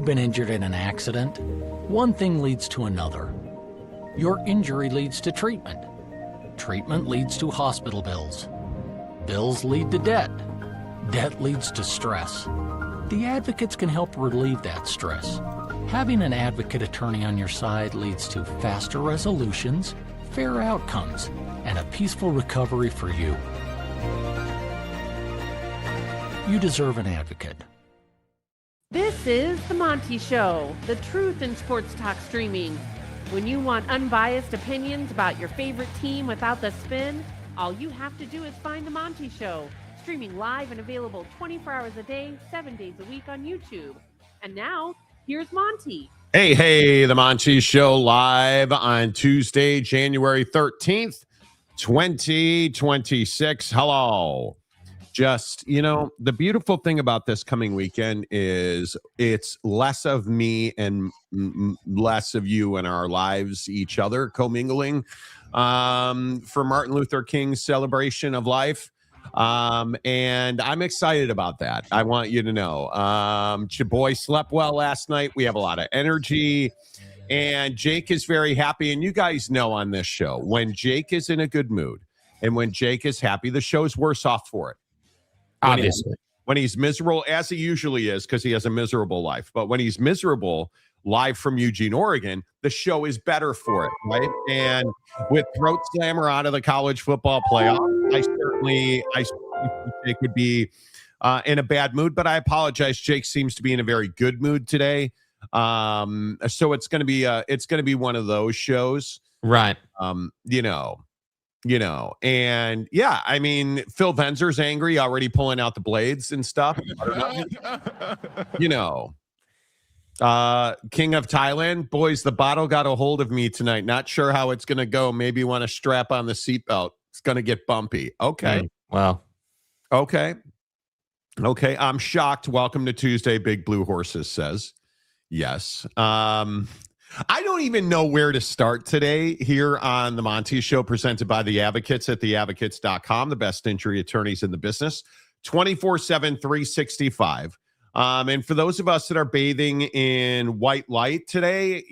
you've been injured in an accident, one thing leads to another. Your injury leads to treatment. Treatment leads to hospital bills. Bills lead to debt. Debt leads to stress. The advocates can help relieve that stress. Having an advocate attorney on your side leads to faster resolutions, fair outcomes, and a peaceful recovery for you. You deserve an advocate. This is The Monty Show, the truth in sports talk streaming. When you want unbiased opinions about your favorite team without the spin, all you have to do is find The Monty Show, streaming live and available 24 hours a day, 7 days a week on YouTube. And now, here's Monty. Hey, The Monty Show live on Tuesday, January 13th, 2026. Hello. Just, the beautiful thing about this coming weekend is it's less of me and less of you in our lives, each other commingling for Martin Luther King's celebration of life. And I'm excited about that. I want you to know. Your boy slept well last night. We have a lot of energy. And Jake is very happy. And you guys know on this show, when Jake is in a good mood and when Jake is happy, the show's worse off for it. Obviously. When he's miserable, as he usually is, because he has a miserable life. But when he's miserable, live from Eugene, Oregon, the show is better for it, right? And with Throat Slammer out of the college football playoff, I certainly Jake would be in a bad mood, but I apologize. Jake seems to be in a very good mood today. So it's going to be one of those shows, right? And yeah, I mean, Phil Venzer's angry, already pulling out the blades and stuff. King of Thailand, boys, the bottle got a hold of me tonight. Not sure how it's going to go. Maybe want to strap on the seatbelt. It's going to get bumpy. Okay. Well, okay. I'm shocked. Welcome to Tuesday. Big Blue Horses says yes. I don't even know where to start today here on the Monty Show, presented by The Advocates at theadvocates.com, the best injury attorneys in the business, 24/7, 365. And for those of us that are bathing in white light today,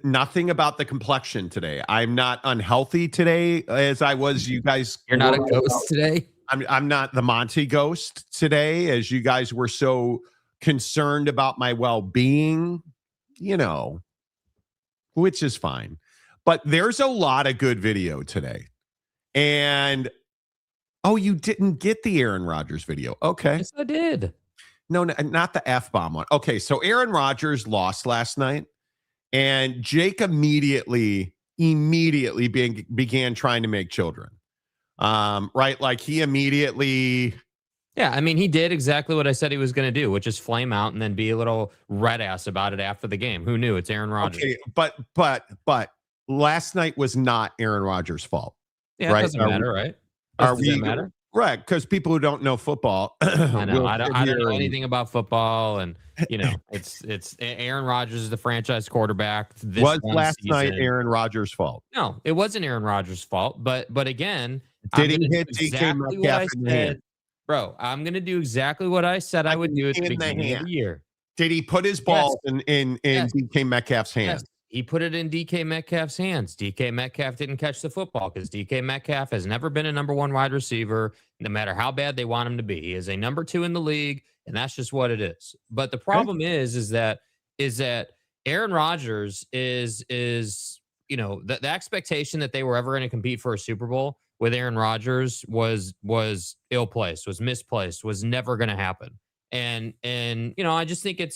nothing about the complexion today. I'm not unhealthy today as I was. You guys, you're not a ghost today. I'm not the Monty ghost today, as you guys were so concerned about my well-being, which is fine. But there's a lot of good video today. And you didn't get the Aaron Rodgers video. Okay. Yes, I did. No, not the F-bomb one. Okay, so Aaron Rodgers lost last night, and Jake immediately began trying to make children. Right? Like he immediately... Yeah, I mean, he did exactly what I said he was going to do, which is flame out and then be a little red ass about it after the game. Who knew? It's Aaron Rodgers. Okay, but last night was not Aaron Rodgers' fault. Yeah, right? It doesn't matter, right? Does it matter? Right, because people who don't know football, I know. I don't know anything about football, and it's Aaron Rodgers is the franchise quarterback. Was last night Aaron Rodgers' fault? No, it wasn't Aaron Rodgers' fault. But again, did he hit DK Metcalf in the hand? Bro, I'm going to do exactly what I said I would do at the beginning of the year. Did he put his balls in DK Metcalf's hands? Yes. He put it in DK Metcalf's hands. DK Metcalf didn't catch the football because DK Metcalf has never been a number one wide receiver, no matter how bad they want him to be. He is a number two in the league, and that's just what it is. But the problem is that Aaron Rodgers is the expectation that they were ever going to compete for a Super Bowl with Aaron Rodgers was ill-placed, was misplaced, was never going to happen. And I just think we're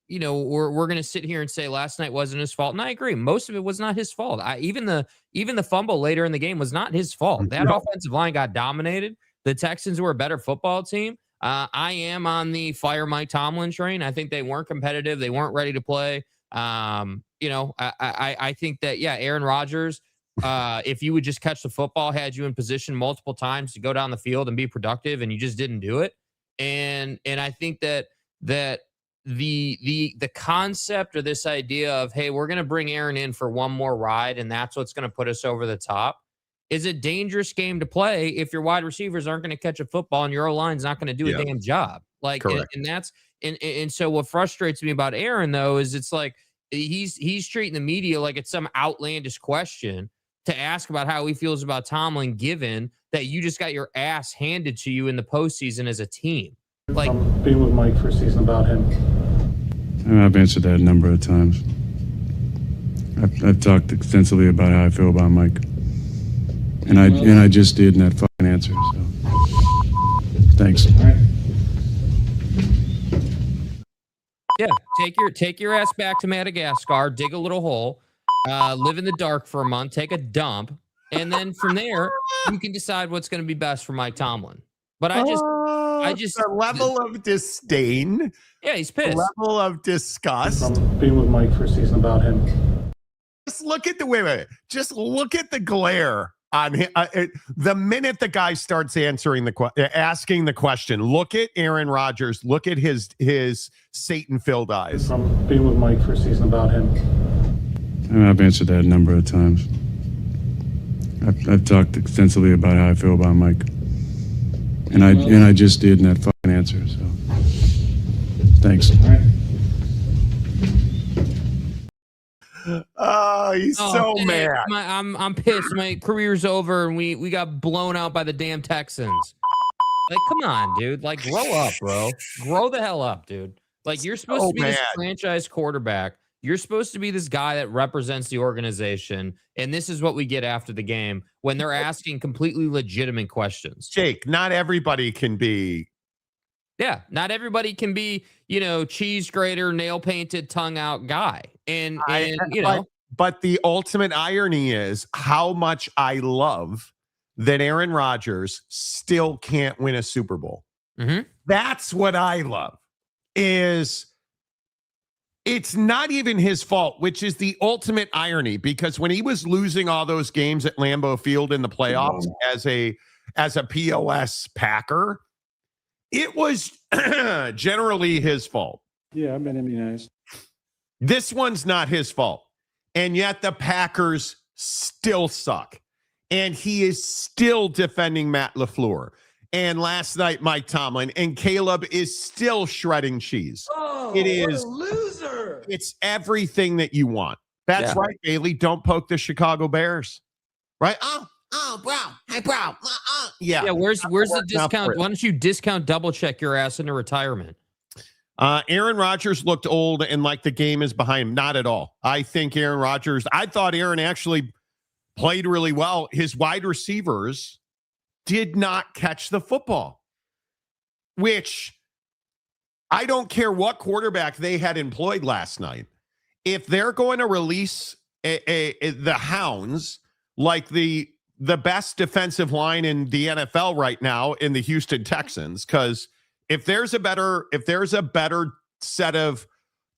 going to sit here and say last night wasn't his fault. And I agree. Most of it was not his fault. Even the fumble later in the game was not his fault. That offensive line got dominated. The Texans were a better football team. I am on the fire Mike Tomlin train. I think they weren't competitive. They weren't ready to play. I think that, Aaron Rodgers, if you would just catch the football, had you in position multiple times to go down the field and be productive, and you just didn't do it. And I think that the concept or this idea of, hey, we're going to bring Aaron in for one more ride, and that's what's going to put us over the top, is a dangerous game to play if your wide receivers aren't going to catch a football and your O-line's not going to do a damn job. Like, and that's and so what frustrates me about Aaron though is it's like he's treating the media like it's some outlandish question to ask about how he feels about Tomlin, given that you just got your ass handed to you in the postseason as a team. Like being with Mike for a season about him. I've answered that a number of times. I've talked extensively about how I feel about Mike, and I just did in that fucking answer. So, thanks. Yeah, take your ass back to Madagascar, dig a little hole, live in the dark for a month, take a dump, and then from there you can decide what's going to be best for Mike Tomlin. But I just the level of disdain. Yeah, he's pissed. The level of disgust. Being with Mike for a season about him. Just look at the Just look at the glare on him. The minute the guy starts asking the question, look at Aaron Rodgers. Look at his Satan-filled eyes. Being with Mike for a season about him. I've answered that a number of times. I've talked extensively about how I feel about Mike, and I just did in that fucking answer. So, thanks. Oh, he's so mad. I'm pissed. My career's over, and we got blown out by the damn Texans. Like, come on, dude. Like, grow up, bro. Grow the hell up, dude. Like, you're supposed to be this franchise quarterback. You're supposed to be this guy that represents the organization, and this is what we get after the game when they're asking completely legitimate questions. Jake, not everybody can be. Yeah, not everybody can be, cheese grater, nail painted, tongue out guy. And but the ultimate irony is how much I love that Aaron Rodgers still can't win a Super Bowl. Mm-hmm. That's what I love. It's not even his fault, which is the ultimate irony, because when he was losing all those games at Lambeau Field in the playoffs as a POS Packer, it was generally his fault. Yeah, I've been immunized. This one's not his fault. And yet the Packers still suck. And he is still defending Matt LaFleur. And last night, Mike Tomlin, and Caleb is still shredding cheese. Oh, it is what a loser. It's everything that you want. That's right, Bailey. Don't poke the Chicago Bears. Right? Oh, bro. Hey, bro. Yeah. Yeah, where's the discount? Why don't you discount double check your ass into retirement? Aaron Rodgers looked old and like the game is behind him. Not at all. I think I thought Aaron actually played really well. His wide receivers did not catch the football, which I don't care what quarterback they had employed last night. If they're going to release the Hounds, like the best defensive line in the NFL right now in the Houston Texans, because if there's a better set of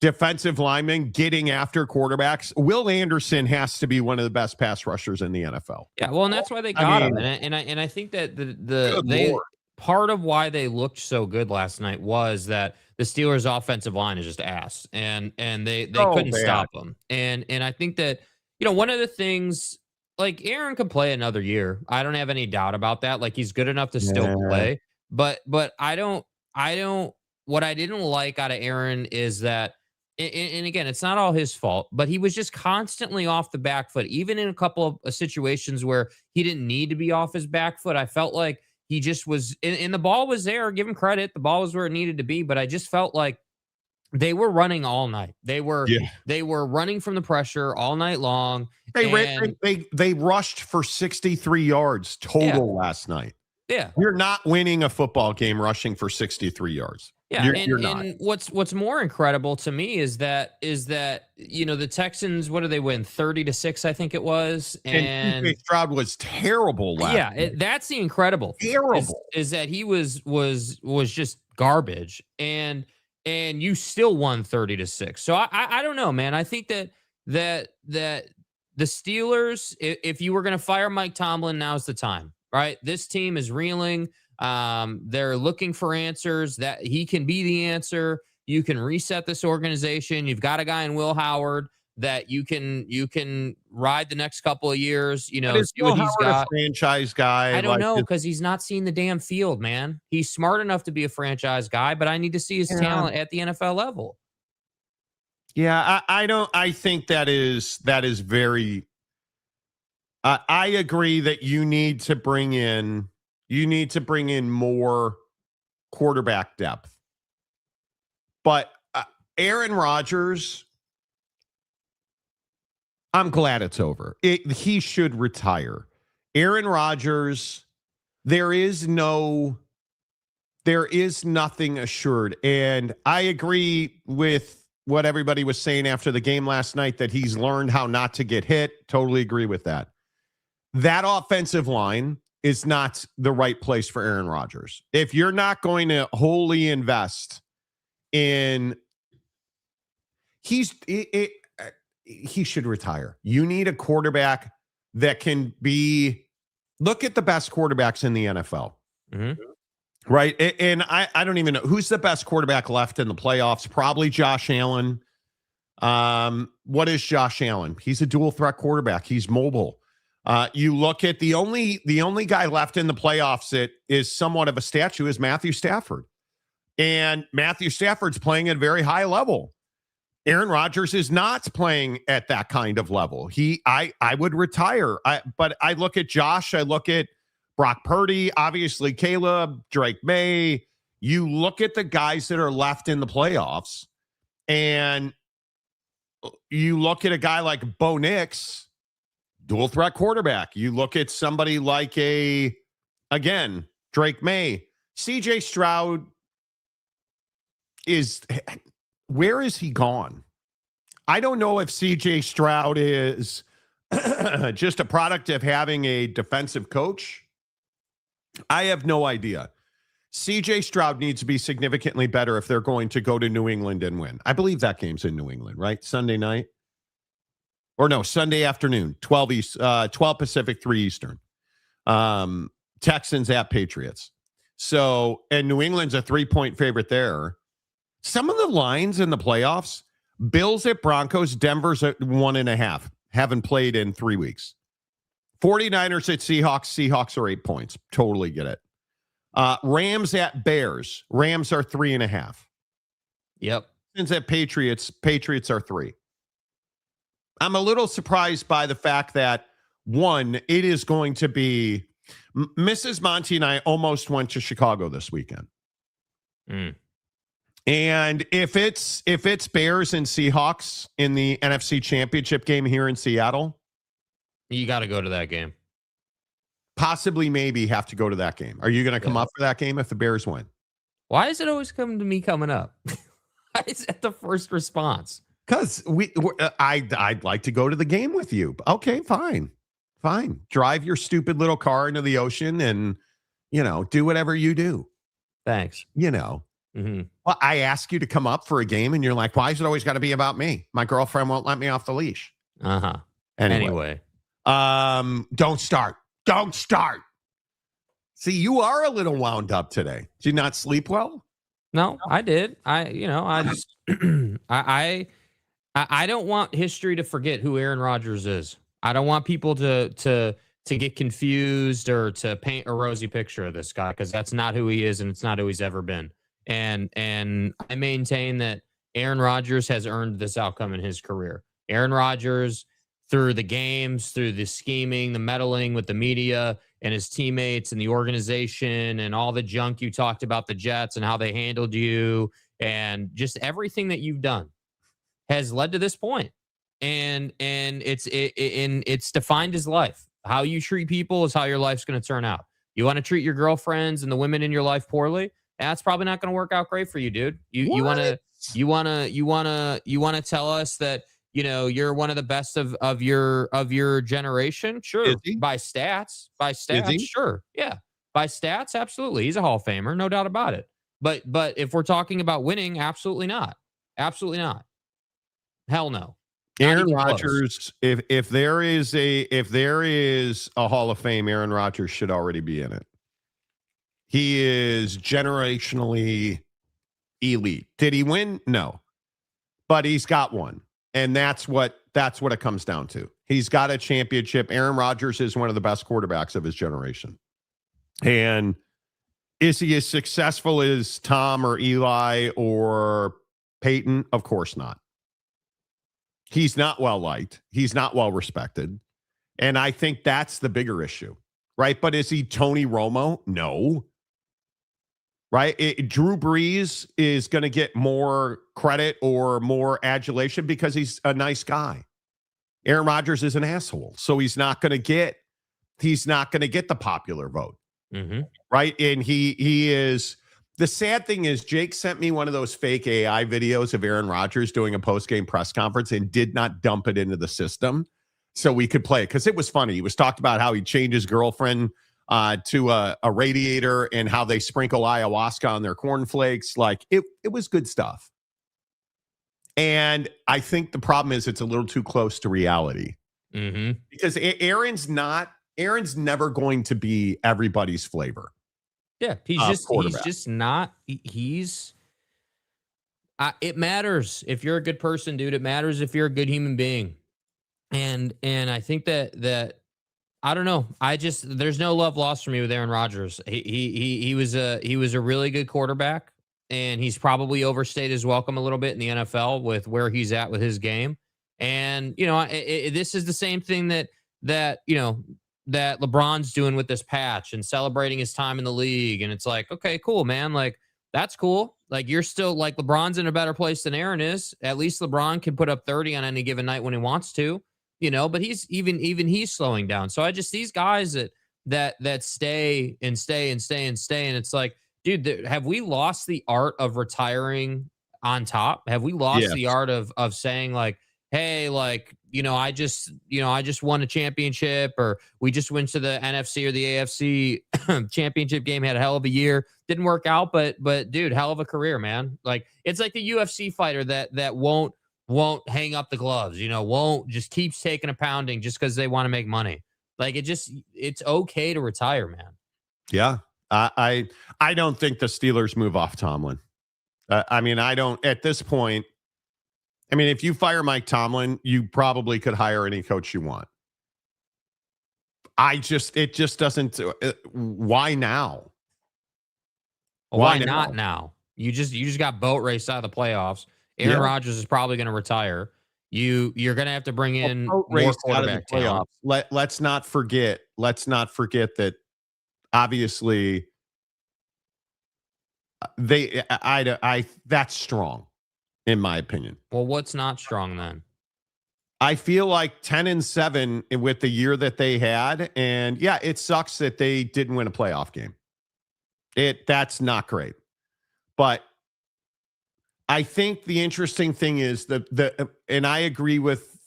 defensive linemen getting after quarterbacks, Will Anderson has to be one of the best pass rushers in the NFL. Yeah, well, and that's why they got him. And I think that part of why they looked so good last night was that the Steelers' offensive line is just ass, and they couldn't stop them. And I think that one of the things, like, Aaron could play another year. I don't have any doubt about that. Like, he's good enough to still play. But I don't. What I didn't like out of Aaron is that, and again, it's not all his fault, but he was just constantly off the back foot. Even in a couple of situations where he didn't need to be off his back foot, I felt like he just was, and the ball was there. Give him credit. The ball was where it needed to be. But I just felt like they were running all night. They were running from the pressure all night long. They rushed for 63 yards total last night. Yeah. You're not winning a football game rushing for 63 yards. Yeah, you're not. And what's more incredible to me is that the Texans, what did they win? 30-6, I think it was. And Stroud was terrible last night. That's the incredible thing, terrible is that he was just garbage, and you still won 30-6. So I don't know, man. I think that the Steelers, if you were going to fire Mike Tomlin, now's the time. Right? This team is reeling. They're looking for answers. That he can be the answer. You can reset this organization. You've got a guy in Will Howard. that you can ride the next couple of years, you know, But is see what Bill he's Howard got. a franchise guy? I don't Like, know, because he's not seen the damn field, man. He's smart enough to be a franchise guy, but I need to see his talent at the NFL level. Yeah, I don't. I think that is very. I agree that you need to bring in more quarterback depth, but Aaron Rodgers, I'm glad it's over. He should retire. Aaron Rodgers, there is nothing assured, and I agree with what everybody was saying after the game last night, that he's learned how not to get hit. Totally agree with that. That offensive line is not the right place for Aaron Rodgers. If you're not going to wholly invest in, he should retire. You need a quarterback that can be, look at the best quarterbacks in the NFL. Mm-hmm. Right. And I don't even know who's the best quarterback left in the playoffs. Probably Josh Allen. What is Josh Allen? He's a dual threat quarterback. He's mobile. You look at the only guy left in the playoffs that is somewhat of a statue is Matthew Stafford. And Matthew Stafford's playing at a very high level. Aaron Rodgers is not playing at that kind of level. I would retire. But I look at Josh, I look at Brock Purdy, obviously Caleb, Drake May. You look at the guys that are left in the playoffs, and you look at a guy like Bo Nix, dual threat quarterback. You look at somebody like Drake May. CJ Stroud where is he gone? I don't know if CJ Stroud is just a product of having a defensive coach. I have no idea. CJ Stroud needs to be significantly better if they're going to go to New England and win. I believe that game's in New England, right? Sunday night? Or no, Sunday afternoon, 12 Pacific, 3 Eastern. Texans at Patriots. So, and New England's a 3-point favorite there. Some of the lines in the playoffs, Bills at Broncos, Denver's at 1.5. Haven't played in 3 weeks. 49ers at Seahawks. Seahawks are 8 points. Totally get it. Rams at Bears. Rams are 3.5. Yep. Texans at Patriots. Patriots are 3. I'm a little surprised by the fact that, one, it is going to be Mrs. Monty and I almost went to Chicago this weekend. And if it's Bears and Seahawks in the NFC Championship game here in Seattle, you got to go to that game. Possibly, maybe have to go to that game. Are you going to come up for that game if the Bears win? Why is it always coming to me coming up? Why is that the first response? Because I'd like to go to the game with you. Okay, fine. Drive your stupid little car into the ocean and, do whatever you do. Thanks. Mm-hmm. Well, I ask you to come up for a game and you're like, why is it always got to be about me? My girlfriend won't let me off the leash. Uh-huh. Anyway. Don't start. See, you are a little wound up today. Did you not sleep well? No, I did. I just, I don't want history to forget who Aaron Rodgers is. I don't want people to get confused or to paint a rosy picture of this guy, because that's not who he is and it's not who he's ever been. And I maintain that Aaron Rodgers has earned this outcome in his career. Aaron Rodgers, through the games, through the scheming, the meddling with the media and his teammates and the organization and all the junk you talked about the Jets and how they handled you and just everything that you've done has led to this point. And it's defined his life. How you treat people is how your life's going to turn out. You want to treat your girlfriends and the women in your life poorly? That's probably not going to work out great for you, dude. You want to tell us that, you're one of the best of your generation? Sure. By stats, sure. Yeah. By stats, absolutely. He's a Hall of Famer, no doubt about it. But if we're talking about winning, absolutely not. Absolutely not. Hell no. Aaron Rodgers, if there is a Hall of Fame, Aaron Rodgers should already be in it. He is generationally elite. Did he win? No. But he's got one. And that's what That's what it comes down to. He's got a championship. Aaron Rodgers is one of the best quarterbacks of his generation. And is he as successful as Tom or Eli or Peyton? Of course not. He's not well liked. He's not well respected. And I think that's the bigger issue, right? But is he Tony Romo? No. Right? Drew Brees is going to get more credit or more adulation because he's a nice guy. Aaron Rodgers is an asshole, so he's not going to get the popular vote, right? And he is. The sad thing is, Jake sent me one of those fake AI videos of Aaron Rodgers doing a post-game press conference and did not dump it into the system so we could play it because it was funny. He was talked about how he changed his girlfriend to a radiator and how they sprinkle ayahuasca on their cornflakes. Like it was good stuff. And I think the problem is it's a little too close to reality because Aaron's never going to be everybody's flavor. Yeah, he's just not. It matters if you're a good person, dude. It matters if you're a good human being. And I think that I don't know. There's no love lost for me with Aaron Rodgers. He was a really good quarterback, and he's probably overstayed his welcome a little bit in the NFL with where he's at with his game. And this is the same thing that LeBron's doing with this patch and celebrating his time in the league. And it's like, okay, cool, man. Like that's cool. Like you're still like LeBron's in a better place than Aaron is. At least LeBron can put up 30 on any given night when he wants to. But he's even he's slowing down. So these guys that stay. And it's like, dude, have we lost the art of retiring on top? Have we lost the art of saying like, hey, like, I just won a championship, or we just went to the NFC or the AFC championship game, had a hell of a year, didn't work out, but dude, hell of a career, man. Like it's like the UFC fighter that won't hang up the gloves, won't just keeps taking a pounding just because they want to make money. Like it's okay to retire, man. Yeah. I don't think the Steelers move off Tomlin. I don't at this point. I mean, if you fire Mike Tomlin, you probably could hire any coach you want. It just doesn't. Why now? Why not now? You just got boat raced out of the playoffs. Aaron Rodgers is probably going to retire. You're going to have to bring in more quarterback talent. Let's not forget that obviously that's strong in my opinion. Well, what's not strong then? I feel like 10-7 with the year that they had, and it sucks that they didn't win a playoff game. That's not great. But I think the interesting thing is and I agree with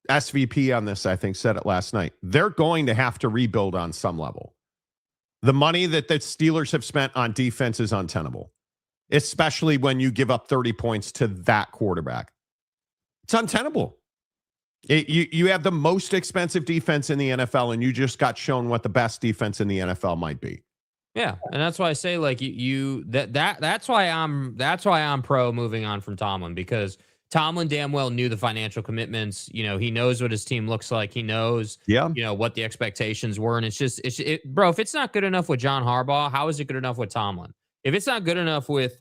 SVP on this, I think said it last night. They're going to have to rebuild on some level. The money that the Steelers have spent on defense is untenable, especially when you give up 30 points to that quarterback. It's untenable. You have the most expensive defense in the NFL, and you just got shown what the best defense in the NFL might be. Yeah, and that's why I say like that's why I'm pro moving on from Tomlin, because Tomlin damn well knew the financial commitments. He knows what his team looks like. He knows what the expectations were, and bro, if it's not good enough with John Harbaugh, how is it good enough with Tomlin? If it's not good enough with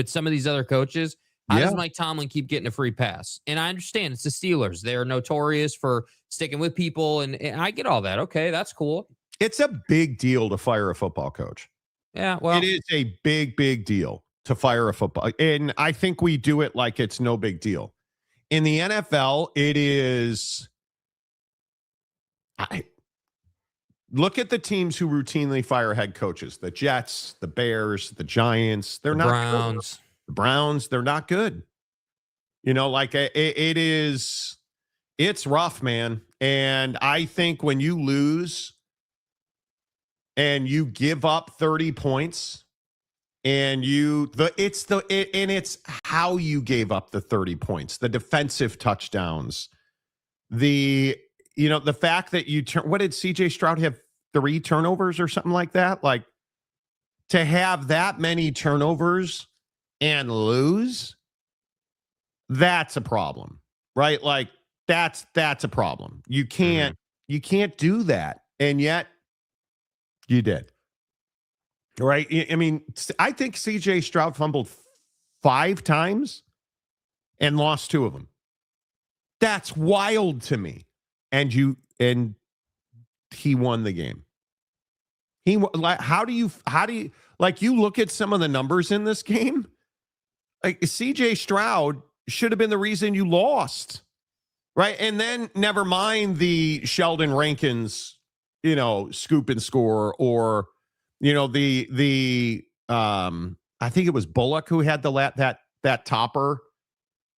some of these other coaches, how does Mike Tomlin keep getting a free pass? And I understand it's the Steelers. They're notorious for sticking with people, and I get all that. Okay, that's cool. It's a big deal to fire a football coach. Yeah, well, it is a big, big deal to fire a football. And I think we do it like it's no big deal. In the NFL, it is. Look at the teams who routinely fire head coaches: the Jets, the Bears, the Giants. They're not Browns. Good. The Browns. They're not good. It is. It's rough, man. And I think when you lose and you give up 30 points, and it's how you gave up the 30 points, the defensive touchdowns, the fact that what did CJ Stroud have, 3 turnovers or something like that? Like, to have that many turnovers and lose, that's a problem. right? Like that's a problem. You can't do that, and yet you did. Right? I mean, I think C.J. Stroud fumbled 5 times and lost 2 of them. That's wild to me. And he won the game. How do you like, you look at some of the numbers in this game? Like, C.J. Stroud should have been the reason you lost. Right? And then never mind the Sheldon Rankins, scoop and score, or I think it was Bullock who had that topper,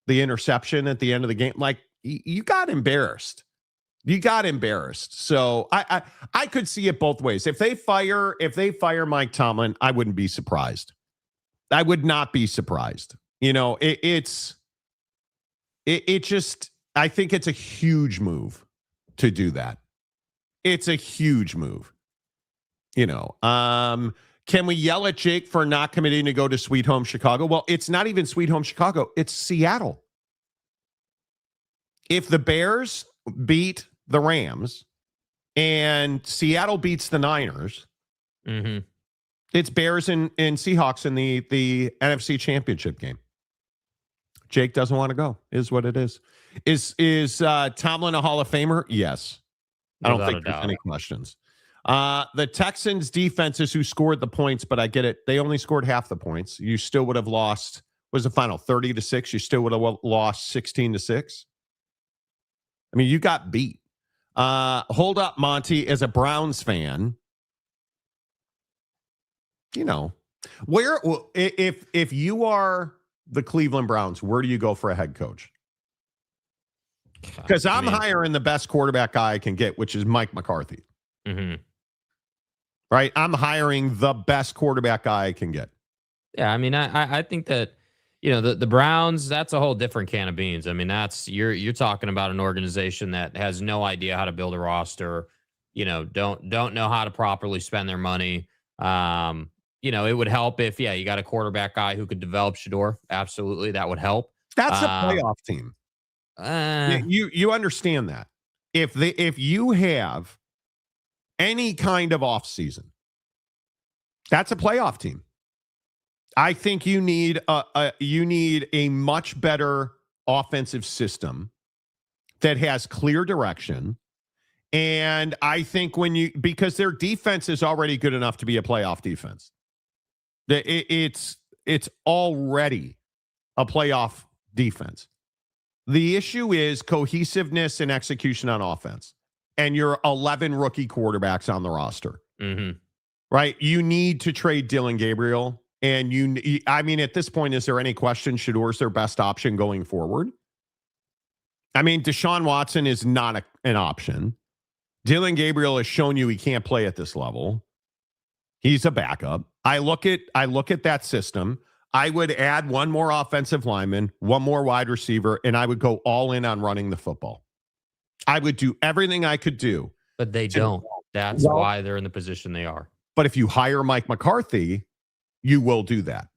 the interception at the end of the game. Like, you got embarrassed. So I could see it both ways. If they fire Mike Tomlin, I wouldn't be surprised. I would not be surprised. It just, I think it's a huge move to do that. It's a huge move. Can we yell at Jake for not committing to go to Sweet Home Chicago? Well, it's not even Sweet Home Chicago. It's Seattle. If the Bears beat the Rams and Seattle beats the Niners, it's Bears and Seahawks in the NFC Championship game. Jake doesn't want to go, is what it is. Is Tomlin a Hall of Famer? Yes. I don't think there's any questions. The Texans defense is who scored the points, but I get it. They only scored half the points. You still would have lost. What was the final? 30-6. You still would have lost 16-6. I mean, you got beat. Hold up, Monty, as a Browns fan. Where if you are the Cleveland Browns, where do you go for a head coach? Because I'm hiring the best quarterback guy I can get, which is Mike McCarthy. Right? I'm hiring the best quarterback guy I can get. Yeah, I mean, I think that, the Browns, that's a whole different can of beans. I mean, that's you're talking about an organization that has no idea how to build a roster, don't know how to properly spend their money. It would help if, you got a quarterback guy who could develop Shador. Absolutely, that would help. That's a playoff team. You understand that. If you have any kind of offseason, that's a playoff team. I think you need a much better offensive system that has clear direction. And I think because their defense is already good enough to be a playoff defense. It's already a playoff defense. The issue is cohesiveness and execution on offense. And you're 11 rookie quarterbacks on the roster. Right? You need to trade Dylan Gabriel. And at this point, is there any question Shador's their best option going forward? I mean, Deshaun Watson is not an option. Dylan Gabriel has shown you he can't play at this level. He's a backup. I look at that system. I would add one more offensive lineman, one more wide receiver, and I would go all in on running the football. I would do everything I could do. But they don't. That's why they're in the position they are. But if you hire Mike McCarthy, you will do that.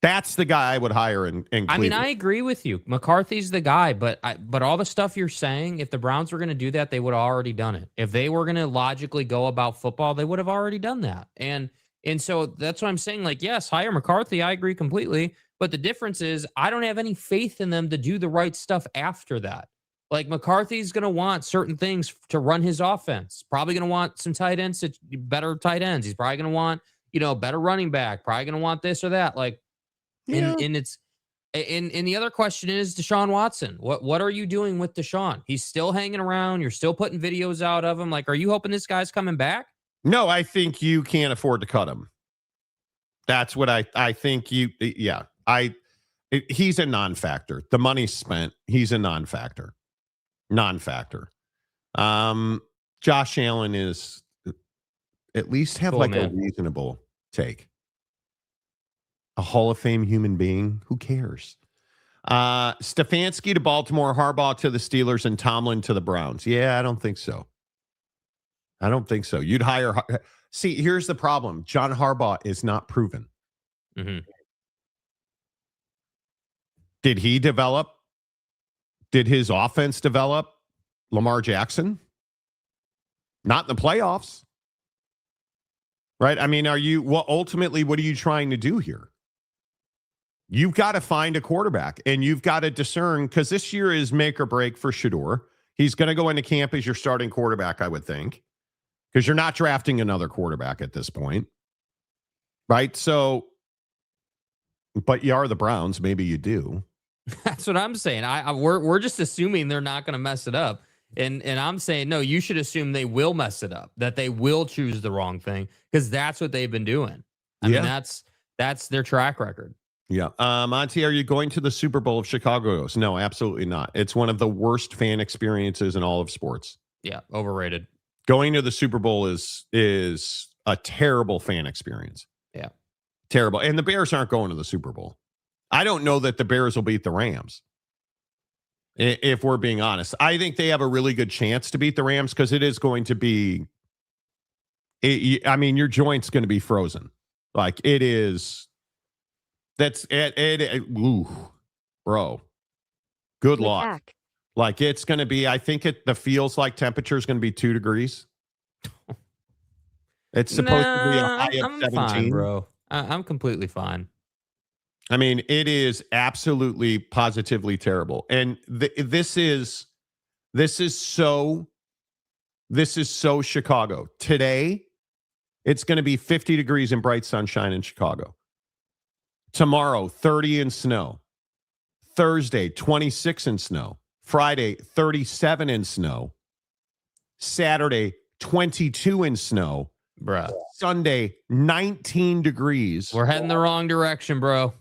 That's the guy I would hire in Cleveland. I mean, I agree with you. McCarthy's the guy, but all the stuff you're saying, if the Browns were going to do that, they would have already done it. If they were going to logically go about football, they would have already done that. And so that's what I'm saying. Like, yes, hire McCarthy. I agree completely. But the difference is I don't have any faith in them to do the right stuff after that. Like, McCarthy's going to want certain things to run his offense. Probably going to want some tight ends, better tight ends. He's probably going to want, better running back. Probably going to want this or that. Like, and the other question is Deshaun Watson. What are you doing with Deshaun? He's still hanging around. You're still putting videos out of him. Like, are you hoping this guy's coming back? No, I think you can't afford to cut him. That's what I think he's a non-factor. The money's spent. He's a non-factor. Josh Allen is at least have cool, a reasonable take. A Hall of Fame human being. Who cares? Stefanski to Baltimore, Harbaugh to the Steelers, and Tomlin to the Browns. Yeah, I don't think so. You'd hire. See, here's the problem. John Harbaugh is not proven. Did he develop Did his offense develop Lamar Jackson? Not in the playoffs. Right? I mean, ultimately, what are you trying to do here? You've got to find a quarterback, and you've got to discern, because this year is make or break for Shedeur. He's going to go into camp as your starting quarterback, I would think, because you're not drafting another quarterback at this point. Right? So, but you are the Browns. Maybe you do. That's what I'm saying. We're just assuming they're not going to mess it up. And I'm saying, no, you should assume they will mess it up, that they will choose the wrong thing, because that's what they've been doing. I mean, that's their track record. Yeah. Monty, are you going to the Super Bowl if Chicago goes? No, absolutely not. It's one of the worst fan experiences in all of sports. Yeah, overrated. Going to the Super Bowl is a terrible fan experience. Yeah. Terrible. And the Bears aren't going to the Super Bowl. I don't know that the Bears will beat the Rams. If we're being honest, I think they have a really good chance to beat the Rams, because it is going to be, I mean, your joint's going to be frozen. Like it is. That's it. Ooh, bro. Good luck. Back. Like it's going to be, I think the feels like temperature is going to be 2 degrees. It's supposed to be a high of 17. Fine, bro. I'm completely fine. I mean, it is absolutely positively terrible. And this is so Chicago. Today, it's going to be 50 degrees and bright sunshine in Chicago. Tomorrow, 30 in snow. Thursday, 26 in snow. Friday, 37 in snow. Saturday, 22 in snow. Bruh. Sunday, 19 degrees. We're heading the wrong direction, bro.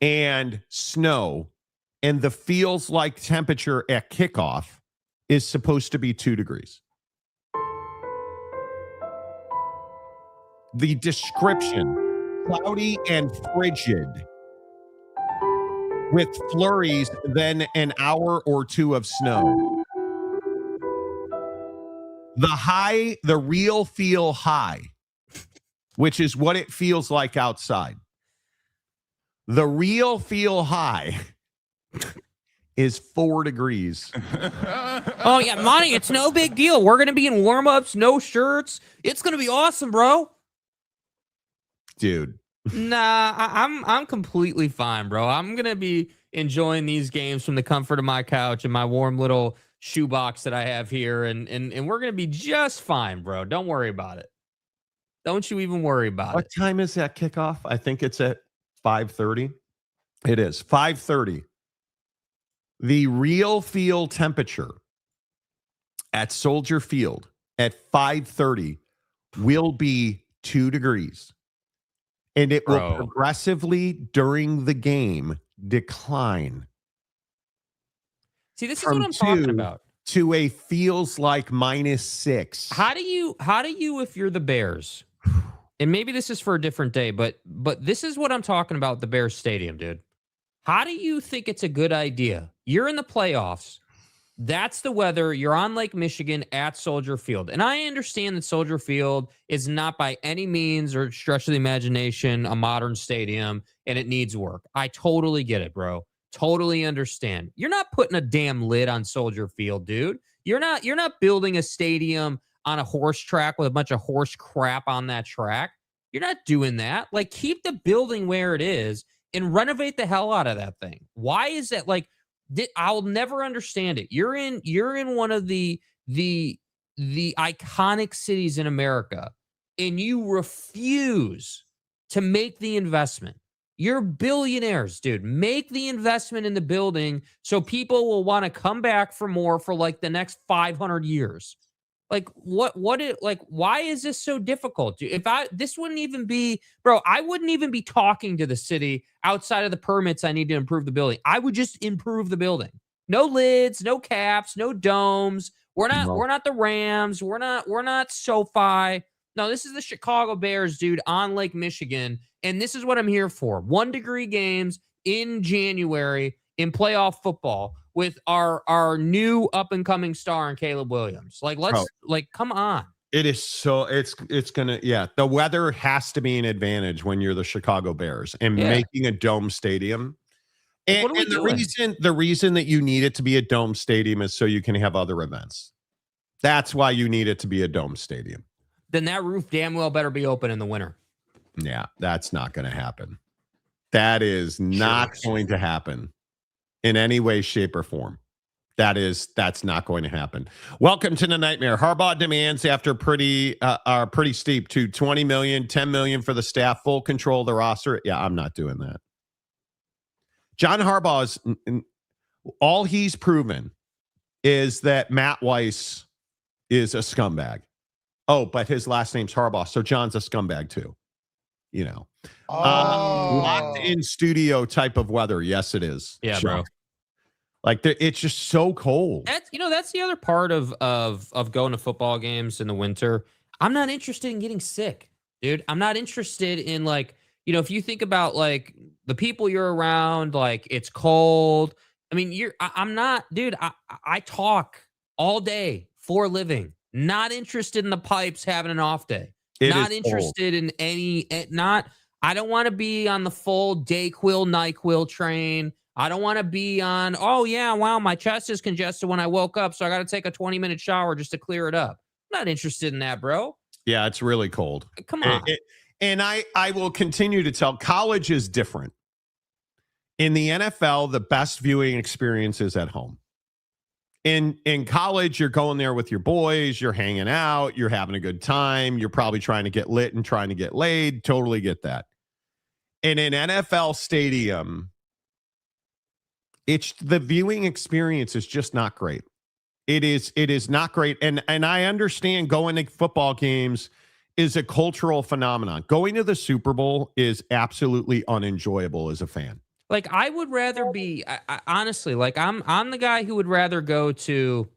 And snow, and the feels like temperature at kickoff is supposed to be 2 degrees. The description, cloudy and frigid, with flurries, then an hour or two of snow. The high, the real feel high, which is what it feels like outside. The real feel high is 4 degrees. Oh, yeah, Monty, it's no big deal. We're going to be in warm-ups, no shirts. It's going to be awesome, bro. Dude. Nah, I'm completely fine, bro. I'm going to be enjoying these games from the comfort of my couch and my warm little shoebox that I have here, and we're going to be just fine, bro. Don't worry about it. Don't you even worry about it. What time is that kickoff? I think it's at 5:30. It is 5:30. The real feel temperature at Soldier Field at 5:30 will be 2 degrees. And it will progressively during the game decline. See, this is what I'm talking about. To a feels like -6. How do you, if you're the Bears, and maybe this is for a different day, but this is what I'm talking about with the Bears Stadium, dude. How do you think it's a good idea? You're in the playoffs. That's the weather. You're on Lake Michigan at Soldier Field. And I understand that Soldier Field is not by any means or stretch of the imagination a modern stadium, and it needs work. I totally get it, bro. Totally understand. You're not putting a damn lid on Soldier Field, dude. You're not building a stadium on a horse track with a bunch of horse crap on that track. You're not doing that. Like, keep the building where it is and renovate the hell out of that thing. Why is that? Like, I'll never understand it. You're in one of the iconic cities in America, and you refuse to make the investment. You're billionaires, dude. Make the investment in the building so people will want to come back for more for like the next 500 years. Like, why is this so difficult? This wouldn't even be, bro, I wouldn't even be talking to the city outside of the permits I need to improve the building. I would just improve the building. No lids, no caps, no domes. We're not the Rams. We're not SoFi. No, this is the Chicago Bears, dude, on Lake Michigan. And this is what I'm here for. 1 degree games in January in playoff football with our new up and coming star in Caleb Williams. Like, come on. It is so it's gonna, the weather has to be an advantage when you're the Chicago Bears, and making a dome stadium. And, what are we doing? the reason that you need it to be a dome stadium is so you can have other events. That's why you need it to be a dome stadium. Then that roof damn well better be open in the winter. Yeah, that's not going to happen. That is not going to happen in any way, shape, or form. That's not going to happen. Welcome to the nightmare. Harbaugh demands after are pretty steep to $20 million, $10 million for the staff, full control of the roster. Yeah, I'm not doing that. John Harbaugh all he's proven is that Matt Weiss is a scumbag. Oh, but his last name's Harbaugh, so John's a scumbag too. You know, locked in studio type of weather. Yes, it is. Yeah, sure. bro. Like it's just so cold. That's the other part of going to football games in the winter. I'm not interested in getting sick, dude. I'm not interested in if you think about like the people you're around, like it's cold. I mean, I'm not, dude. I talk all day for a living. Not interested in the pipes having an off day. Not interested in any. I don't want to be on the full Dayquil, NyQuil train. I don't want to be on, oh, yeah, wow, my chest is congested when I woke up, so I got to take a 20-minute shower just to clear it up. I'm not interested in that, bro. Yeah, it's really cold. Come on. And I will continue to tell, college is different. In the NFL, the best viewing experience is at home. In college, you're going there with your boys, you're hanging out, you're having a good time, you're probably trying to get lit and trying to get laid. Totally get that. In an NFL stadium, the viewing experience is just not great. It is not great. And I understand going to football games is a cultural phenomenon. Going to the Super Bowl is absolutely unenjoyable as a fan. Like I would rather be honestly, like I'm the guy who would rather go to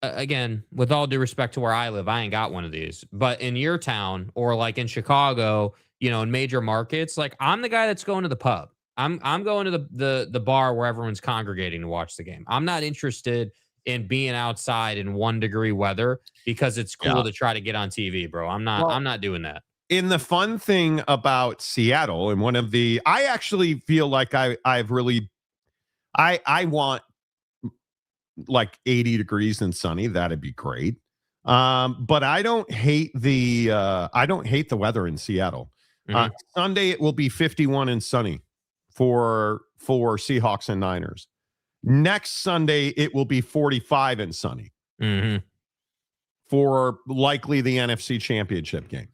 again, with all due respect to where I live, I ain't got one of these, but in your town or like in Chicago, in major markets, like I'm the guy that's going to the pub. I'm going to the bar where everyone's congregating to watch the game. I'm not interested in being outside in 1 degree weather because it's cool to try to get on TV, bro. I'm not doing that. In the fun thing about Seattle, and I actually feel like I want like 80 degrees and sunny. That'd be great. But I don't hate the weather in Seattle. Sunday it will be 51 and sunny for Seahawks and Niners. Next Sunday it will be 45 and sunny for likely the NFC Championship game.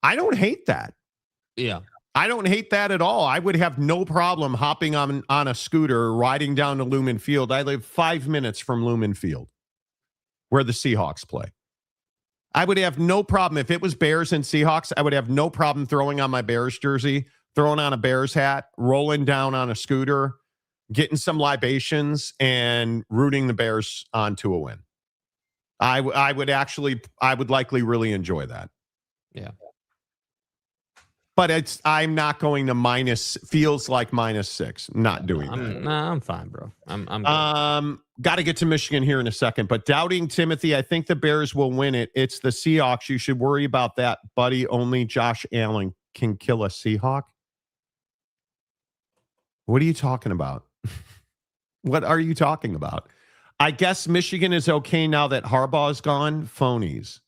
I don't hate that. Yeah. I don't hate that at all. I would have no problem hopping on a scooter, riding down to Lumen Field. I live 5 minutes from Lumen Field, where the Seahawks play. I would have no problem. If it was Bears and Seahawks, I would have no problem throwing on my Bears jersey, throwing on a Bears hat, rolling down on a scooter, getting some libations, and rooting the Bears onto a win. I would likely really enjoy that. Yeah. But I'm not going to feels like -6. Not doing that. Nah, I'm fine, bro. I'm got to get to Michigan here in a second, but doubting Timothy, I think the Bears will win it. It's the Seahawks. You should worry about that, buddy. Only Josh Allen can kill a Seahawk. What are you talking about? What are you talking about? I guess Michigan is okay now that Harbaugh is gone. Phonies.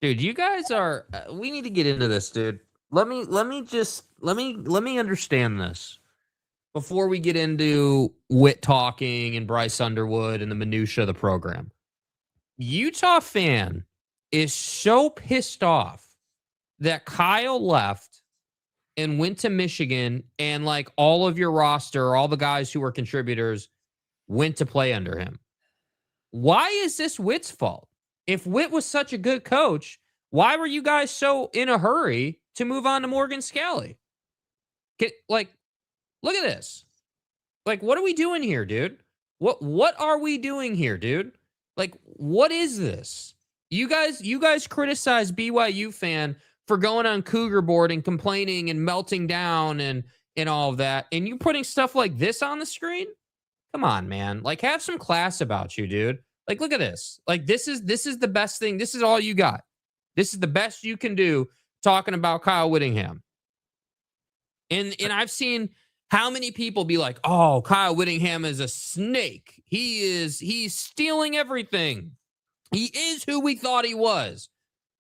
Dude, you guys are we need to get into this, dude. Let me understand this before we get into Whit talking and Bryce Underwood and the minutia of the program. Utah fan is so pissed off that Kyle left and went to Michigan and like all of your roster, all the guys who were contributors went to play under him. Why is this Whit's fault? If Whit was such a good coach, why were you guys so in a hurry to move on to Morgan Scalley? Look at this. Like, what are we doing here, dude? What are we doing here, dude? Like, what is this? You guys criticize BYU fan for going on Cougar board and complaining and melting down and all of that, and you putting stuff like this on the screen? Come on, man. Like, have some class about you, dude. Like, look at this. Like, this is the best thing. This is all you got. This is the best you can do talking about Kyle Whittingham. And I've seen How many people be like, oh, Kyle Whittingham is a snake. He's stealing everything. He is who we thought he was.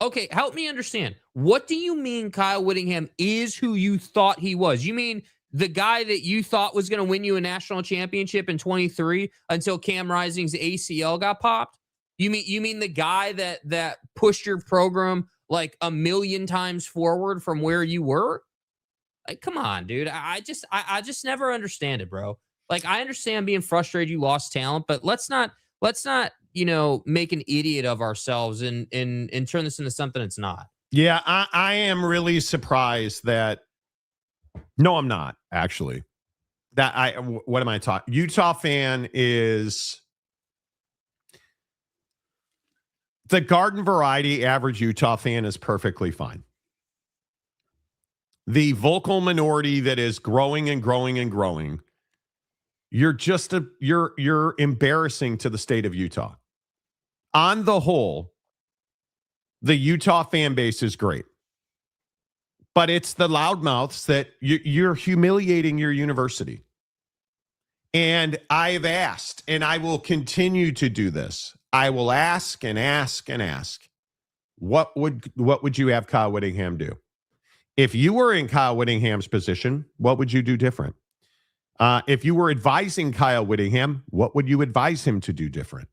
Okay, help me understand. What do you mean Kyle Whittingham is who you thought he was? You mean the guy that you thought was going to win you a national championship in 23 until Cam Rising's ACL got popped? You mean the guy that pushed your program like a million times forward from where you were? Like, come on, dude. I just never understand it, bro. Like, I understand being frustrated you lost talent, but let's not, make an idiot of ourselves and turn this into something it's not. Yeah, I am really surprised that. No, I'm not actually. What am I talking? Utah fan is the garden variety average Utah fan is perfectly fine. The vocal minority that is growing and growing and growing, you're embarrassing to the state of Utah. On the whole, the Utah fan base is great. But it's the loudmouths that you're humiliating your university. And I've asked, and I will continue to do this. I will ask and ask and ask. What would you have Kyle Whittingham do? If you were in Kyle Whittingham's position, what would you do different? If you were advising Kyle Whittingham, what would you advise him to do different?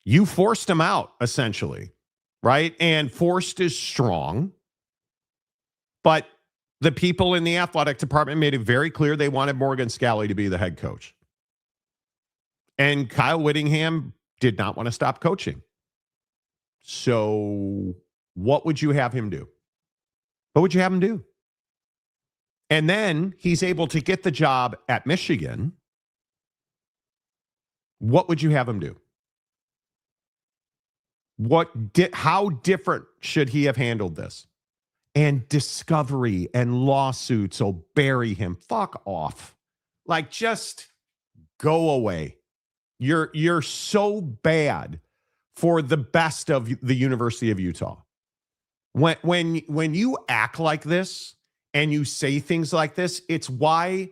You forced him out, essentially, right? And forced is strong. But the people in the athletic department made it very clear they wanted Morgan Scalley to be the head coach. And Kyle Whittingham did not want to stop coaching. So what would you have him do? What would you have him do? And then he's able to get the job at Michigan. What would you have him do? How different should he have handled this? And discovery and lawsuits will bury him. Fuck off. Like, just go away. You're so bad for the best of the University of Utah. When you act like this and you say things like this, it's why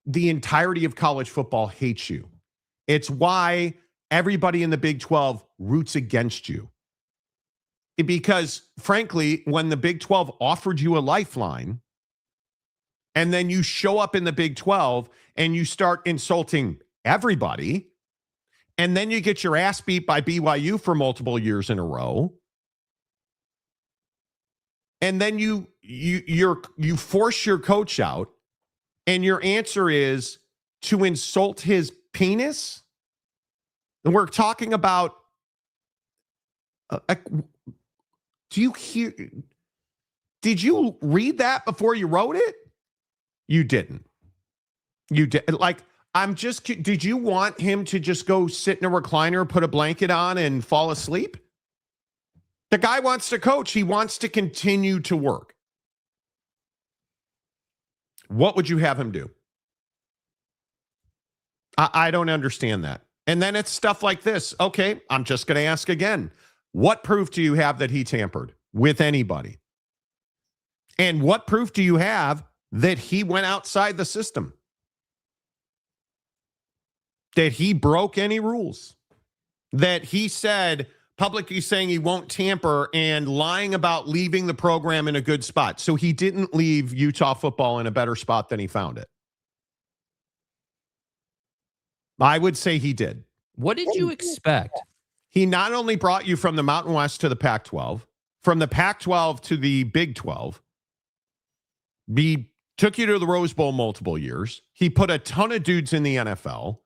the entirety of college football hates you. It's why everybody in the Big 12 roots against you. Because, frankly, when the Big 12 offered you a lifeline, and then you show up in the Big 12 and you start insulting everybody, and then you get your ass beat by BYU for multiple years in a row, and then you force your coach out, and your answer is to insult his penis. And we're talking about. Do you hear? Did you read that before you wrote it? You didn't. You did. Like, did you want him to just go sit in a recliner, put a blanket on, and fall asleep? The guy wants to coach. He wants to continue to work. What would you have him do? I don't understand that. And then it's stuff like this. Okay, I'm just going to ask again. What proof do you have that he tampered with anybody? And what proof do you have that he went outside the system? That he broke any rules? That he said, publicly saying he won't tamper and lying about leaving the program in a good spot. So he didn't leave Utah football in a better spot than he found it. I would say he did. What did you expect? He not only brought you from the Mountain West to the Pac-12, from the Pac-12 to the Big 12, he took you to the Rose Bowl multiple years. He put a ton of dudes in the NFL.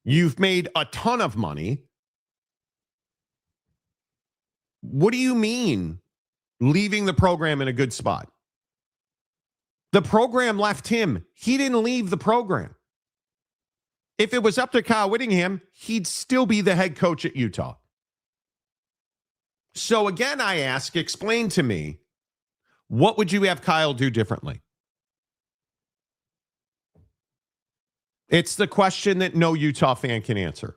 You've made a ton of money. What do you mean leaving the program in a good spot? The program left him. He didn't leave the program. If it was up to Kyle Whittingham, he'd still be the head coach at Utah. So again, I ask, explain to me, what would you have Kyle do differently? It's the question that no Utah fan can answer,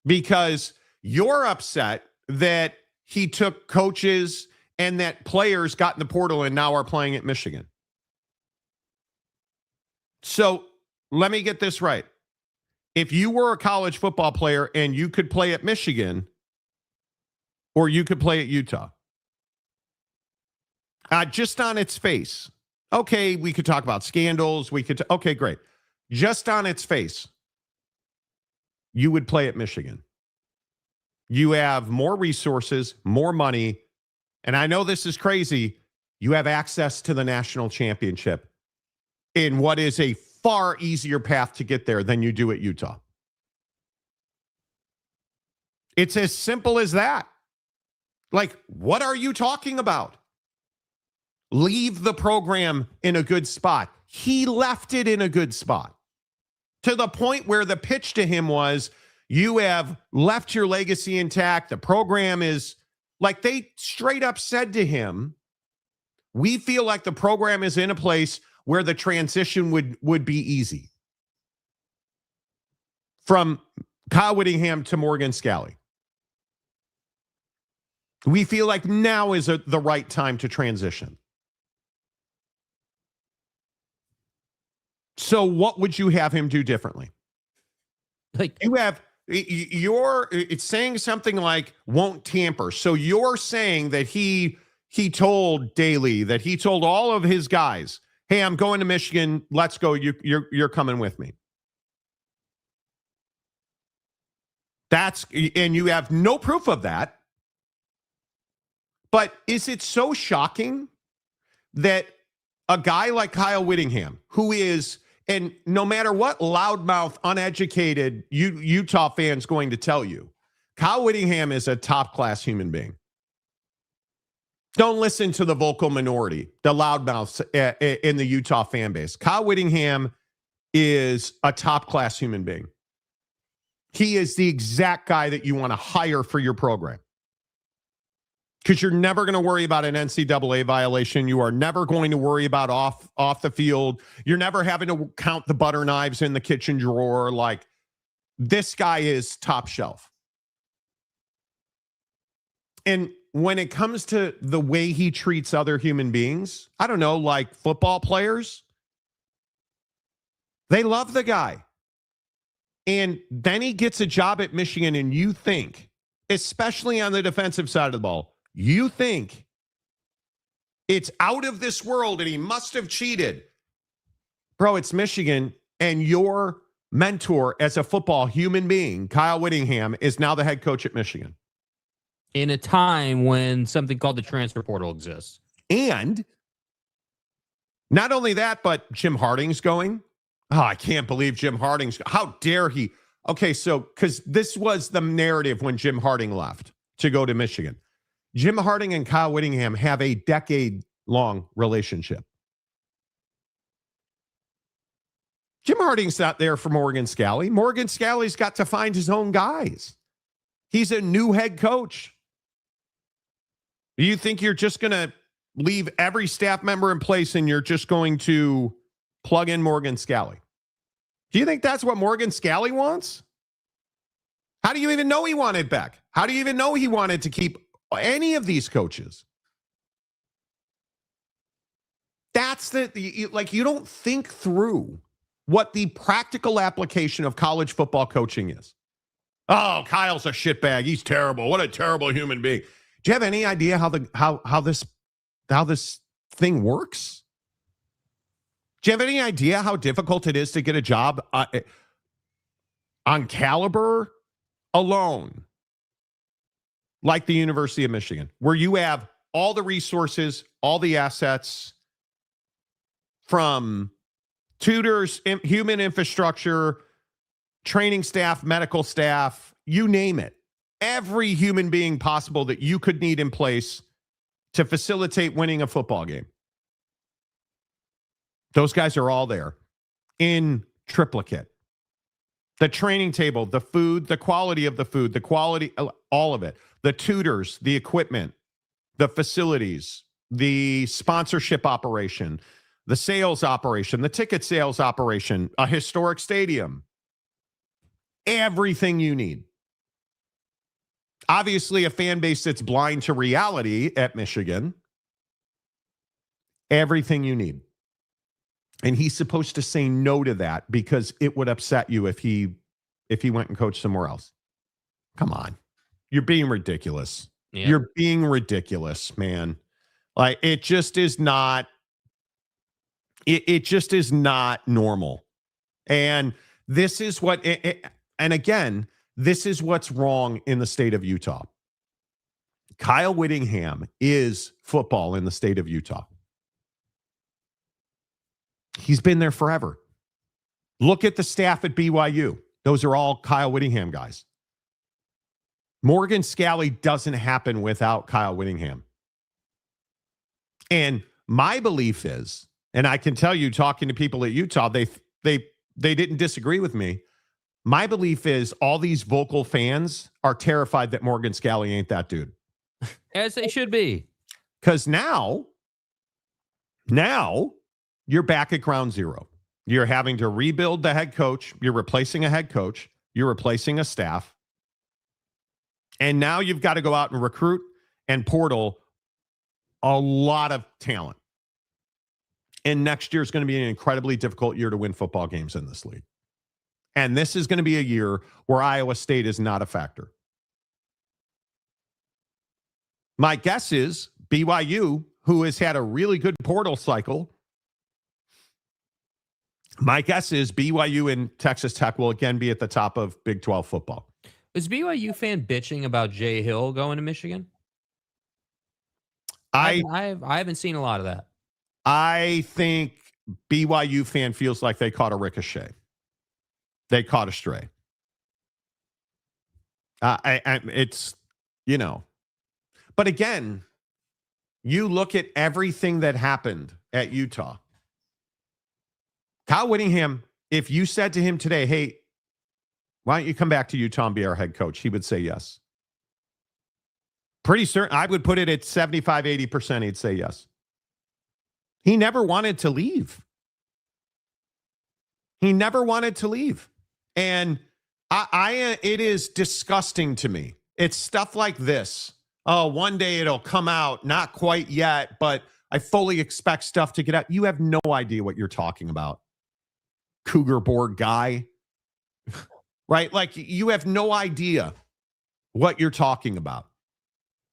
because you're upset that he took coaches and that players got in the portal and now are playing at Michigan. So let me get this right. If you were a college football player and you could play at Michigan or you could play at Utah, just on its face, okay, we could talk about scandals. Okay, great. Just on its face, you would play at Michigan. You have more resources, more money, and I know this is crazy. You have access to the national championship in what is a far easier path to get there than you do at Utah. It's as simple as that. Like, what are you talking about? Leave the program in a good spot. He left it in a good spot to the point where the pitch to him was, you have left your legacy intact. The program is, like, they straight up said to him, we feel like the program is in a place where the transition would be easy. From Kyle Whittingham to Morgan Scalley. We feel like now is the right time to transition. So what would you have him do differently? Like, it's saying something like won't tamper. So you're saying that he told Daly, that he told all of his guys, hey, I'm going to Michigan. Let's go. You're coming with me. And you have no proof of that. But is it so shocking that a guy like Kyle Whittingham, who is, and no matter what loudmouth, uneducated Utah fans going to tell you, Kyle Whittingham is a top-class human being. Don't listen to the vocal minority, the loudmouths in the Utah fan base. Kyle Whittingham is a top-class human being. He is the exact guy that you want to hire for your program. Because you're never going to worry about an NCAA violation. You are never going to worry about off the field. You're never having to count the butter knives in the kitchen drawer. Like, this guy is top shelf. And when it comes to the way he treats other human beings, I don't know, like football players, they love the guy. And then he gets a job at Michigan, and you think, especially on the defensive side of the ball, you think it's out of this world and he must have cheated. Bro, it's Michigan, and your mentor as a football human being, Kyle Whittingham, is now the head coach at Michigan. in a time when something called the transfer portal exists. And not only that, but Jim Harding's going. Oh, I can't believe Jim Harding's. How dare he? Okay, so because this was the narrative when Jim Harding left to go to Michigan. Jim Harding and Kyle Whittingham have a decade-long relationship. Jim Harding's not there for Morgan Scalley. Morgan Scalley's got to find his own guys. He's a new head coach. You think you're just going to leave every staff member in place and you're just going to plug in Morgan Scalley? Do you think that's what Morgan Scalley wants? How do you even know he wanted Beck? How do you even know he wanted to keep any of these coaches? That's you don't think through what the practical application of college football coaching is. Oh, Kyle's a shitbag. He's terrible. What a terrible human being. Do you have any idea how this thing works? Do you have any idea how difficult it is to get a job on caliber alone, like the University of Michigan, where you have all the resources, all the assets, from tutors, human infrastructure, training staff, medical staff, you name it. Every human being possible that you could need in place to facilitate winning a football game. Those guys are all there in triplicate. The training table, the food, the quality of the food, the quality, all of it. The tutors, the equipment, the facilities, the sponsorship operation, the sales operation, the ticket sales operation, a historic stadium. Everything you need. Obviously, a fan base that's blind to reality at Michigan. Everything you need. And he's supposed to say no to that because it would upset you if he went and coached somewhere else. Come on. You're being ridiculous. Yeah. You're being ridiculous, man. Like, it just is not just is not normal. And this is what and again, this is what's wrong in the state of Utah. Kyle Whittingham is football in the state of Utah. He's been there forever. Look at the staff at BYU. Those are all Kyle Whittingham guys. Morgan Scalley doesn't happen without Kyle Whittingham. And my belief is, and I can tell you, talking to people at Utah, they didn't disagree with me. My belief is all these vocal fans are terrified that Morgan Scalley ain't that dude. As they should be. Because now you're back at ground zero. You're having to rebuild the head coach. You're replacing a head coach. You're replacing a staff. And now you've got to go out and recruit and portal a lot of talent. And next year is going to be an incredibly difficult year to win football games in this league. And this is going to be a year where Iowa State is not a factor. My guess is BYU, who has had a really good portal cycle, my guess is BYU and Texas Tech will again be at the top of Big 12 football. Is BYU fan bitching about Jay Hill going to Michigan? I haven't seen a lot of that. I think BYU fan feels like they caught a ricochet. They caught a stray. It's, you know. But again, you look at everything that happened at Utah. Kyle Whittingham, if you said to him today, hey, why don't you come back to Utah and be our head coach? He would say yes. Pretty certain. I would put it at 75, 80%. He'd say yes. He never wanted to leave. He never wanted to leave. And it is disgusting to me. It's stuff like this. Oh, one day it'll come out. Not quite yet, but I fully expect stuff to get out. You have no idea what you're talking about. Cougar board guy. Right? Like, you have no idea what you're talking about.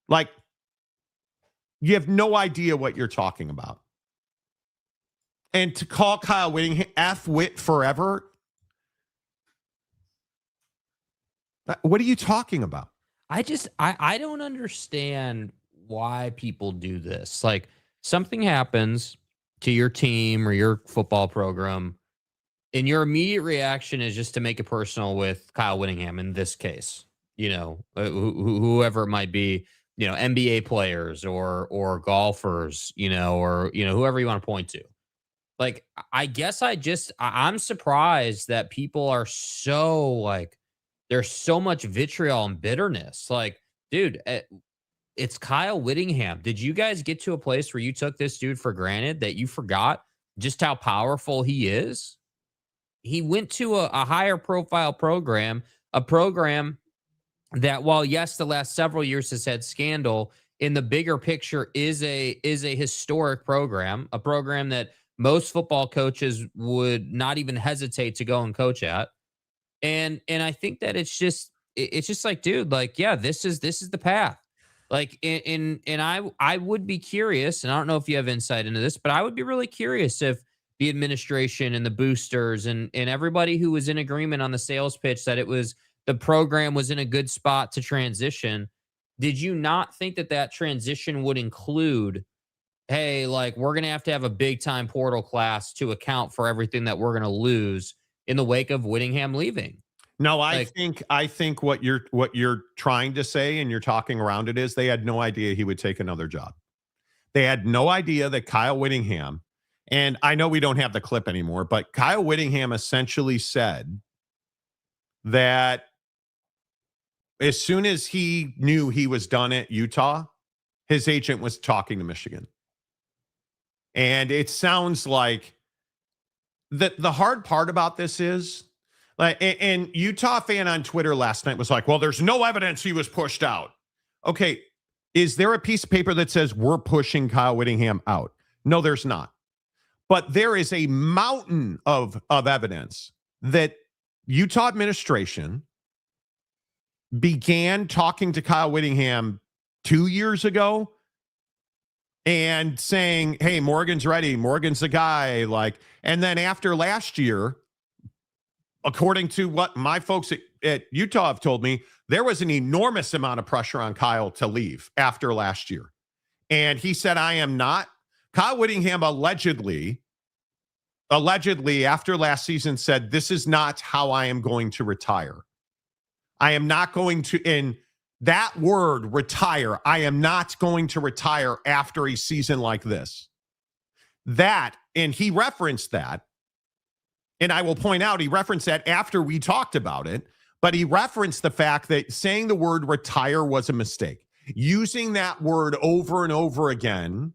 Like, you have no idea what you're talking about. And to call Kyle Whittingham F-Wit forever, what are you talking about? I don't understand why people do this. Like, something happens to your team or your football program, and your immediate reaction is just to make it personal with Kyle Whittingham in this case. You know, whoever it might be, you know, NBA players or golfers, you know, or, you know, whoever you want to point to. Like, I guess I'm surprised that people are so, like, there's so much vitriol and bitterness. Like, dude, it's Kyle Whittingham. Did you guys get to a place where you took this dude for granted, that you forgot just how powerful he is? He went to a higher profile program, a program that, while yes, the last several years has had scandal, in the bigger picture is a historic program, a program that most football coaches would not even hesitate to go and coach at. And I think that it's just like, dude, like, yeah, this is the path. Like, and I would be curious, and I don't know if you have insight into this, but I would be really curious if the administration and the boosters and everybody who was in agreement on the sales pitch that the program was in a good spot to transition. Did you not think that transition would include, hey, like, we're going to have a big time portal class to account for everything that we're going to lose in the wake of Whittingham leaving? No, I think what you're trying to say, and you're talking around it, is they had no idea he would take another job. They had no idea that Kyle Whittingham, and I know we don't have the clip anymore, but Kyle Whittingham essentially said that as soon as he knew he was done at Utah, his agent was talking to Michigan. And it sounds like the hard part about this is, Like, and Utah fan on Twitter last night was like, well, there's no evidence he was pushed out. Okay. Is there a piece of paper that says we're pushing Kyle Whittingham out? No, there's not. But there is a mountain of evidence that Utah administration began talking to Kyle Whittingham 2 years ago and saying, hey, Morgan's ready. Morgan's the guy. Like, and then after last year, according to what my folks at Utah have told me, there was an enormous amount of pressure on Kyle to leave after last year. And he said, I am not. Kyle Whittingham allegedly after last season said, this is not how I am going to retire. I am not going to, in that word, retire, I am not going to retire after a season like this. That, and he referenced that. And I will point out, he referenced that after we talked about it, but he referenced the fact that saying the word retire was a mistake. Using that word over and over again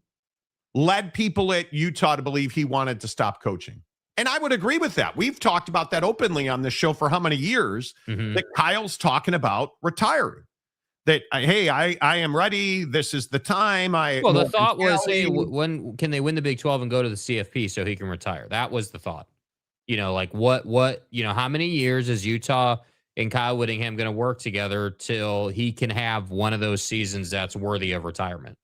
led people at Utah to believe he wanted to stop coaching. And I would agree with that. We've talked about that openly on this show for how many years, that Kyle's talking about retiring. That, hey, I am ready. This is the time. Well, the thought was, hey, when can they win the Big 12 and go to the CFP so he can retire? That was the thought. You know, like what, how many years is Utah and Kyle Whittingham going to work together till he can have one of those seasons that's worthy of retirement?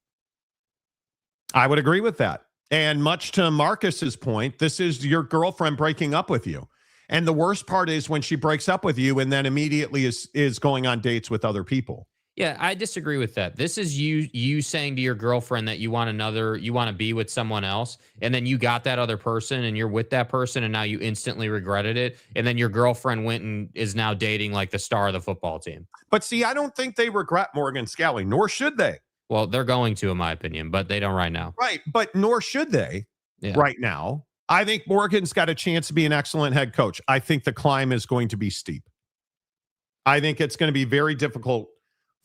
I would agree with that. And much to Marcus's point, this is your girlfriend breaking up with you. And the worst part is when she breaks up with you and then immediately is going on dates with other people. Yeah, I disagree with that. This is you saying to your girlfriend that you want to be with someone else, and then you got that other person and you're with that person and now you instantly regretted it. And then your girlfriend went and is now dating like the star of the football team. But see, I don't think they regret Morgan Scalley, nor should they. Well, they're going to, in my opinion, but they don't right now. Right, but nor should they right now. I think Morgan's got a chance to be an excellent head coach. I think the climb is going to be steep. I think it's going to be very difficult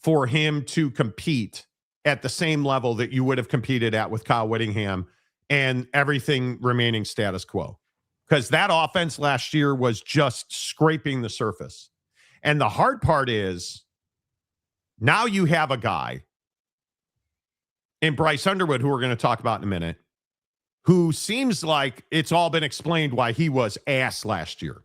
for him to compete at the same level that you would have competed at with Kyle Whittingham and everything remaining status quo. Because that offense last year was just scraping the surface. And the hard part is now you have a guy in Bryce Underwood, who we're going to talk about in a minute, who seems like it's all been explained why he was ass last year.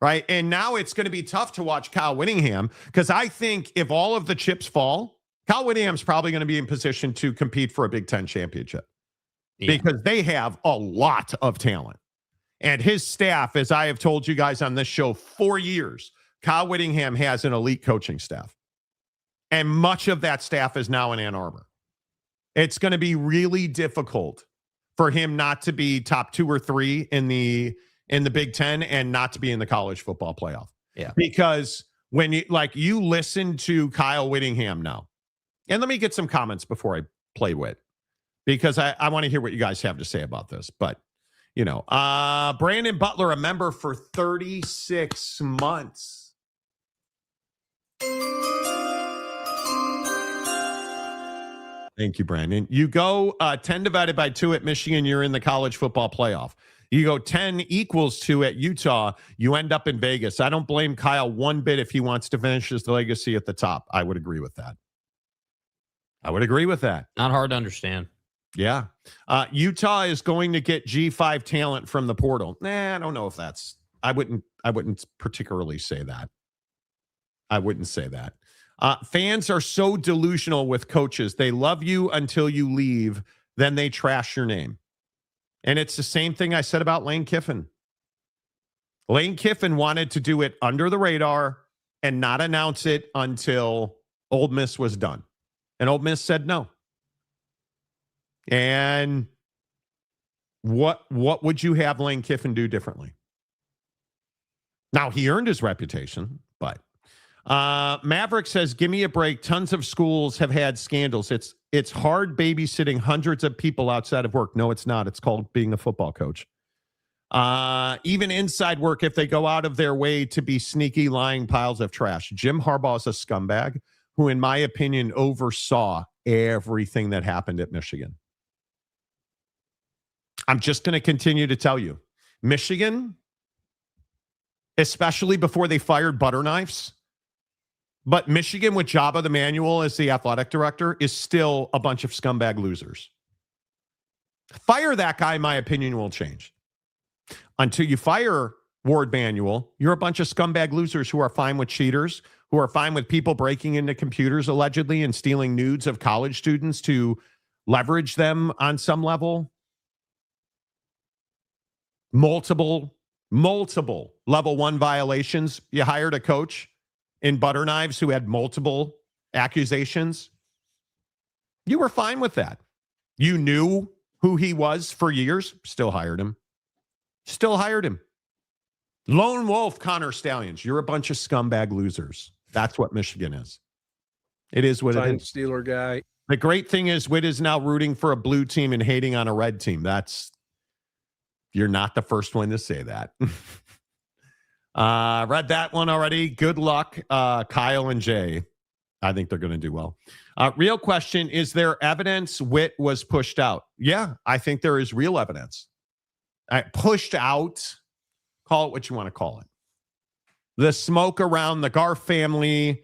Right. And now it's going to be tough to watch Kyle Whittingham, because I think if all of the chips fall, Kyle Whittingham's probably going to be in position to compete for a Big Ten championship because they have a lot of talent. And his staff, as I have told you guys on this show for years, Kyle Whittingham has an elite coaching staff. And much of that staff is now in Ann Arbor. It's going to be really difficult for him not to be top 2 or 3 in the Big Ten and not to be in the college football playoff. Yeah. Because when you listen to Kyle Whittingham now, and let me get some comments before I play with, because I want to hear what you guys have to say about this. But, Brandon Butler, a member for 36 months. Thank you, Brandon. You go 10 divided by 2 at Michigan, you're in the college football playoff. You go 10 equals 2 at Utah, you end up in Vegas. I don't blame Kyle one bit if he wants to finish his legacy at the top. I would agree with that. Not hard to understand. Yeah. Utah is going to get G5 talent from the portal. I don't know if that's, I wouldn't particularly say that. I wouldn't say that. Fans are so delusional with coaches. They love you until you leave, then they trash your name. And it's the same thing I said about Lane Kiffin. Lane Kiffin wanted to do it under the radar and not announce it until Ole Miss was done. And Ole Miss said no. And what would you have Lane Kiffin do differently? Now, he earned his reputation, but Maverick says, give me a break. Tons of schools have had scandals. It's hard babysitting hundreds of people outside of work. No, it's not. It's called being a football coach. Even inside work, if they go out of their way to be sneaky, lying piles of trash. Jim Harbaugh is a scumbag who, in my opinion, oversaw everything that happened at Michigan. I'm just going to continue to tell you. Michigan especially before they fired Butterknifes. But Michigan with Jabba the Manual as the athletic director is still a bunch of scumbag losers. Fire that guy, my opinion will change. Until you fire Ward Manual, you're a bunch of scumbag losers who are fine with cheaters, who are fine with people breaking into computers allegedly and stealing nudes of college students to leverage them on some level. Multiple level 1 violations. You hired a coach in Butterknives who had multiple accusations. You were fine with that. You knew who he was for years. Still hired him. Lone Wolf Connor Stallions. You're a bunch of scumbag losers. That's what Michigan is. It is what it is. Steeler guy. The great thing is Witt is now rooting for a blue team and hating on a red team. You're not the first one to say that. Read that one already. Good luck, Kyle and Jay. I think they're going to do well. Real question, is there evidence Witt was pushed out? Yeah, I think there is real evidence. Pushed out, call it what you want to call it. The smoke around the Garf family.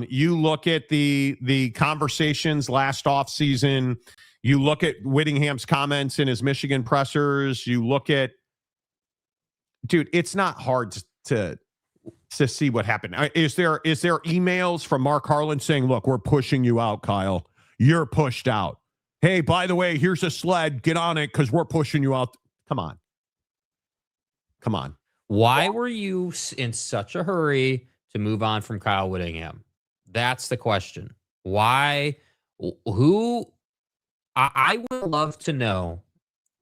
You look at the conversations last offseason. You look at Whittingham's comments in his Michigan pressers. You look at, dude, it's not hard to see what happened. Is there emails from Mark Harlan saying, look, we're pushing you out, Kyle. You're pushed out. Hey, by the way, here's a sled. Get on it because we're pushing you out. Come on. Why were you in such a hurry to move on from Kyle Whittingham? That's the question. Why? I would love to know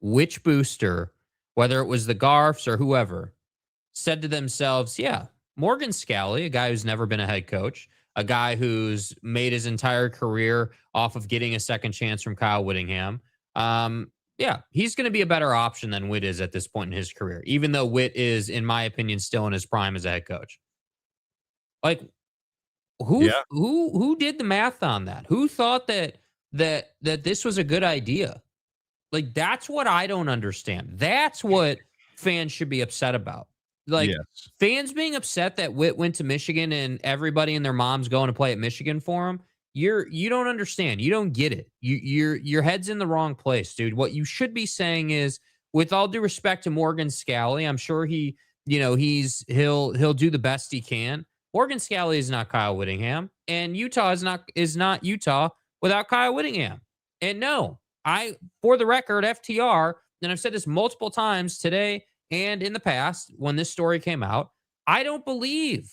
which booster, whether it was the Garfs or whoever, said to themselves, yeah, Morgan Scalley, a guy who's never been a head coach, a guy who's made his entire career off of getting a second chance from Kyle Whittingham. Yeah, he's going to be a better option than Witt is at this point in his career, even though Witt is, in my opinion, still in his prime as a head coach. Like, who did the math on that? Who thought that this was a good idea? Like, that's what I don't understand. That's what fans should be upset about. Like, fans being upset that Witt went to Michigan and everybody and their mom's going to play at Michigan for him. You don't understand. You don't get it. Your head's in the wrong place, dude. What you should be saying is, with all due respect to Morgan Scalley, I'm sure he'll do the best he can. Morgan Scalley is not Kyle Whittingham, and Utah is not Utah without Kyle Whittingham. And no, for the record, FTR, and I've said this multiple times today and in the past when this story came out, I don't believe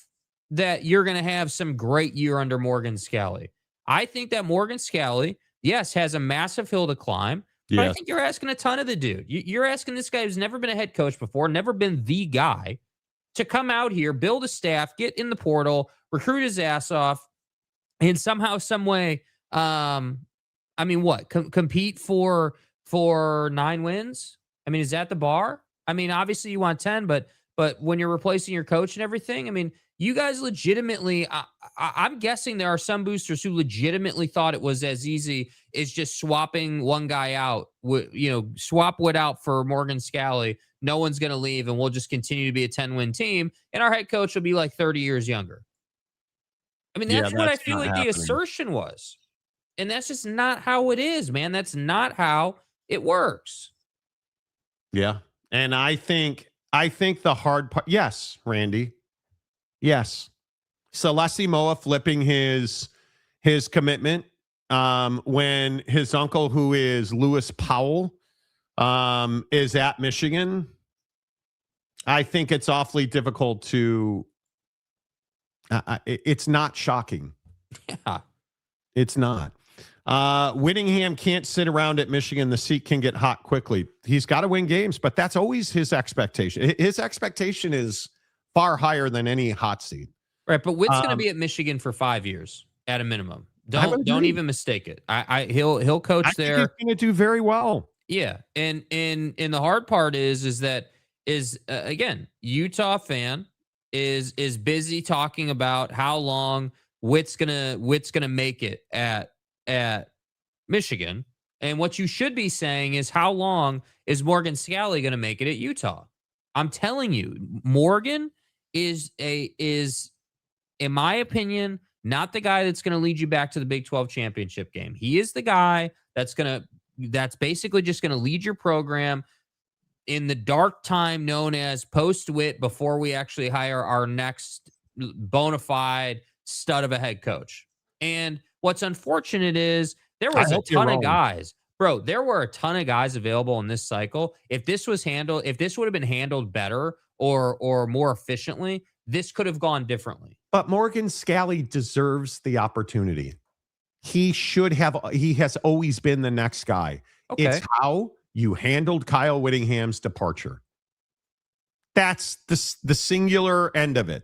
that you're going to have some great year under Morgan Scalley. I think that Morgan Scalley, yes, has a massive hill to climb, but I think you're asking a ton of the dude. You're asking this guy who's never been a head coach before, never been the guy, to come out here, build a staff, get in the portal, recruit his ass off, and somehow, some way, compete for 9 wins? I mean, is that the bar? I mean, obviously you want 10, but when you're replacing your coach and everything, I mean, you guys legitimately, I'm guessing there are some boosters who legitimately thought it was as easy as just swapping one guy out, swap Witt out for Morgan Scalley. No one's going to leave, and we'll just continue to be a 10-win team, and our head coach will be like 30 years younger. I mean, that's what I feel like the assertion was. And that's just not how it is, man. That's not how it works. Yeah. And I think the hard part, yes, Randy. Yes. Celeste Moa flipping his commitment when his uncle, who is Lewis Powell, is at Michigan. I think it's awfully difficult to it's not shocking. Yeah. It's not. Whittingham can't sit around at Michigan. The seat can get hot quickly. He's got to win games, but that's always his expectation. His expectation is far higher than any hot seat. Right, but Witt's going to be at Michigan for 5 years at a minimum. Don't even mistake it. He'll coach there. He's going to do very well. Yeah, and the hard part is again, Utah fan is busy talking about how long Witt's gonna make it at Michigan, and what you should be saying is, how long is Morgan Scalley gonna make it at Utah? I'm telling you, Morgan is in my opinion, not the guy that's going to lead you back to the Big 12 championship game. He is the guy that's basically just going to lead your program in the dark time known as post-Witt, before we actually hire our next bona fide stud of a head coach. And what's unfortunate is there was a ton of guys. Bro, there were a ton of guys available in this cycle. If this would have been handled better or more efficiently, this could have gone differently. But Morgan Scalley deserves the opportunity. He has always been the next guy. Okay. It's how you handled Kyle Whittingham's departure. That's the singular end of it,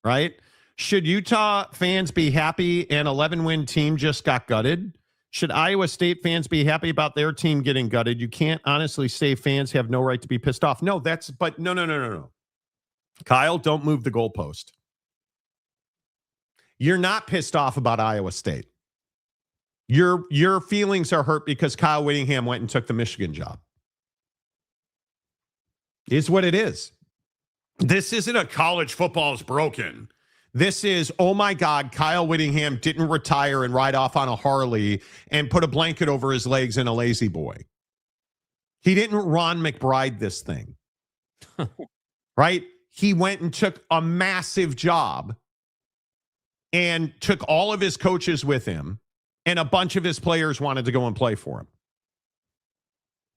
right? Should Utah fans be happy an 11-win team just got gutted? Should Iowa State fans be happy about their team getting gutted? You can't honestly say fans have no right to be pissed off. No. Kyle, don't move the goalpost. You're not pissed off about Iowa State. Your feelings are hurt because Kyle Whittingham went and took the Michigan job. Is what it is. This isn't a college football is broken. This is, oh my God, Kyle Whittingham didn't retire and ride off on a Harley and put a blanket over his legs in a lazy boy. He didn't Ron McBride this thing. Right? He went and took a massive job and took all of his coaches with him, and a bunch of his players wanted to go and play for him.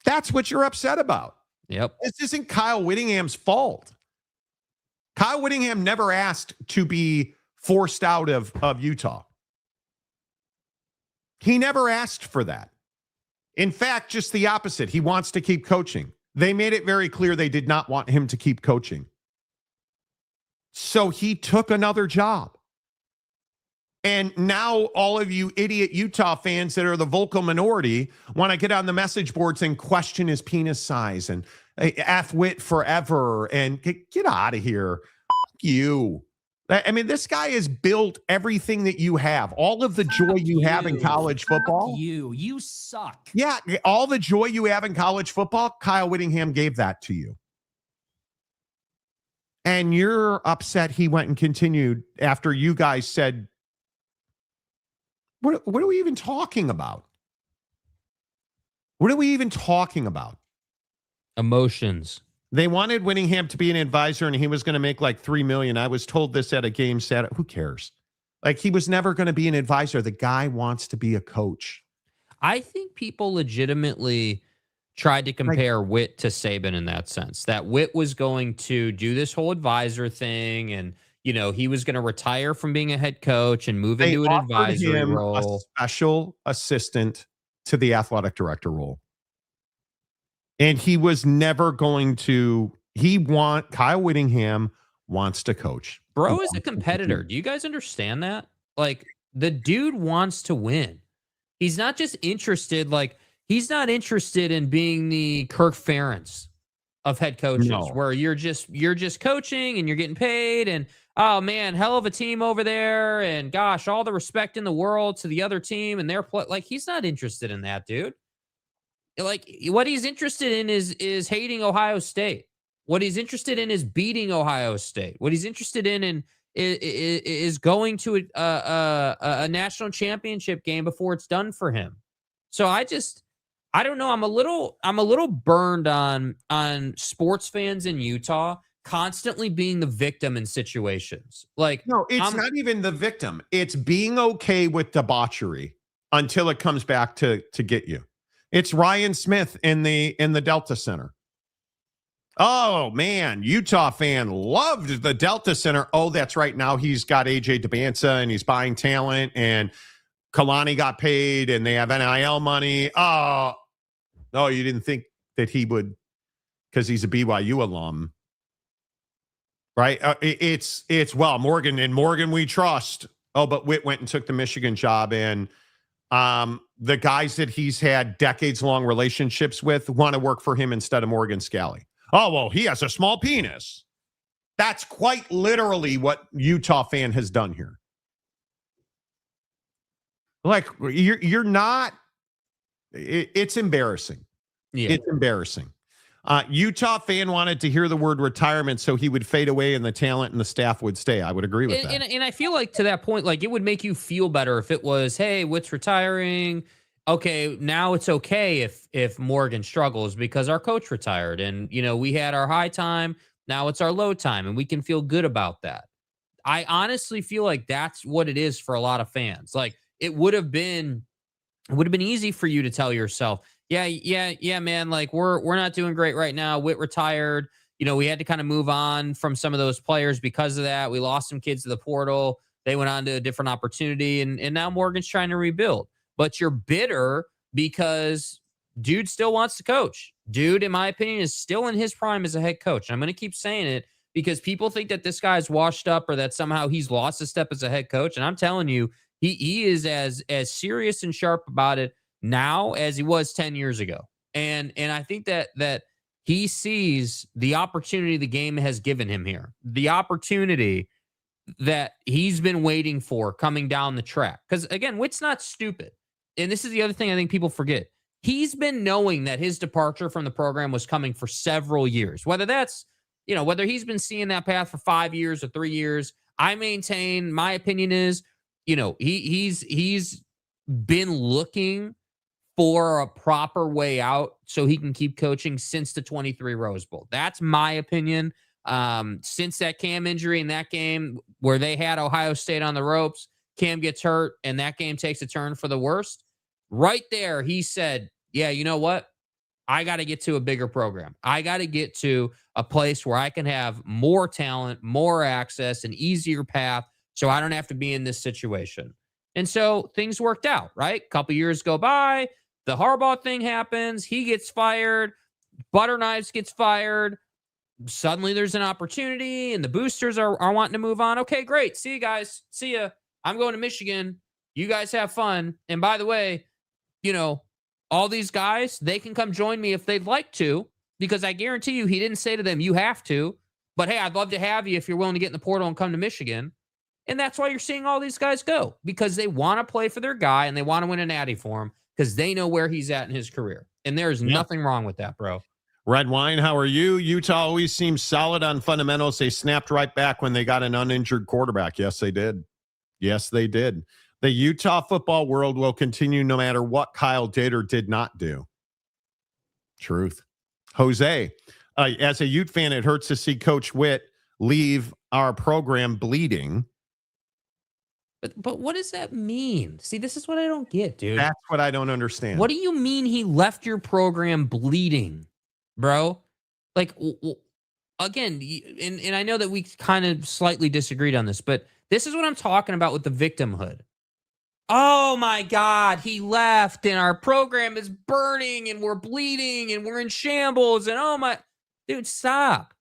That's what you're upset about. Yep. This isn't Kyle Whittingham's fault. Kyle Whittingham never asked to be forced out of Utah. He never asked for that. In fact, just the opposite. He wants to keep coaching. They made it very clear they did not want him to keep coaching. So he took another job. And now all of you idiot Utah fans that are the vocal minority want to get on the message boards and question his penis size and F Witt forever and get out of here. Fuck you. I mean, this guy has built everything that you have. All of the joy you have in college football. You suck. Yeah, all the joy you have in college football, Kyle Whittingham gave that to you. And you're upset he went and continued after you guys said, what are we even talking about? What are we even talking about? Emotions. They wanted Whittingham to be an advisor and he was going to make like $3 million. I was told this at a game Saturday. Who cares? Like, he was never going to be an advisor. The guy wants to be a coach. I think people legitimately tried to compare Witt to Saban in that sense, that Witt was going to do this whole advisor thing and, you know, he was going to retire from being a head coach and move into an advisory role. A special assistant to the athletic director role. And he was never going to, Kyle Whittingham wants to coach. Bro is a competitor. Do you guys understand that? Like, the dude wants to win. He's not just interested, he's not interested in being the Kirk Ferentz of head coaches, where you're just coaching and you're getting paid and, oh man, hell of a team over there, and gosh, all the respect in the world to the other team and their play. Like, he's not interested in that, dude. Like, what he's interested in is hating Ohio State. What he's interested in is beating Ohio State. What he's interested in is going to a national championship game before it's done for him. So I don't know. I'm a little burned on sports fans in Utah constantly being the victim in situations. Like, no, it's not even the victim. It's being okay with debauchery until it comes back to get you. It's Ryan Smith in the Delta Center. Oh man, Utah fan loved the Delta Center. Oh, that's right. Now he's got AJ DeBanza and he's buying talent, and Kalani got paid and they have NIL money. Oh, no, you didn't think that he would because he's a BYU alum. Right? It's Morgan we trust. Oh, but Witt went and took the Michigan job, and the guys that he's had decades-long relationships with want to work for him instead of Morgan Scalley. Oh, well, he has a small penis. That's quite literally what Utah fan has done here. Like, you're not. It's embarrassing. Yeah. It's embarrassing. Utah fan wanted to hear the word retirement so he would fade away and the talent and the staff would stay. I would agree with that. And I feel like to that point, like it would make you feel better if it was, hey, Witt's retiring. Okay, now it's okay if Morgan struggles because our coach retired and, we had our high time. Now it's our low time and we can feel good about that. I honestly feel like that's what it is for a lot of fans. Like it would have been easy for you to tell yourself, yeah, man, like we're not doing great right now. Witt retired. We had to kind of move on from some of those players because of that. We lost some kids to the portal. They went on to a different opportunity and now Morgan's trying to rebuild. But you're bitter because dude still wants to coach. Dude, in my opinion, is still in his prime as a head coach. And I'm going to keep saying it because people think that this guy's washed up or that somehow he's lost a step as a head coach. And I'm telling you, he is as serious and sharp about it now as he was 10 years ago. And I think that he sees the opportunity the game has given him here, the opportunity that he's been waiting for coming down the track. Because again, Witt's not stupid. And this is the other thing I think people forget. He's been knowing that his departure from the program was coming for several years, whether that's, whether he's been seeing that path for 5 years or 3 years. I maintain my opinion is, he's been looking for a proper way out so he can keep coaching since the 23 Rose Bowl. That's my opinion. Since that Cam injury in that game where they had Ohio State on the ropes, Cam gets hurt and that game takes a turn for the worst. Right there, he said, yeah, you know what? I got to get to a bigger program. I got to get to a place where I can have more talent, more access, an easier path so I don't have to be in this situation. And so things worked out, right? A couple years go by. The Harbaugh thing happens. He gets fired. Butterknives gets fired. Suddenly there's an opportunity and the boosters are wanting to move on. Okay, great. See you guys. See ya. I'm going to Michigan. You guys have fun. And by the way, all these guys, they can come join me if they'd like to, because I guarantee you he didn't say to them, you have to. But hey, I'd love to have you if you're willing to get in the portal and come to Michigan. And that's why you're seeing all these guys go, because they want to play for their guy and they want to win a natty for him because they know where he's at in his career. And there's nothing wrong with that, bro. Red Wine, how are you? Utah always seems solid on fundamentals. They snapped right back when they got an uninjured quarterback. Yes, they did. Yes, they did. The Utah football world will continue no matter what Kyle did or did not do. Truth. Jose, as a Ute fan, it hurts to see Coach Witt leave our program bleeding. But what does that mean? See, this is what I don't get, dude. That's what I don't understand. What do you mean he left your program bleeding, bro? Like, again, and I know that we kind of slightly disagreed on this, but this is what I'm talking about with the victimhood. Oh my God, he left and our program is burning and we're bleeding and we're in shambles and oh my, dude, stop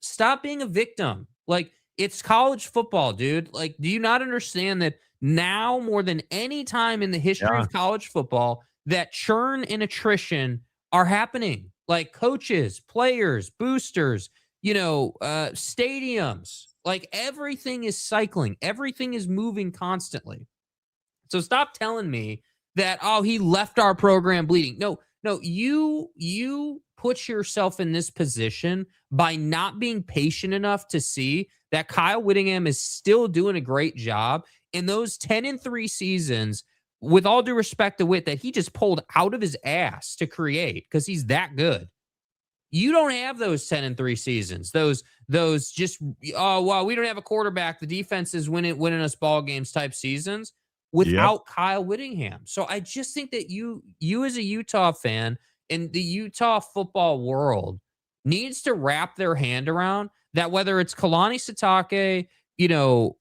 being a victim. Like, it's college football, dude. Like, do you not understand that now more than any time in the history of college football that churn and attrition are happening? Like coaches, players, boosters, stadiums, like everything is cycling. Everything is moving constantly. So stop telling me that, oh, he left our program bleeding. No, you put yourself in this position by not being patient enough to see that Kyle Whittingham is still doing a great job in those 10-3 seasons, with all due respect to Witt, that he just pulled out of his ass to create because he's that good. You don't have those 10-3 seasons. Those just, oh, well, we don't have a quarterback. The defense is winning us ball games type seasons without Kyle Whittingham. So I just think that you as a Utah fan and the Utah football world needs to wrap their hand around that, whether it's Kalani Sitake,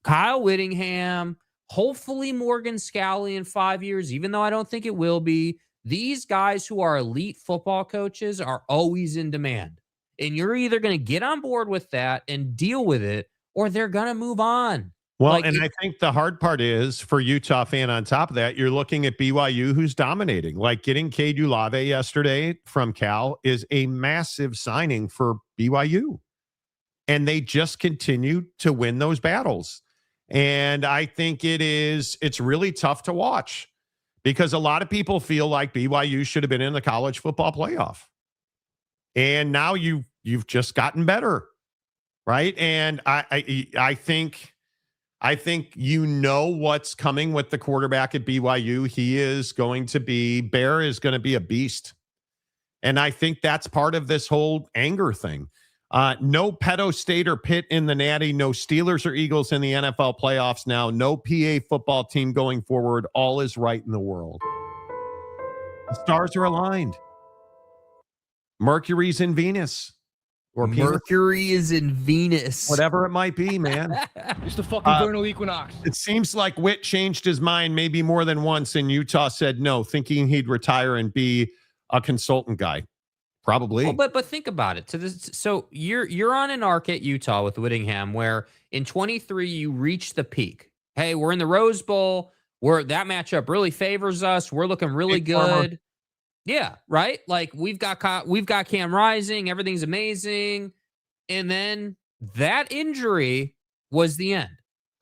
Kyle Whittingham, hopefully Morgan Scalley in 5 years, even though I don't think it will be. These guys who are elite football coaches are always in demand. And you're either going to get on board with that and deal with it, or they're going to move on. Well, I think the hard part is for Utah fan on top of that, you're looking at BYU who's dominating. Like getting Cade Ulave yesterday from Cal is a massive signing for BYU. And they just continue to win those battles. And I think it's really tough to watch because a lot of people feel like BYU should have been in the college football playoff. And now you you've just gotten better, right? And I think you know what's coming with the quarterback at BYU. Bear is going to be a beast. And I think that's part of this whole anger thing. No Pedo State or Pitt in the Natty, no Steelers or Eagles in the NFL playoffs now, no PA football team going forward. All is right in the world. The stars are aligned. Mercury's in Venus. Or Mercury is in Venus. Whatever it might be, man. It's the fucking vernal equinox. It seems like Witt changed his mind maybe more than once, and Utah said no, thinking he'd retire and be a consultant guy. Probably. Well, but think about it. So you're on an arc at Utah with Whittingham, where in 23 you reach the peak. Hey, we're in the Rose Bowl. That matchup really favors us. We're looking really good. Yeah, right. Like we've got Cam Rising. Everything's amazing, and then that injury was the end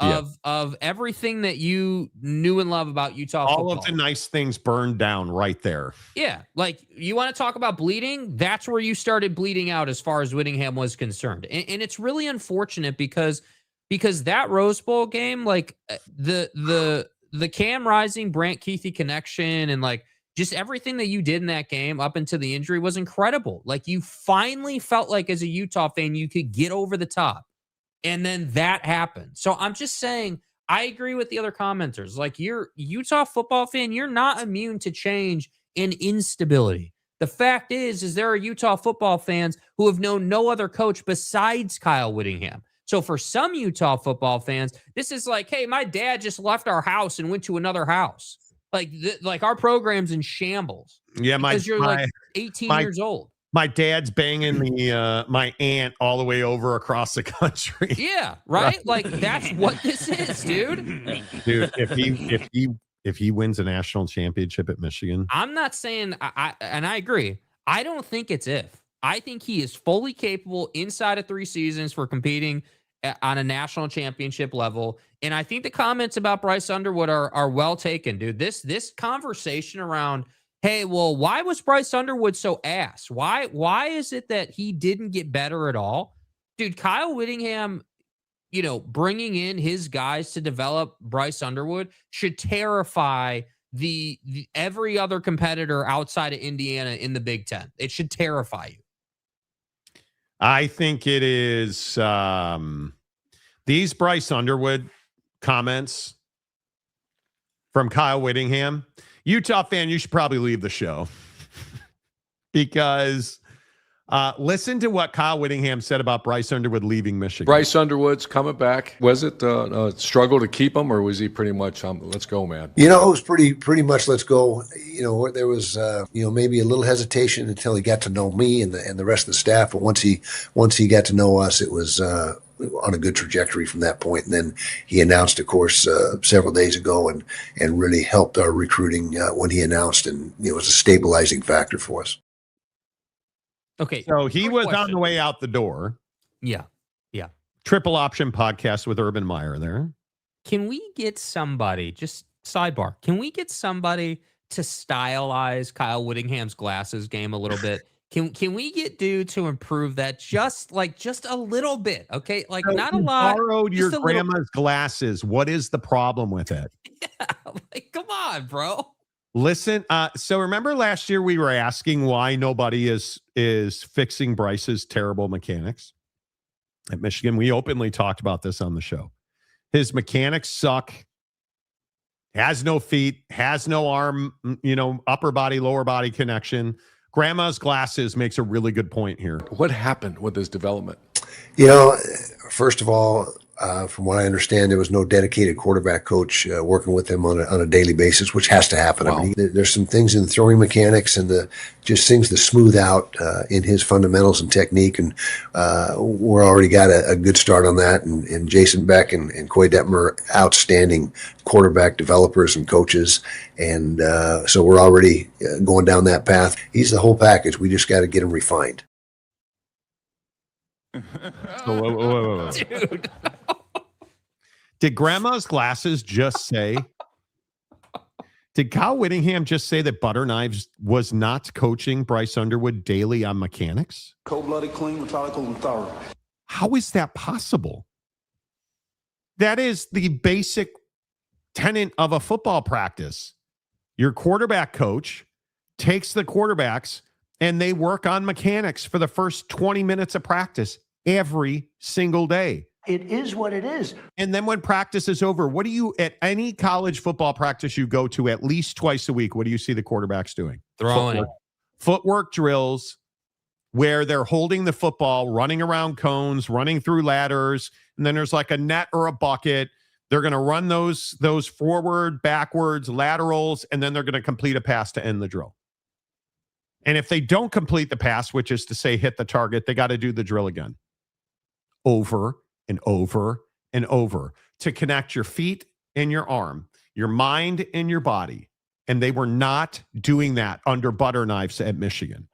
of everything that you knew and love about Utah football. All of the nice things burned down right there. Yeah, like you want to talk about bleeding? That's where you started bleeding out as far as Whittingham was concerned, and it's really unfortunate because that Rose Bowl game, like the Cam Rising Brant Keithy connection, and like just everything that you did in that game up until the injury was incredible. Like you finally felt like as a Utah fan you could get over the top. And then that happened. So I'm just saying, I agree with the other commenters. Like you're Utah football fan, you're not immune to change and instability. The fact is there are Utah football fans who have known no other coach besides Kyle Whittingham. So for some Utah football fans, this is like, hey, my dad just left our house and went to another house. Like our program's in shambles. Yeah, because you're like 18 years old. My dad's banging my aunt all the way over across the country. Yeah, right? Like that's what this is, dude. Dude, if he wins a national championship at Michigan. I'm not saying and I agree. I don't think it's if. I think he is fully capable inside of 3 seasons for competing on a national championship level. And I think the comments about Bryce Underwood are well taken, dude. This conversation around, hey, well, why was Bryce Underwood so ass? Why is it that he didn't get better at all? Dude, Kyle Whittingham, bringing in his guys to develop Bryce Underwood should terrify the every other competitor outside of Indiana in the Big Ten. It should terrify you. I think it is these Bryce Underwood comments from Kyle Whittingham. Utah fan, you should probably leave the show because listen to what Kyle Whittingham said about Bryce Underwood leaving Michigan. Bryce Underwood's coming back. Was it a struggle to keep him, or was he pretty much, let's go, man? It was pretty much let's go. There was, maybe a little hesitation until he got to know me and the rest of the staff. But once he got to know us, it was on a good trajectory from that point. And then he announced, of course, several days ago and really helped our recruiting when he announced, and it was a stabilizing factor for us. Okay. So he was on the way out the door. Yeah. Triple Option Podcast with Urban Meyer there. Can we get somebody, just sidebar, can we get somebody to stylize Kyle Whittingham's glasses game a little bit? Can we get dude to improve that just a little bit? Okay. Like so not a lot. Borrowed your grandma's glasses. What is the problem with it? Yeah. Like, come on, bro. Listen, so remember last year we were asking why nobody is fixing Bryce's terrible mechanics at Michigan. We openly talked about this on the show. His mechanics suck. Has no feet, has no arm, upper body, lower body connection. Grandma's glasses makes a really good point here. What happened with his development? First of all, from what I understand, there was no dedicated quarterback coach working with him on a daily basis, which has to happen. Wow. I mean, there's some things in the throwing mechanics and just things to smooth out in his fundamentals and technique, and we're already got a good start on that. And Jason Beck and Coy Detmer, outstanding quarterback developers and coaches, and so we're already going down that path. He's the whole package. We just got to get him refined. Whoa. Dude. Did Grandma's glasses just say Did Kyle Whittingham just say that Butter Knives was not coaching Bryce Underwood daily on mechanics? Cold-blooded, clean, methodical, and thorough. How is that possible? That is the basic tenet of a football practice. Your quarterback coach takes the quarterbacks and they work on mechanics for the first 20 minutes of practice every single day. It is what it is. And then when practice is over, what do you, at any college football practice you go to at least twice a week, what do you see the quarterbacks doing? Throwing. Footwork drills where they're holding the football, running around cones, running through ladders, and then there's like a net or a bucket. They're going to run those forward, backwards, laterals, and then they're going to complete a pass to end the drill. And if they don't complete the pass, which is to say hit the target, they got to do the drill again. Over and over and over to connect your feet and your arm, your mind and your body. And they were not doing that under Butter Knives at Michigan.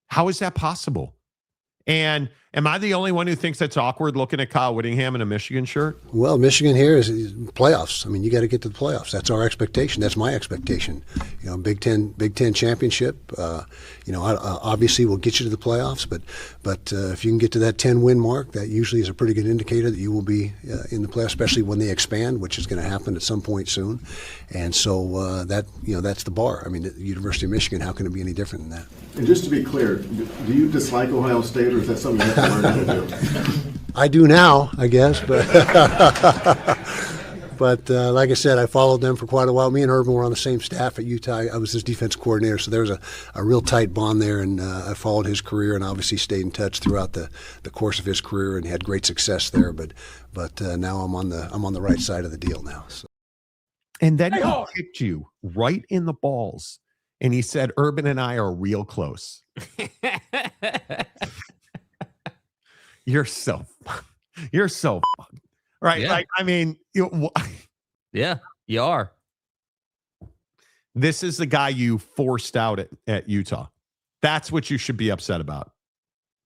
How is that possible? And am I the only one who thinks that's awkward looking at Kyle Whittingham in a Michigan shirt? Well, Michigan here is playoffs. I mean, you got to get to the playoffs. That's our expectation. That's my expectation. You know, Big Ten championship. Obviously we'll get you to the playoffs, but if you can get to that 10-win mark, that usually is a pretty good indicator that you will be in the playoffs, especially when they expand, which is going to happen at some point soon. And so that's the bar. I mean, the University of Michigan. How can it be any different than that? And just to be clear, do you dislike Ohio State, or is that something you have to learn how to do? I do now, I guess, but like I said, I followed them for quite a while. Me and Urban were on the same staff at Utah. I was his defense coordinator, so there was a real tight bond there, and I followed his career and obviously stayed in touch throughout the course of his career and had great success there. But now I'm on the right side of the deal now. So. And then he kicked you right in the balls. And he said, Urban and I are real close. You're so fun. Right. Yeah. Like, I mean, Yeah, you are. This is the guy you forced out at Utah. That's what you should be upset about.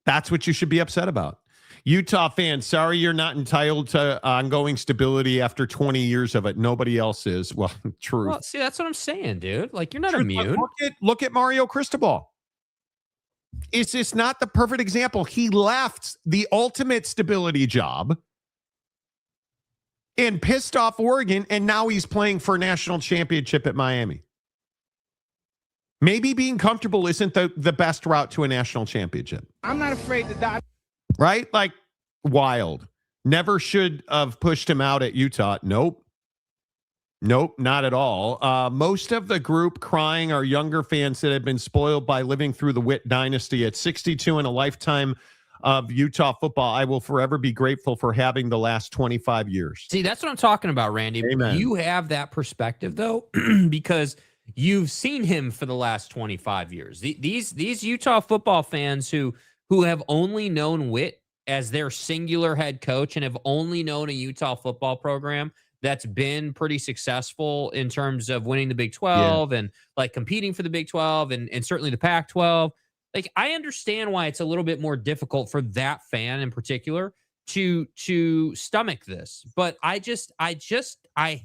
That's what you should be upset about. Utah fans, sorry you're not entitled to ongoing stability after 20 years of it. Nobody else is. Well, true. Well, see, that's what I'm saying, dude. Like, you're not immune. Look at Mario Cristobal. Is this not the perfect example? He left the ultimate stability job and pissed off Oregon, and now he's playing for a national championship at Miami. Maybe being comfortable isn't the best route to a national championship. I'm not afraid to die. Right? Like, wild. Never should have pushed him out at Utah. Nope, not at all. Most of the group crying are younger fans that have been spoiled by living through the Witt dynasty. At 62 and a lifetime of Utah football, I will forever be grateful for having the last 25 years. See, that's what I'm talking about, Randy. Amen. You have that perspective, though, because you've seen him for the last 25 years. These Utah football fans who have only known Witt as their singular head coach and have only known a Utah football program that's been pretty successful in terms of winning the Big 12 and like competing for the Big 12 and certainly the Pac-12. Like, I understand why it's a little bit more difficult for that fan in particular to stomach this. But I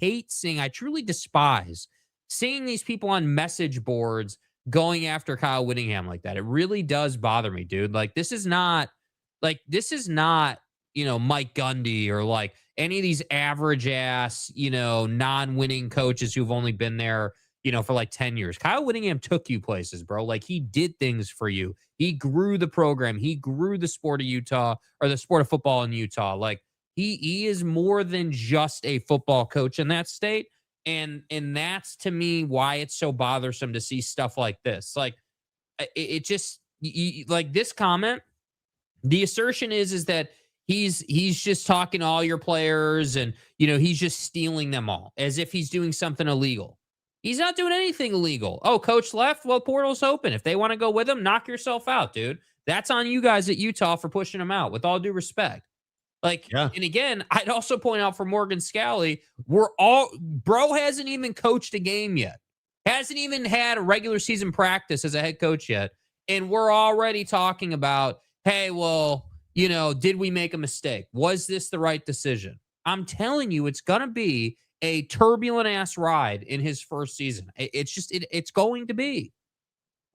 hate seeing, I truly despise seeing these people on message boards going after Kyle Whittingham like that. It really does bother me, dude. Like, this is not, Mike Gundy or like any of these average ass, non-winning coaches who've only been there, for like 10 years. Kyle Whittingham took you places, bro. Like, he did things for you. He grew the program. He grew the sport of Utah, or the sport of football in Utah. Like, he is more than just a football coach in that state. And that's, to me, why it's so bothersome to see stuff like this. Like, it just, like this comment, the assertion is that he's just talking to all your players and, he's just stealing them all as if he's doing something illegal. He's not doing anything illegal. Oh, coach left? Well, portal's open. If they want to go with him, knock yourself out, dude. That's on you guys at Utah for pushing him out, with all due respect. Like, And again, I'd also point out for Morgan Scalley, bro hasn't even coached a game yet. Hasn't even had a regular season practice as a head coach yet. And we're already talking about, hey, well, did we make a mistake? Was this the right decision? I'm telling you, it's going to be a turbulent ass ride in his first season. It's going to be.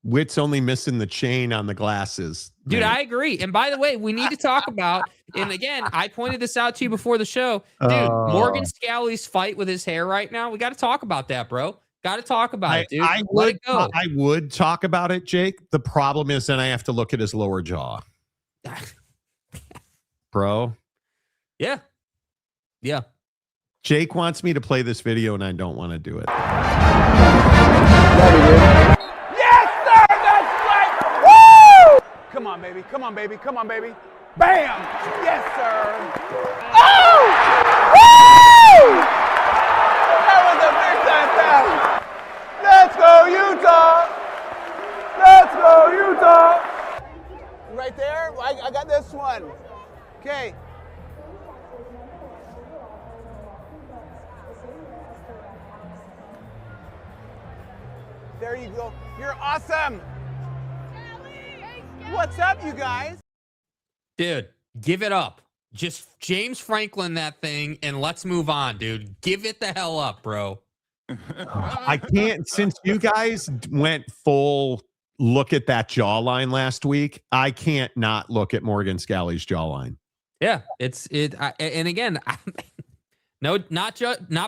Witt's only missing the chain on the glasses. Dude, man. I agree. And by the way, we need to talk about, and again, I pointed this out to you before the show. Dude, Morgan Scalley's fight with his hair right now. We got to talk about that, bro. Got to talk about it, dude. Let it go. I would talk about it, Jake. The problem is then I have to look at his lower jaw. Bro. Yeah. Yeah. Jake wants me to play this video and I don't want to do it. Yes, sir! That's right! Woo! Come on, baby. Come on, baby. Come on, baby. Bam! Yes, sir! Oh! Woo! That was a big time pass. Let's go, Utah! Let's go, Utah! Right there? I got this one. Okay. There you go. You're awesome. What's up, you guys? Dude, give it up. Just James Franklin that thing and let's move on, dude. Give it the hell up, bro. I can't, since you guys went full look at that jawline last week, I can't not look at Morgan Scalley's jawline. Yeah, and again, no, not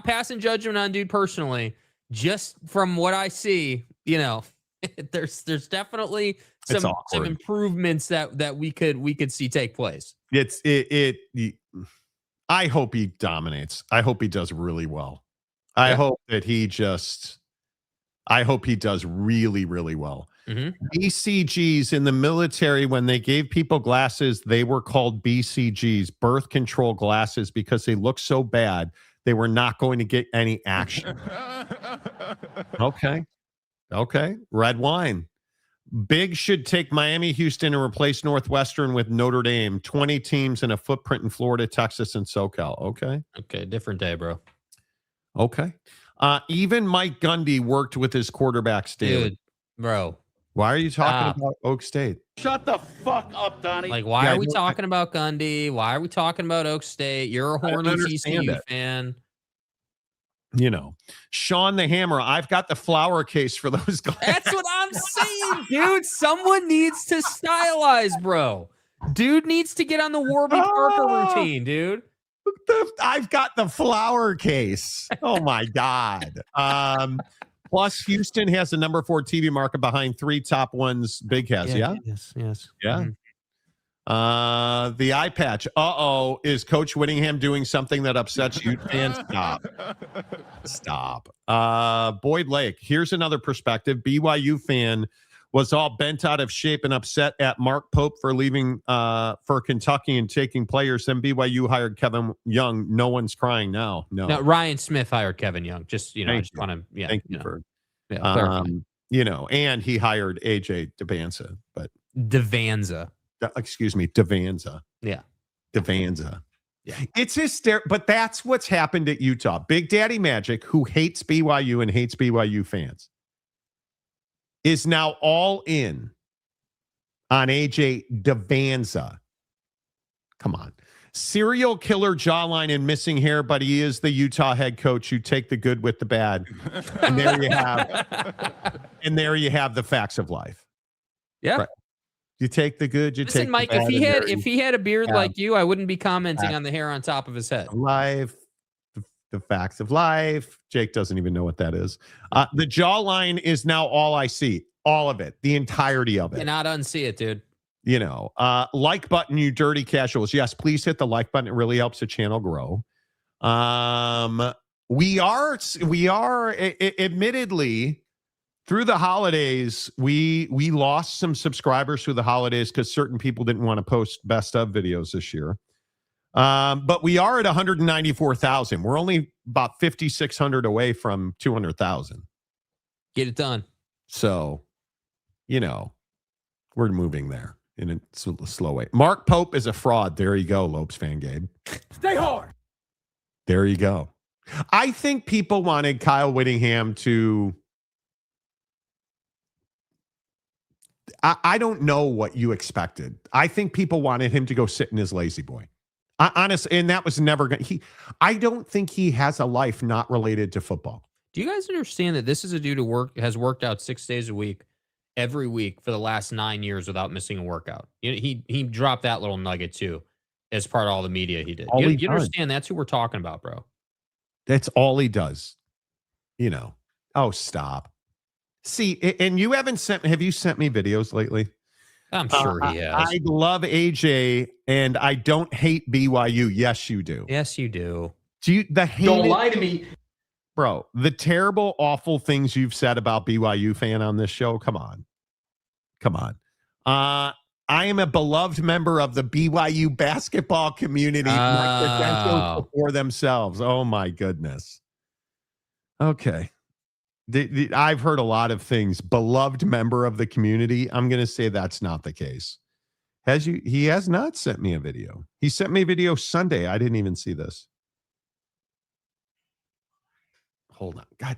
passing judgment on dude personally. Just from what I see, there's definitely some improvements that we could see take place. I hope he dominates. I hope he does really well. I hope he does really, really well. Mm-hmm. BCGs in the military, when they gave people glasses, they were called BCGs, birth control glasses, because they look so bad. They were not going to get any action. Okay. Red wine. Big should take Miami, Houston, and replace Northwestern with Notre Dame. 20 teams and a footprint in Florida, Texas, and SoCal. Okay. Different day, bro. Okay. Even Mike Gundy worked with his quarterbacks daily. Dude, bro. Why are you talking about Oak State? Shut the fuck up, Donnie. Like, why are we talking about Gundy? Why are we talking about Oak State? You're a horny TCU fan. Sean the Hammer, I've got the flower case for those guys. That's what I'm saying, dude. Someone needs to stylize, bro. Dude needs to get on the Warby Parker routine, dude. I've got the flower case. Oh, my God. Plus, Houston has the number 4 TV market behind 3 top ones Big has. Yeah. Yes. Yeah. Mm-hmm. The eye patch. Is Coach Whittingham doing something that upsets you? Fans? Stop. Boyd Lake. Here's another perspective. BYU fan was all bent out of shape and upset at Mark Pope for leaving for Kentucky and taking players. Then BYU hired Kevin Young. No one's crying now. No, Ryan Smith hired Kevin Young. Just I just want to thank you for and he hired AJ Devanza, but Devanza. Excuse me, Devanza. Yeah, Devanza. Yeah, it's hysterical, but that's what's happened at Utah. Big Daddy Magic, who hates BYU and hates BYU fans, is now all in on AJ Devanza. Come on. Serial killer jawline and missing hair, but he is the Utah head coach. You take the good with the bad. And there you have the facts of life. Yeah. Right. You take the good, Listen, Mike, the bad. if he had a beard like you, I wouldn't be commenting on the hair on top of his head. Life. The facts of life. Jake doesn't even know what that is. The jawline is now all I see. All of it. The entirety of it. Cannot unsee it, dude. Like button, you dirty casuals. Yes, please hit the like button. It really helps the channel grow. We are admittedly through the holidays, we lost some subscribers through the holidays because certain people didn't want to post best of videos this year. But we are at 194,000. We're only about 5,600 away from 200,000. Get it done. So, we're moving there in a slow way. Mark Pope is a fraud. There you go, Lopes fan Gabe. Stay hard. There you go. I think people wanted Kyle Whittingham to... I don't know what you expected. I think people wanted him to go sit in his lazy boy. Honestly, and that was never going to, I don't think he has a life not related to football. Do you guys understand that this is a dude who has worked out 6 days a week, every week for the last 9 years without missing a workout? He dropped that little nugget too, as part of all the media he did. You understand that's who we're talking about, bro. That's all he does. Oh, stop. See, and you haven't have you sent me videos lately? I'm sure he has. I love AJ and I don't hate BYU. Yes, you do. Yes, you do. Don't lie to me. Bro, the terrible, awful things you've said about BYU fan on this show. Come on. I am a beloved member of the BYU basketball community. My credentials before themselves. Oh, my goodness. Okay. I've heard a lot of things. Beloved member of the community. I'm going to say that's not the case. He has not sent me a video. He sent me a video Sunday. I didn't even see this. Hold on. God.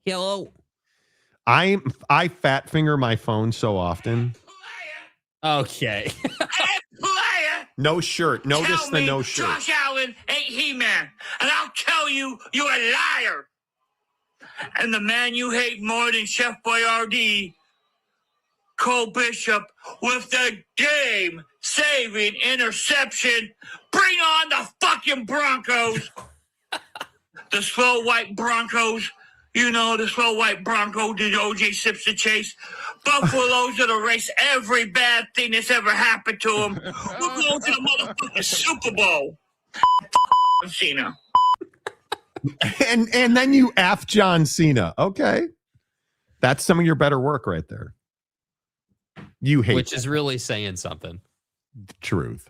Hello. I fat finger my phone so often. Okay. No shirt. Notice the no shirt. Josh Allen ain't He-Man, and I'll tell you, you're a liar. And the man you hate more than Chef Boyardee, Cole Bishop, with the game-saving interception. Bring on the fucking Broncos. The slow white Broncos. The slow white Bronco did O.J. Simpson chase. Buffalo's gonna erase every bad thing that's ever happened to them. We're going to the motherfucking Super Bowl. Cena. And then you F John Cena. Okay. That's some of your better work right there. You hate Which is really saying something. Truth.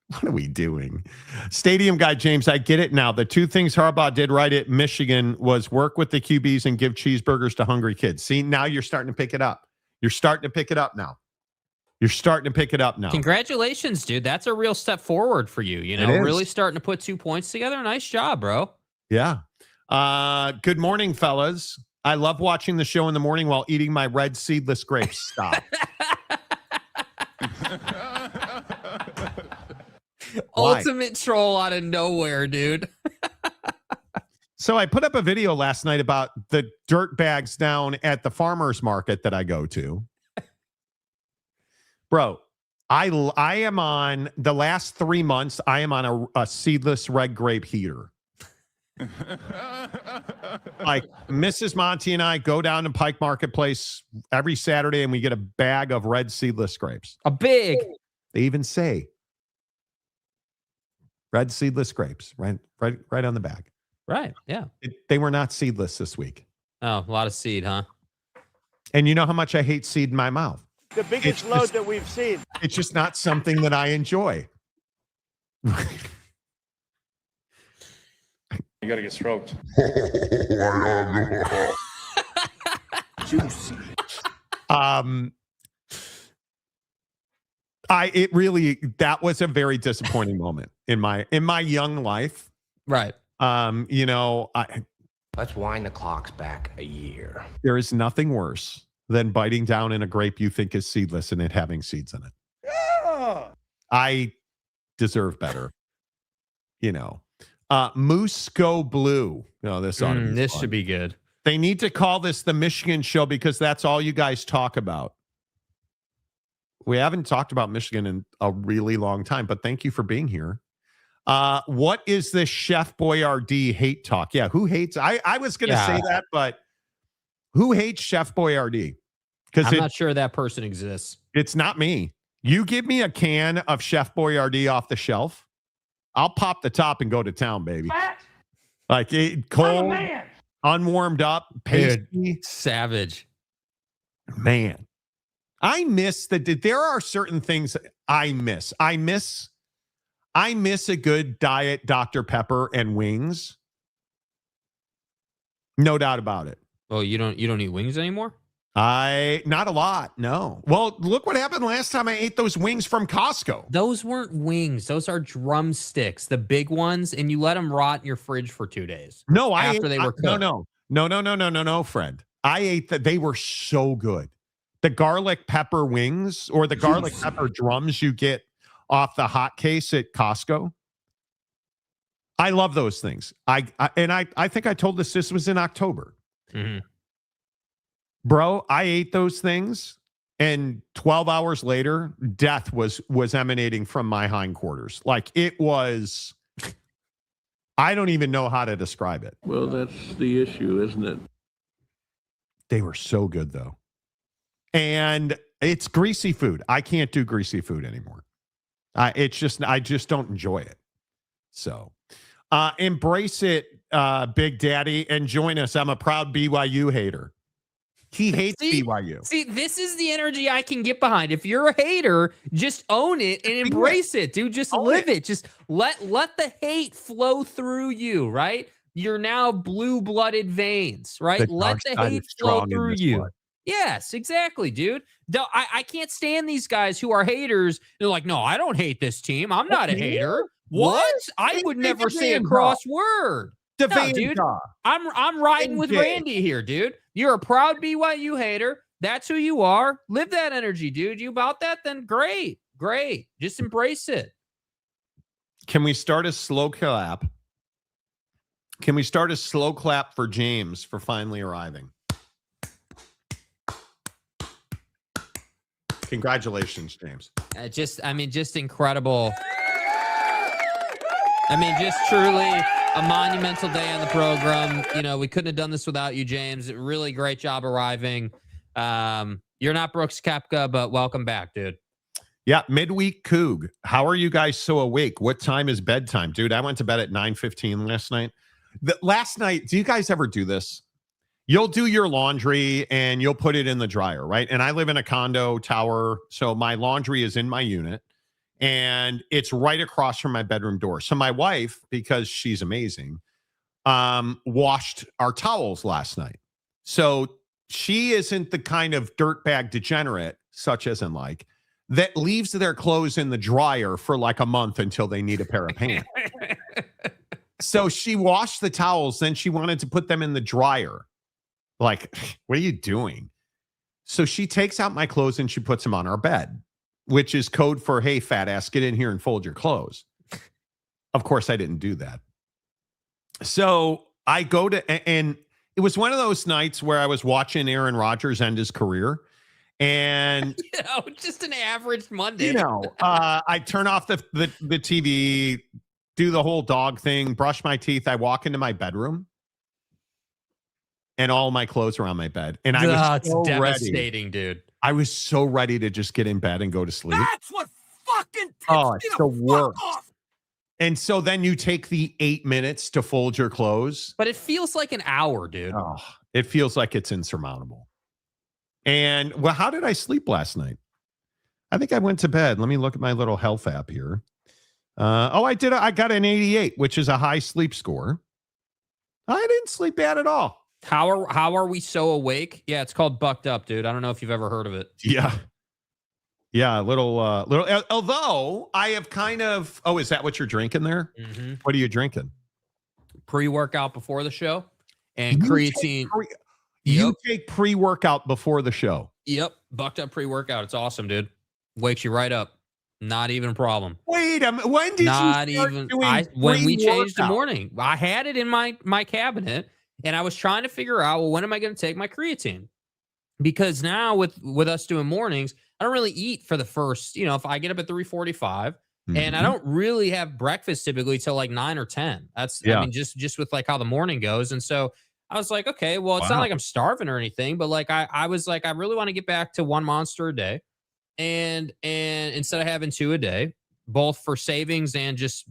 What are we doing? Stadium guy James, I get it now. The two things Harbaugh did right at Michigan was work with the QBs and give cheeseburgers to hungry kids. See, now you're starting to pick it up. You're starting to pick it up now. Congratulations, dude. That's a real step forward for you. Really starting to put 2 points together. Nice job, bro. Yeah. Good morning, fellas. I love watching the show in the morning while eating my red seedless grapes. Stop. Ultimate troll out of nowhere, dude. So I put up a video last night about the dirt bags down at the farmer's market that I go to. Bro, I am on the last 3 months. I am on a seedless red grape heater. Like Mrs. Monty and I go down to Pike Marketplace every Saturday and we get a bag of red seedless grapes. A big. They even say red seedless grapes, right on the bag. Right. Yeah. They were not seedless this week. Oh, a lot of seed, huh? And you know how much I hate seed in my mouth. The biggest load that we've seen. It's just not something that I enjoy. You got to get stroked. Juicy. That was a very disappointing moment in my young life. Right. Let's wind the clocks back a year. There is nothing worse than biting down in a grape you think is seedless and it having seeds in it. Yeah. I deserve better. Moose Go Blue. No, this should be good. They need to call this the Michigan Show because that's all you guys talk about. We haven't talked about Michigan in a really long time, but thank you for being here. What is this Chef Boyardee hate talk? Yeah, who hates? I was going to say that, but who hates Chef Boyardee? Because I'm not sure that person exists. It's not me. You give me a can of Chef Boyardee off the shelf, I'll pop the top and go to town, baby. Like cold, unwarmed up, pasty. Dude, savage. Man, I miss there are certain things I miss. I miss a good diet Dr. Pepper and wings. No doubt about it. Oh, you don't eat wings anymore? Not a lot, no. Well, look what happened last time I ate those wings from Costco. Those weren't wings. Those are drumsticks, the big ones, and you let them rot in your fridge for 2 days. No, they were cooked. No, friend. I ate that. They were so good. The garlic pepper wings or the garlic pepper drums you get off the hot case at Costco. I love those things. I think I told this was in October. Mm-hmm. Bro, I ate those things, and 12 hours later, death was emanating from my hindquarters. Like, it was, I don't even know how to describe it. Well, that's the issue, isn't it? They were so good, though. And it's greasy food. I can't do greasy food anymore. I just don't enjoy it. So embrace it, Big Daddy, and join us. I'm a proud BYU hater. He hates BYU. See, this is the energy I can get behind. If you're a hater, just own it and embrace it, dude. Just live it. Just let the hate flow through you, right? You're now blue-blooded veins, right? Let the hate flow through you. Blood. Yes, exactly, dude. I can't stand these guys who are haters. They're like, no, I don't hate this team. I'm not a hater. What? I would never say a cross word. No, dude. I'm riding with Randy here, dude. You're a proud BYU hater. That's who you are. Live that energy, dude. You about that? Then great. Just embrace it. Can we start a slow clap? Can we start a slow clap for James for finally arriving? Congratulations, James. Just incredible. Just truly a monumental day on the program. You know, we couldn't have done this without you, James. Really great job arriving. You're not Brooks Koepka, but welcome back, dude. Yeah, midweek Coug. How are you guys so awake? What time is bedtime? Dude, I went to bed at 9:15 last night. Last night, do you guys ever do this? You'll do your laundry and you'll put it in the dryer, right? And I live in a condo tower, so my laundry is in my unit and it's right across from my bedroom door. So my wife, because she's amazing, washed our towels last night. So she isn't the kind of dirtbag degenerate, such as in like, that leaves their clothes in the dryer for like a month until they need a pair of pants. So she washed the towels, then she wanted to put them in the dryer. Like, what are you doing? So she takes out my clothes and she puts them on our bed, which is code for, hey, fat ass, get in here and fold your clothes. Of course, I didn't do that. So I go to, and it was one of those nights where I was watching Aaron Rodgers end his career. And just an average Monday. I turn off the TV, do the whole dog thing, brush my teeth. I walk into my bedroom. And all my clothes are on my bed. And I was so devastating, dude. I was so ready to just get in bed and go to sleep. That's what fucking it's the worst. And so then you take the 8 minutes to fold your clothes. But it feels like an hour, dude. Oh, it feels like it's insurmountable. And well, how did I sleep last night? I think I went to bed. Let me look at my little health app here. I did. I got an 88, which is a high sleep score. I didn't sleep bad at all. How are we so awake? Yeah, it's called Bucked Up, dude. I don't know if you've ever heard of it. Yeah, a little. Although I have kind of. Oh, is that what you're drinking there? Mm-hmm. What are you drinking? Pre-workout before the show and creatine. You take pre-workout before the show. Yep, Bucked Up pre-workout. It's awesome, dude. Wakes you right up. Not even a problem. Wait a minute. When did you start doing when we changed the morning? I had it in my cabinet. And I was trying to figure out, well, when am I going to take my creatine? Because now with us doing mornings, I don't really eat for the first, if I get up at 3:45 and I don't really have breakfast typically till like 9 or 10. That's, just with like how the morning goes. And so I was like, okay, well, it's not like I'm starving or anything, but like, I was like, I really want to get back to one Monster a day. And instead of having 2 a day, both for savings and just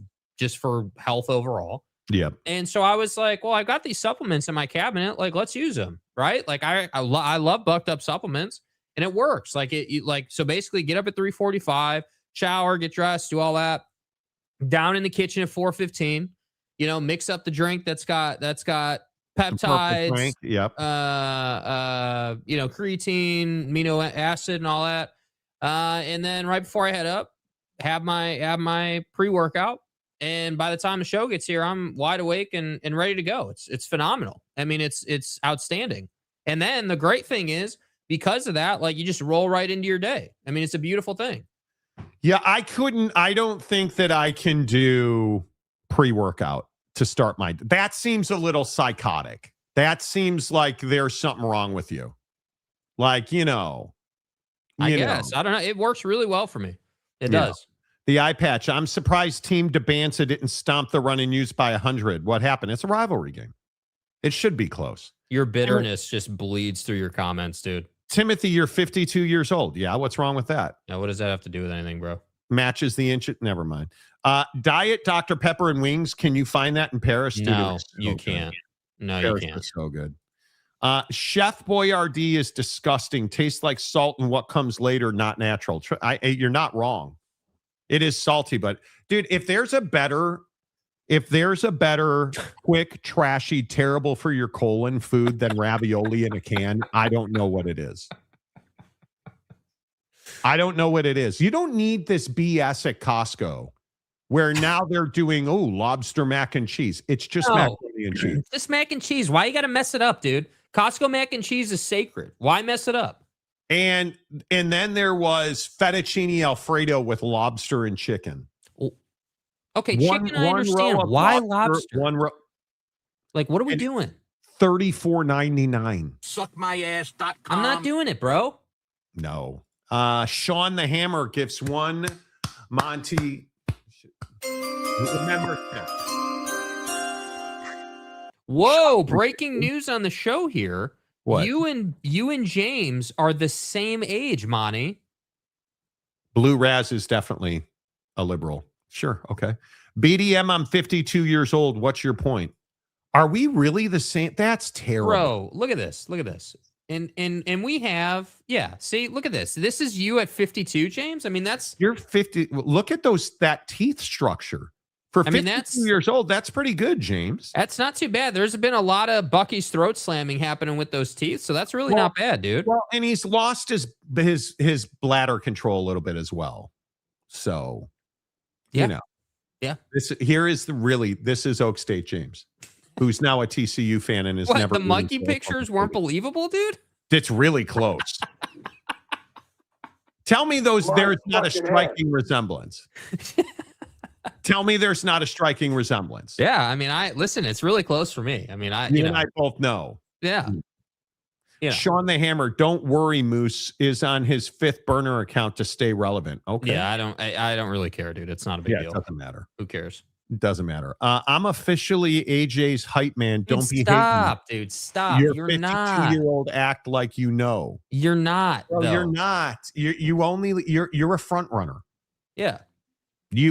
for health overall. Yeah. And so I was like, well, I got these supplements in my cabinet. Like, let's use them. Right. Like I love Bucked Up supplements and it works. Like so basically get up at 3:45, shower, get dressed, do all that down in the kitchen at 4:15, mix up the drink that's got peptides, yep. Creatine, amino acid and all that. And then right before I head up, have my pre-workout. And by the time the show gets here, I'm wide awake and ready to go. It's phenomenal. I mean, it's outstanding. And then the great thing is, because of that, like you just roll right into your day. I mean, it's a beautiful thing. Yeah, I don't think that I can do pre-workout to start my. That seems a little psychotic. That seems like there's something wrong with you. Like, I guess. I don't know. It works really well for me. It Yeah. does. The eye patch. I'm surprised Team DeBanza didn't stomp the run and use by 100. What happened? It's a rivalry game. It should be close. Your bitterness just bleeds through your comments, dude. Timothy, you're 52 years old. Yeah, what's wrong with that? Now, what does that have to do with anything, bro? Matches the inch. Never mind. Diet Dr. Pepper and wings. Can you find that in Paris? Dude, No, so you good. can't. No, Paris you can't. is so good. Chef Boyardee is disgusting. Tastes like salt and what comes later, not natural. You're not wrong. It is salty, but dude, if there's a better quick, trashy, terrible for your colon food than ravioli in a can, I don't know what it is. I don't know what it is. You don't need this BS at Costco where now they're doing, lobster mac and cheese. It's just macaroni and cheese. Just mac and cheese. Why you got to mess it up, dude? Costco mac and cheese is sacred. Why mess it up? And then there was fettuccine Alfredo with lobster and chicken. Okay, chicken, I understand. Why lobster? Like, what are we doing? $34.99. Suckmyass.com. I'm not doing it, bro. No. Sean the Hammer gives one Monty membership. Whoa, breaking news on the show here. What? You and James are the same age, Monty. Blue Raz is definitely a liberal. Sure. Okay. BDM, I'm 52 years old. What's your point? Are we really the same? That's terrible. Bro, look at this. Look at this. And we have, see, look at this. This is you at 52, James. I mean, you're 50. Look at that teeth structure. For 52 years old, that's pretty good, James. That's not too bad. There's been a lot of Bucky's throat slamming happening with those teeth, so that's really not bad, dude. Well, and he's lost his bladder control a little bit as well. So, Yeah. this is Oak State James, who's now a TCU fan and is never. The monkey pictures weren't believable, dude? It's really close. Tell me there's not a striking resemblance. Tell me there's not a striking resemblance. Yeah, I mean, listen, it's really close for me. I mean, you and I both know. Yeah. Sean the Hammer, don't worry, Moose is on his 5th burner account to stay relevant. Okay. Yeah, I don't really care, dude. It's not a big deal. It doesn't matter. Who cares? It doesn't matter. I'm officially AJ's hype man. Don't be stop, hating. Dude. Stop. You're 52-year-old. Act like you know. You're not. Bro, you're not. You're a front runner. Yeah.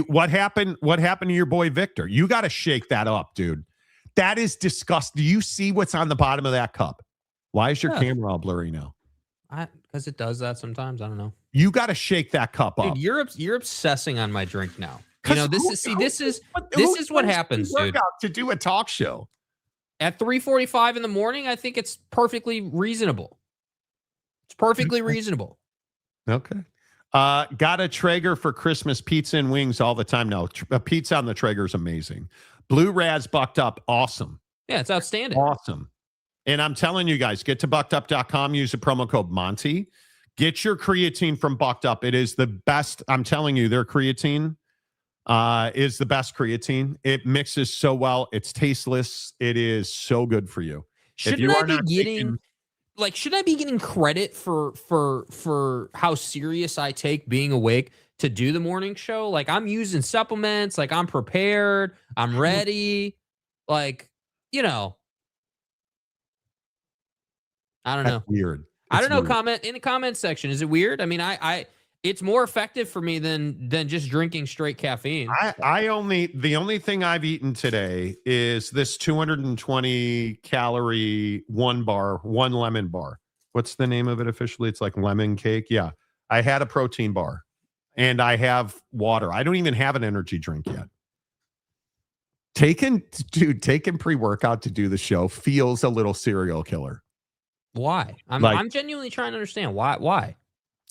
What happened to your boy Victor? You got to shake that up, dude. That is disgusting. Do you see what's on the bottom of that cup? Why is your camera all blurry now? Because it does that sometimes. I don't know. You got to shake that cup up. Dude, you're obsessing on my drink now. You know, this is what happens, dude. To do a talk show at 3:45 in the morning, I think it's perfectly reasonable. It's perfectly reasonable. Okay. Got a Traeger for Christmas, pizza and wings all the time. No, pizza on the Traeger is amazing. Blue Raz bucked up. Awesome. Yeah, it's outstanding. Awesome. And I'm telling you guys, get to buckedup.com, use the promo code Monty. Get your creatine from Bucked Up. It is the best. I'm telling you, their creatine is the best creatine. It mixes so well. It's tasteless. It is so good for you. Shouldn't I be getting credit for how serious I take being awake to do the morning show? Like, I'm using supplements, like I'm prepared, I'm ready. Like, I don't know. Weird. I don't know. Comment in the comment section. Is it weird? I mean, it's more effective for me than just drinking straight caffeine. The only thing I've eaten today is this 220 calorie one lemon bar. What's the name of it officially? It's like lemon cake. Yeah. I had a protein bar and I have water. I don't even have an energy drink yet. Taking pre-workout to do the show feels a little serial killer. Why? I'm genuinely trying to understand why.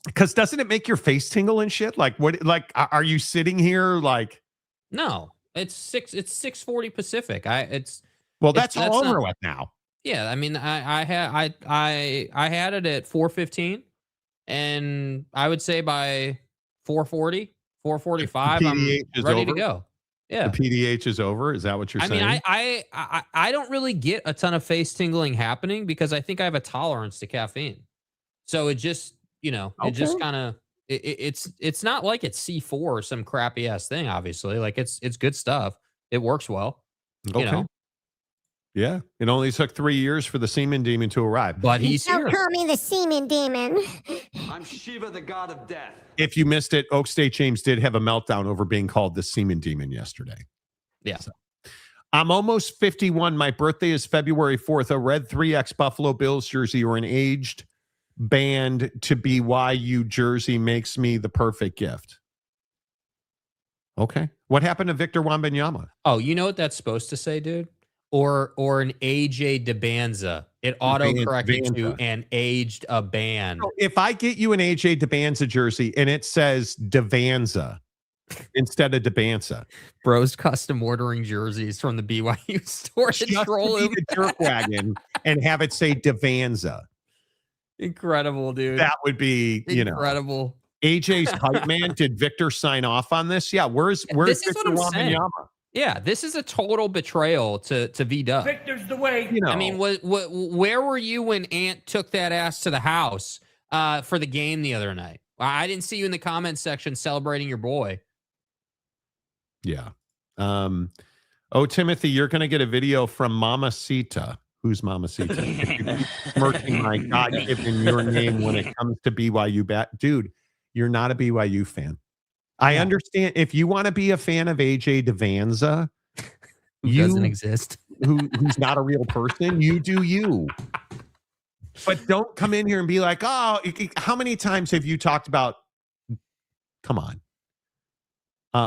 Because doesn't it make your face tingle and shit? Like what? Like are you sitting here like? No, it's 6:40 Pacific. That's all over with now. Yeah, I mean, I had it at 4:15, and I would say by 440, 445. The I'm PDH is ready over? to go. Yeah. The PDH is over. Is that what you're saying? mean, I don't really get a ton of face tingling happening because I think I have a tolerance to caffeine. So it just, it just kind of, it's not like it's C4 or some crappy ass thing, obviously. Like it's good stuff. It works well. Okay. Yeah. It only took 3 years for the semen demon to arrive. But he's Don't here. call me the semen demon. I'm Shiva, the god of death. If you missed it, Oak State James did have a meltdown over being called the semen demon yesterday. Yeah. So, I'm almost 51. My birthday is February 4th. A red 3X Buffalo Bills jersey or an aged band to BYU jersey makes me the perfect gift. Okay. What happened to Victor Wembanyama? Oh, you know what that's supposed to say, dude? Or an AJ DeBanza. It auto-corrected to an aged a band. So if I get you an AJ DeBanza jersey and it says Devanza instead of DeBanza. Bro's custom ordering jerseys from the BYU store to troll him. The jerk wagon and have it say Devanza. Incredible, dude. That would be, incredible. AJ's hype man. Did Victor sign off on this? Yeah. Where's Victor Wembanyama? Yeah, this is a total betrayal to V-Dub. Victor's the way. I mean, where were you when Ant took that ass to the house for the game the other night? I didn't see you in the comments section celebrating your boy. Yeah. Oh, Timothy, you're going to get a video from Mama Sita. Who's Mama Sita? Smirking my God-given your name when it comes to BYU bat. Dude, you're not a BYU fan. I understand if you want to be a fan of AJ Devanza, who doesn't exist, who's not a real person, you do you. But don't come in here and be like, oh, how many times have you talked about? Come on.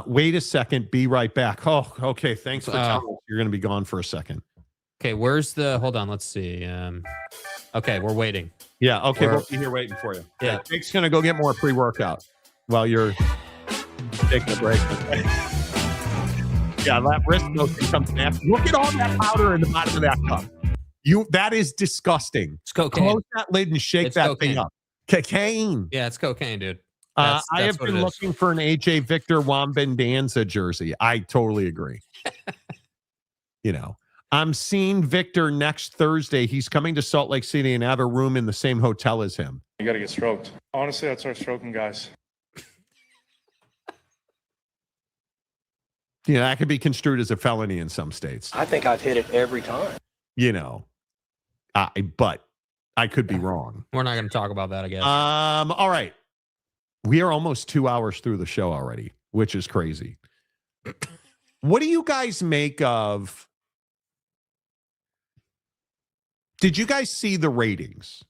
Wait a second. Be right back. Oh, okay. Thanks for telling us you're going to be gone for a second. Okay, where's the? Hold on. Let's see. Okay, we're waiting. Yeah. Okay, we'll be here waiting for you. Yeah, okay, Jake's going to go get more pre-workout while you're taking a break. Yeah, that wrist motion comes after. Look at all that powder in the bottom of that cup. That is disgusting. It's cocaine. Close that lid and shake that thing up. Cocaine. Yeah, it's cocaine, dude. I have been looking for an AJ Victor Wembanyama jersey. I totally agree. I'm seeing Victor next Thursday. He's coming to Salt Lake City and have a room in the same hotel as him. You got to get stroked. Honestly, I'd start stroking guys. That could be construed as a felony in some states. I think I've hit it every time. But I could be wrong. We're not going to talk about that, I guess. All right. We are almost 2 hours through the show already, which is crazy. What do you guys make of? Did you guys see the ratings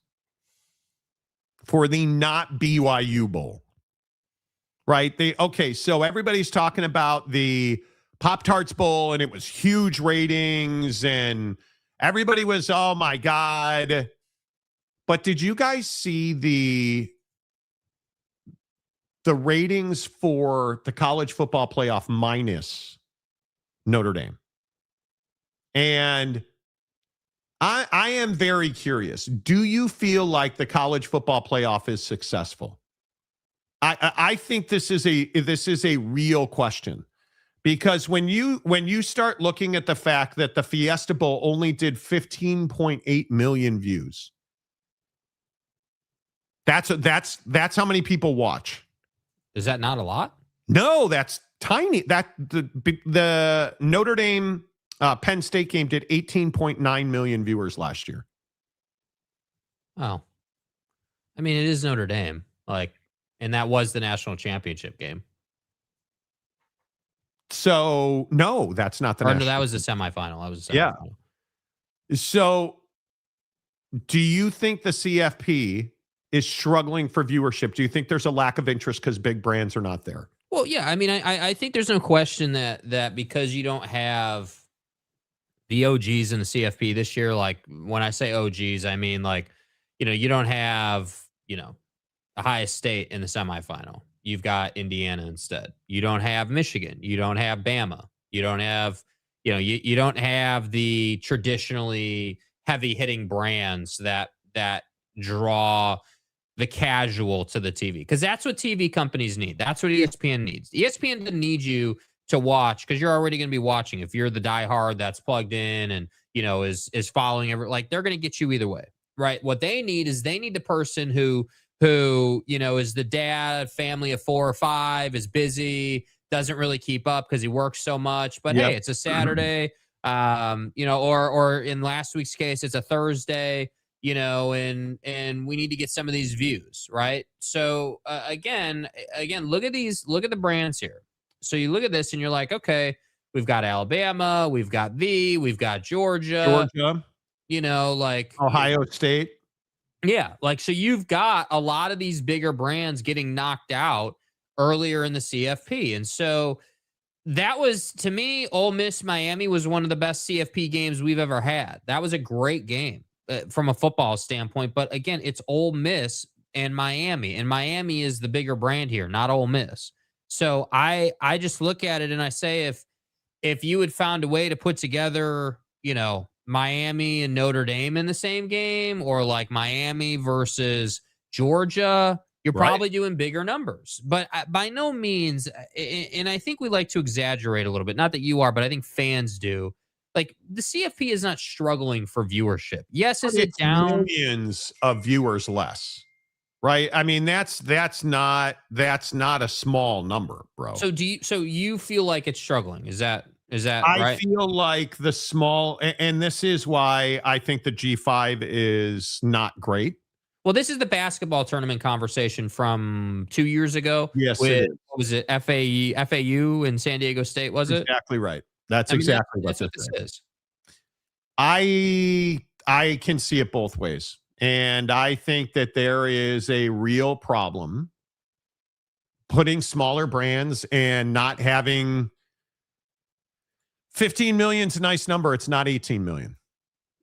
for the not BYU Bowl? Right? So everybody's talking about the Pop-Tarts Bowl, and it was huge ratings, and everybody was, oh my God. But did you guys see the ratings for the college football playoff minus Notre Dame? And I am very curious. Do you feel like the college football playoff is successful? I think this is a real question, because when you start looking at the fact that the Fiesta Bowl only did 15.8 million views, that's how many people watch. Is that not a lot? No, that's tiny. That the Notre Dame Penn State game did 18.9 million viewers last year. Oh, I mean, it is Notre Dame, and that was the national championship game. So no, that's not the. No, that was the semifinal. That was the semifinal. Yeah. So, do you think the CFP is struggling for viewership? Do you think there's a lack of interest because big brands are not there? Well, yeah. I mean, I think there's no question that because you don't have the OGs in the CFP this year, like when I say OGs, I mean you don't have Ohio State in the semifinal. You've got Indiana instead. You don't have Michigan. You don't have Bama. You don't have you don't have the traditionally heavy hitting brands that draw the casual to the TV, because that's what TV companies need. That's what ESPN needs. ESPN doesn't need you to watch because you're already going to be watching. If you're the diehard that's plugged in and is following like they're going to get you either way, right? What they need is they need the person who is the dad, family of 4 or 5, is busy, doesn't really keep up because he works so much. But hey, it's a Saturday, or in last week's case, it's a Thursday, and we need to get some of these views, right? So again, look at the brands here. So you look at this and you're like, okay, we've got Alabama, we've got we've got Georgia, like Ohio State. Yeah, like, so you've got a lot of these bigger brands getting knocked out earlier in the CFP. And so that was, to me, Ole Miss Miami was one of the best CFP games we've ever had. That was a great game from a football standpoint. But again, it's Ole Miss and Miami is the bigger brand here, not Ole Miss. So I just look at it and I say, if you had found a way to put together, Miami and Notre Dame in the same game, or like Miami versus Georgia, you're probably doing bigger numbers. But by no means, and I think we like to exaggerate a little bit, not that you are, but I think fans do. Like, the CFP is not struggling for viewership. Yes, is it down? Millions of viewers less. Right. I mean, that's not a small number, bro. So you feel like it's struggling? Is that right? I feel like the small, and this is why I think the G5 is not great. Well, this is the basketball tournament conversation from 2 years ago. Yes. What was it? FAU in San Diego State, was it? Exactly right. That's exactly what this is. I can see it both ways. And I think that there is a real problem putting smaller brands and not having 15 million's a nice number. It's not 18 million.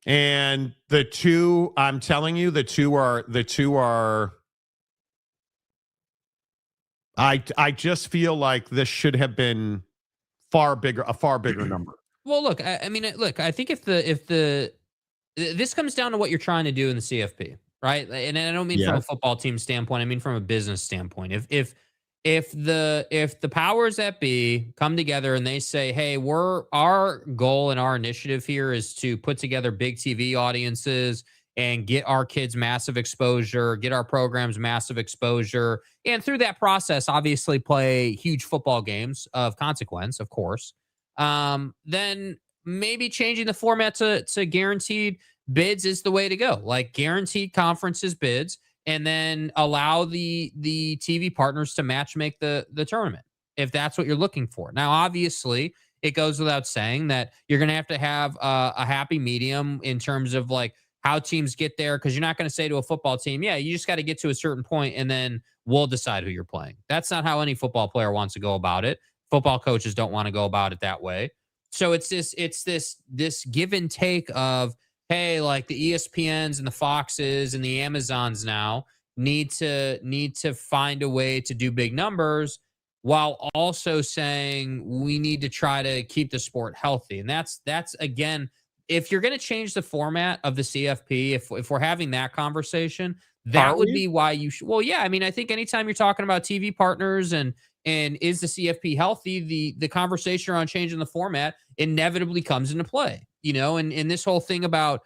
And the two, I'm telling you, the two are, I just feel like this should have been a far bigger number. Well, look, I mean, I think if this comes down to what you're trying to do in the CFP, right? And I don't mean from a football team standpoint. I mean from a business standpoint. If the powers that be come together and they say, hey, our goal and our initiative here is to put together big TV audiences and get our kids massive exposure, get our programs massive exposure, and through that process, obviously play huge football games of consequence, of course, then maybe changing the format to guaranteed bids is the way to go. Like, guaranteed conferences bids, and then allow the TV partners to match make the tournament, if that's what you're looking for. Now, obviously, it goes without saying that you're going to have a happy medium in terms of like how teams get there, because you're not going to say to a football team, yeah, you just got to get to a certain point and then we'll decide who you're playing. That's not how any football player wants to go about it. Football coaches don't want to go about it that way. So it's this give and take of, hey, like the ESPNs and the Foxes and the Amazons now need to find a way to do big numbers while also saying we need to try to keep the sport healthy. And that's again, if you're going to change the format of the CFP, if we're having that conversation, that would be why you should. Well, yeah, I mean, I think anytime you're talking about TV partners and is the CFP healthy, the conversation around changing the format inevitably comes into play, and this whole thing about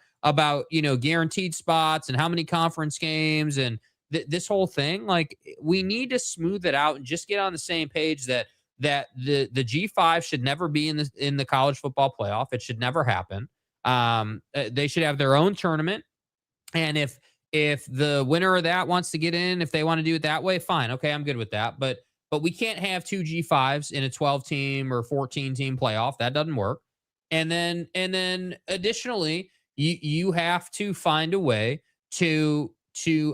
guaranteed spots and how many conference games and this whole thing, like, we need to smooth it out and just get on the same page that the G5 should never be in the college football playoff. It should never happen. They should have their own tournament. And if the winner of that wants to get in, if they want to do it that way, fine. Okay, I'm good with that. But we can't have two G5s in a 12-team or 14-team playoff. That doesn't work. And then additionally, you have to find a way to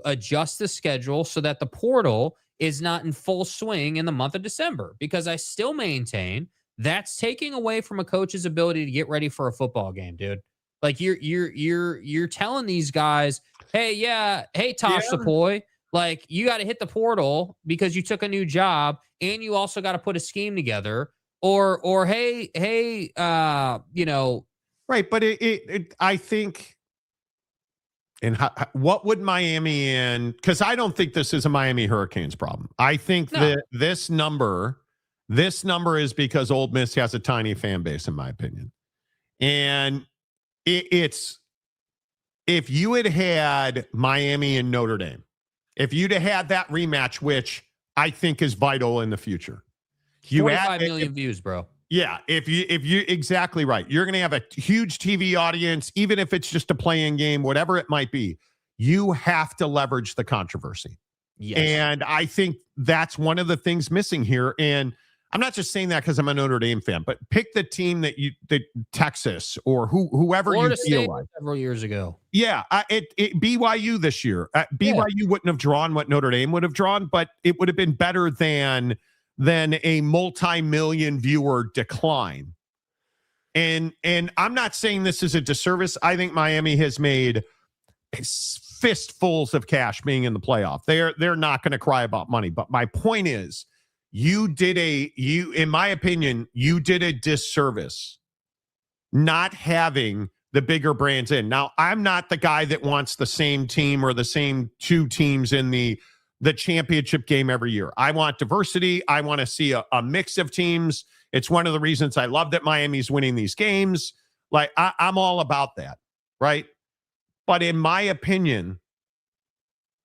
adjust the schedule so that the portal is not in full swing in the month of December, because I still maintain that's taking away from a coach's ability to get ready for a football game, dude. Like, you're telling these guys, hey, Tosh Sapoy, like, you got to hit the portal because you took a new job, and you also got to put a scheme together, or hey, right. But I think And what would Miami because I don't think this is a Miami Hurricanes problem. I think that this number is because Ole Miss has a tiny fan base, in my opinion. And it's if you had Miami and Notre Dame, if you'd have had that rematch, which I think is vital in the future. 25 million views, bro. Yeah, if you exactly right. You're going to have a huge TV audience, even if it's just a playing game, whatever it might be. You have to leverage the controversy. Yes. And I think that's one of the things missing here. And I'm not just saying that because I'm a Notre Dame fan, but pick the team that Texas or whoever Florida you feel State like. Several years ago. Yeah, BYU this year. BYU wouldn't have drawn what Notre Dame would have drawn, but it would have been better than a multi-million viewer decline. And I'm not saying this is a disservice. I think Miami has made fistfuls of cash being in the playoff. They're not going to cry about money. But my point is, in my opinion, you did a disservice not having the bigger brands in. Now, I'm not the guy that wants the same team or the same two teams in the championship game every year. I want diversity. I want to see a mix of teams. It's one of the reasons I love that Miami's winning these games. Like, I'm all about that, right? But in my opinion,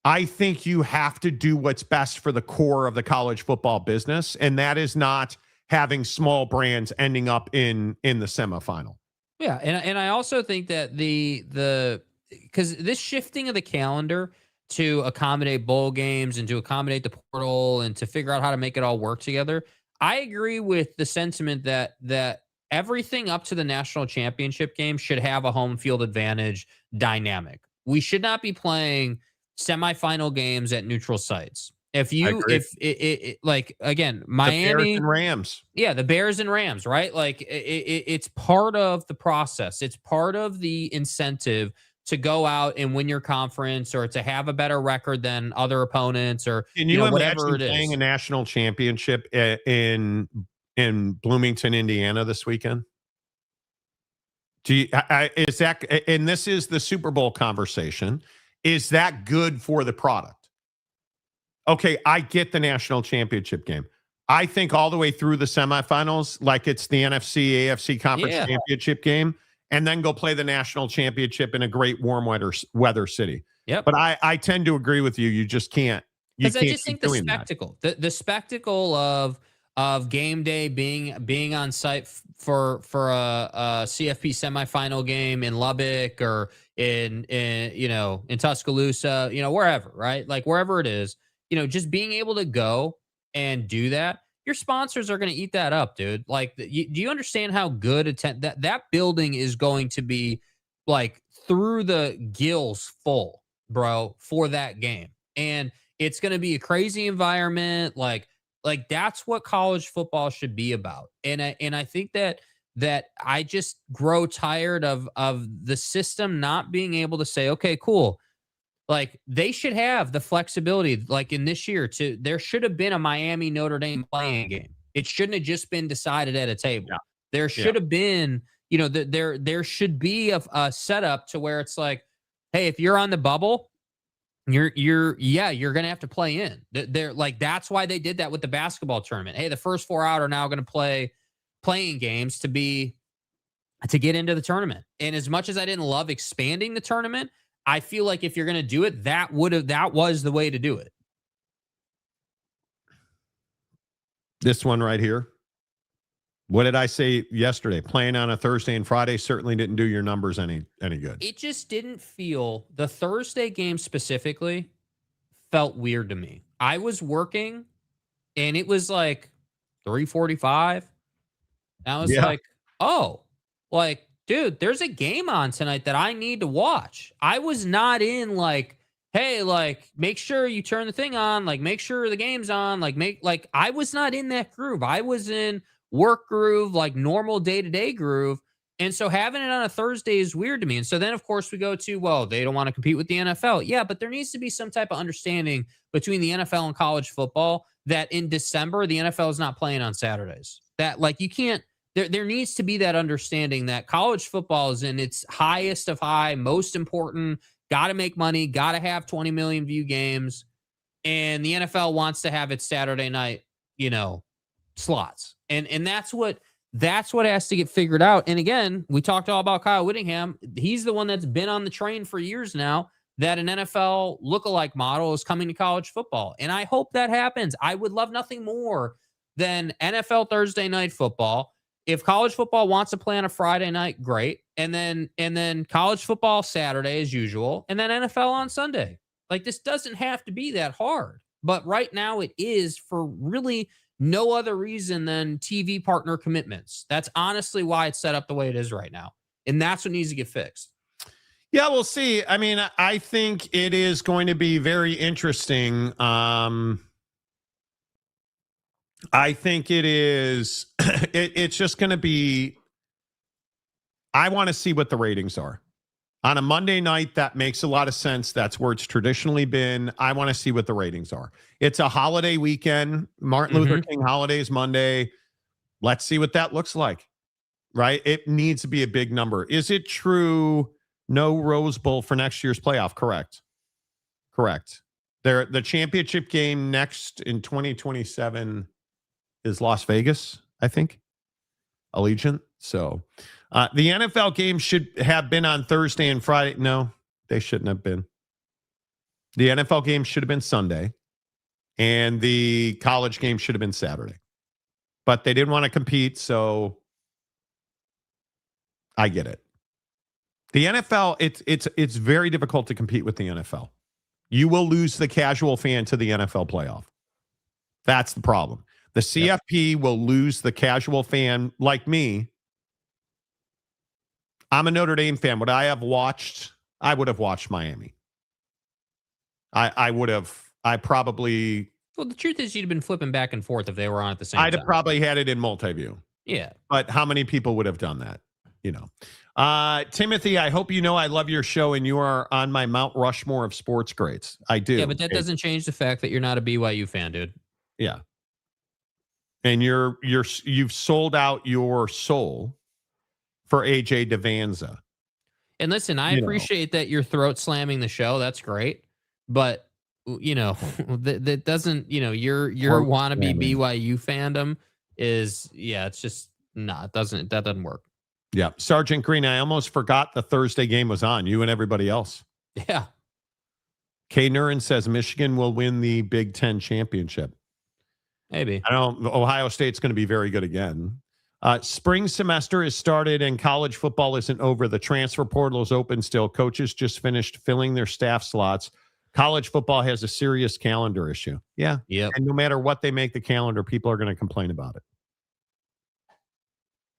I think you have to do what's best for the core of the college football business, and that is not having small brands ending up in the semifinal. Yeah, and I also think that because this shifting of the calendar to accommodate bowl games and to accommodate the portal and to figure out how to make it all work together, I agree with the sentiment that everything up to the national championship game should have a home field advantage dynamic. We should not be playing semifinal games at neutral sites. Like, again, Miami, the Bears and Rams. Yeah, the Bears and Rams, right? Like, it's part of the process. It's part of the incentive to go out and win your conference or to have a better record than other opponents or Can you whatever it is. Playing a national championship in Bloomington, Indiana this weekend? Is that, and this is the Super Bowl conversation, is that good for the product? Okay, I get the national championship game. I think all the way through the semifinals, like it's the NFC, AFC conference championship game, and then go play the national championship in a great warm weather city. Yep. But I tend to agree with you. You just can't. Because I just think the spectacle, the spectacle of game day being on site for a CFP semifinal game in Lubbock or in Tuscaloosa, wherever, right? Like wherever it is, just being able to go and do that, your sponsors are going to eat that up, dude. Like, do you understand how good that building is going to be, like, through the gills full, bro, for that game? And it's going to be a crazy environment. Like that's what college football should be about. And I think that I just grow tired of the system not being able to say, okay, cool. Like, they should have the flexibility, like in this year, there should have been a Miami Notre Dame playing game. It shouldn't have just been decided at a table. Yeah. There should have been, there should be a setup to where it's like, hey, if you're on the bubble, you're going to have to play in. They're like, that's why they did that with the basketball tournament. Hey, the first 4 out are now going to play playing games to get into the tournament. And as much as I didn't love expanding the tournament, I feel like if you're going to do it, that was the way to do it. This one right here. What did I say yesterday? Playing on a Thursday and Friday certainly didn't do your numbers any good. It just didn't feel, the Thursday game specifically felt weird to me. I was working and it was like 3:45. And I was like, oh, like, dude, there's a game on tonight that I need to watch. I was not in like, hey, like, make sure you turn the thing on, like, make sure the game's on, like, I was not in that groove. I was in work groove, like normal day-to-day groove. And so having it on a Thursday is weird to me. And so then, of course, we go to, well, they don't want to compete with the NFL. Yeah, but there needs to be some type of understanding between the NFL and college football that in December, the NFL is not playing on Saturdays. That, like, you can't, there needs to be that understanding that college football is in its highest of high, most important got to make money, got to have 20 million view games. And the NFL wants to have its Saturday night, slots. And that's what has to get figured out. And again, we talked all about Kyle Whittingham. He's the one that's been on the train for years now that an NFL lookalike model is coming to college football. And I hope that happens. I would love nothing more than NFL Thursday night football. If college football wants to play on a Friday night, great. And then college football Saturday as usual, and then NFL on Sunday. Like, this doesn't have to be that hard. But right now it is, for really no other reason than TV partner commitments. That's honestly why it's set up the way it is right now. And that's what needs to get fixed. Yeah, we'll see. I mean, I think it is going to be very interesting. I think it is. It's just going to be. I want to see what the ratings are. On a Monday night, that makes a lot of sense. That's where it's traditionally been. I want to see what the ratings are. It's a holiday weekend. Martin Luther King holiday is Monday. Let's see what that looks like, right? It needs to be a big number. Is it true no Rose Bowl for next year's playoff? Correct. The championship game next in 2027 is Las Vegas, I think. Allegiant. So the NFL game should have been on Thursday and Friday. No, they shouldn't have been. The NFL game should have been Sunday, and the college game should have been Saturday. But they didn't want to compete, so I get it. The NFL, it's very difficult to compete with the NFL. You will lose the casual fan to the NFL playoff. That's the problem. The CFP will lose the casual fan like me. I'm a Notre Dame fan. Would I have watched? I would have watched Miami. I would have. I probably. Well, the truth is, you'd have been flipping back and forth if they were on at the same time. I'd have probably had it in multi-view. Yeah. But how many people would have done that? Timothy, I hope you know I love your show and you are on my Mount Rushmore of sports greats. I do. Yeah, but that doesn't change the fact that you're not a BYU fan, dude. Yeah. And you've sold out your soul for AJ Devanza. And listen, I appreciate that you're throat slamming the show. That's great. But that doesn't, your wannabe BYU fandom is, it's just that doesn't work. Yeah. Sergeant Green, I almost forgot the Thursday game was on, you and everybody else. Yeah. Kay Nurin says Michigan will win the Big Ten championship. Maybe. I don't. Ohio State's going to be very good again. Spring semester is started and college football isn't over. The transfer portal is open still. Coaches just finished filling their staff slots. College football has a serious calendar issue. Yeah. Yep. And no matter what they make the calendar, people are going to complain about it.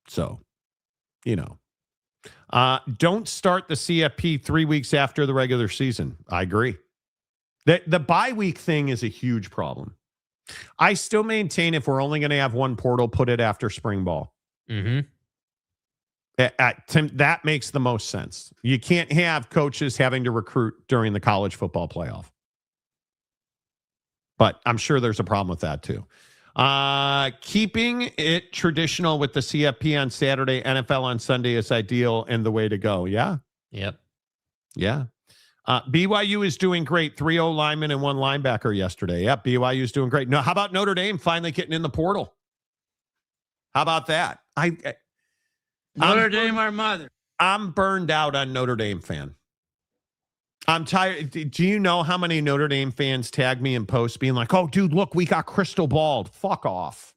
So, don't start the CFP 3 weeks after the regular season. I agree. The bye week thing is a huge problem. I still maintain if we're only going to have one portal, put it after spring ball. Mm-hmm. That makes the most sense. You can't have coaches having to recruit during the college football playoff. But I'm sure there's a problem with that too. Keeping it traditional with the CFP on Saturday, NFL on Sunday is ideal and the way to go. Yeah. Yep. Yeah. BYU is doing great. 3 linemen and 1 linebacker yesterday. Yep, BYU is doing great. No, how about Notre Dame finally getting in the portal? How about that? Notre Dame, our mother. I'm burned out on Notre Dame fan. I'm tired. Do you know how many Notre Dame fans tag me in posts being like, "Oh, dude, look, we got crystal balled." Fuck off.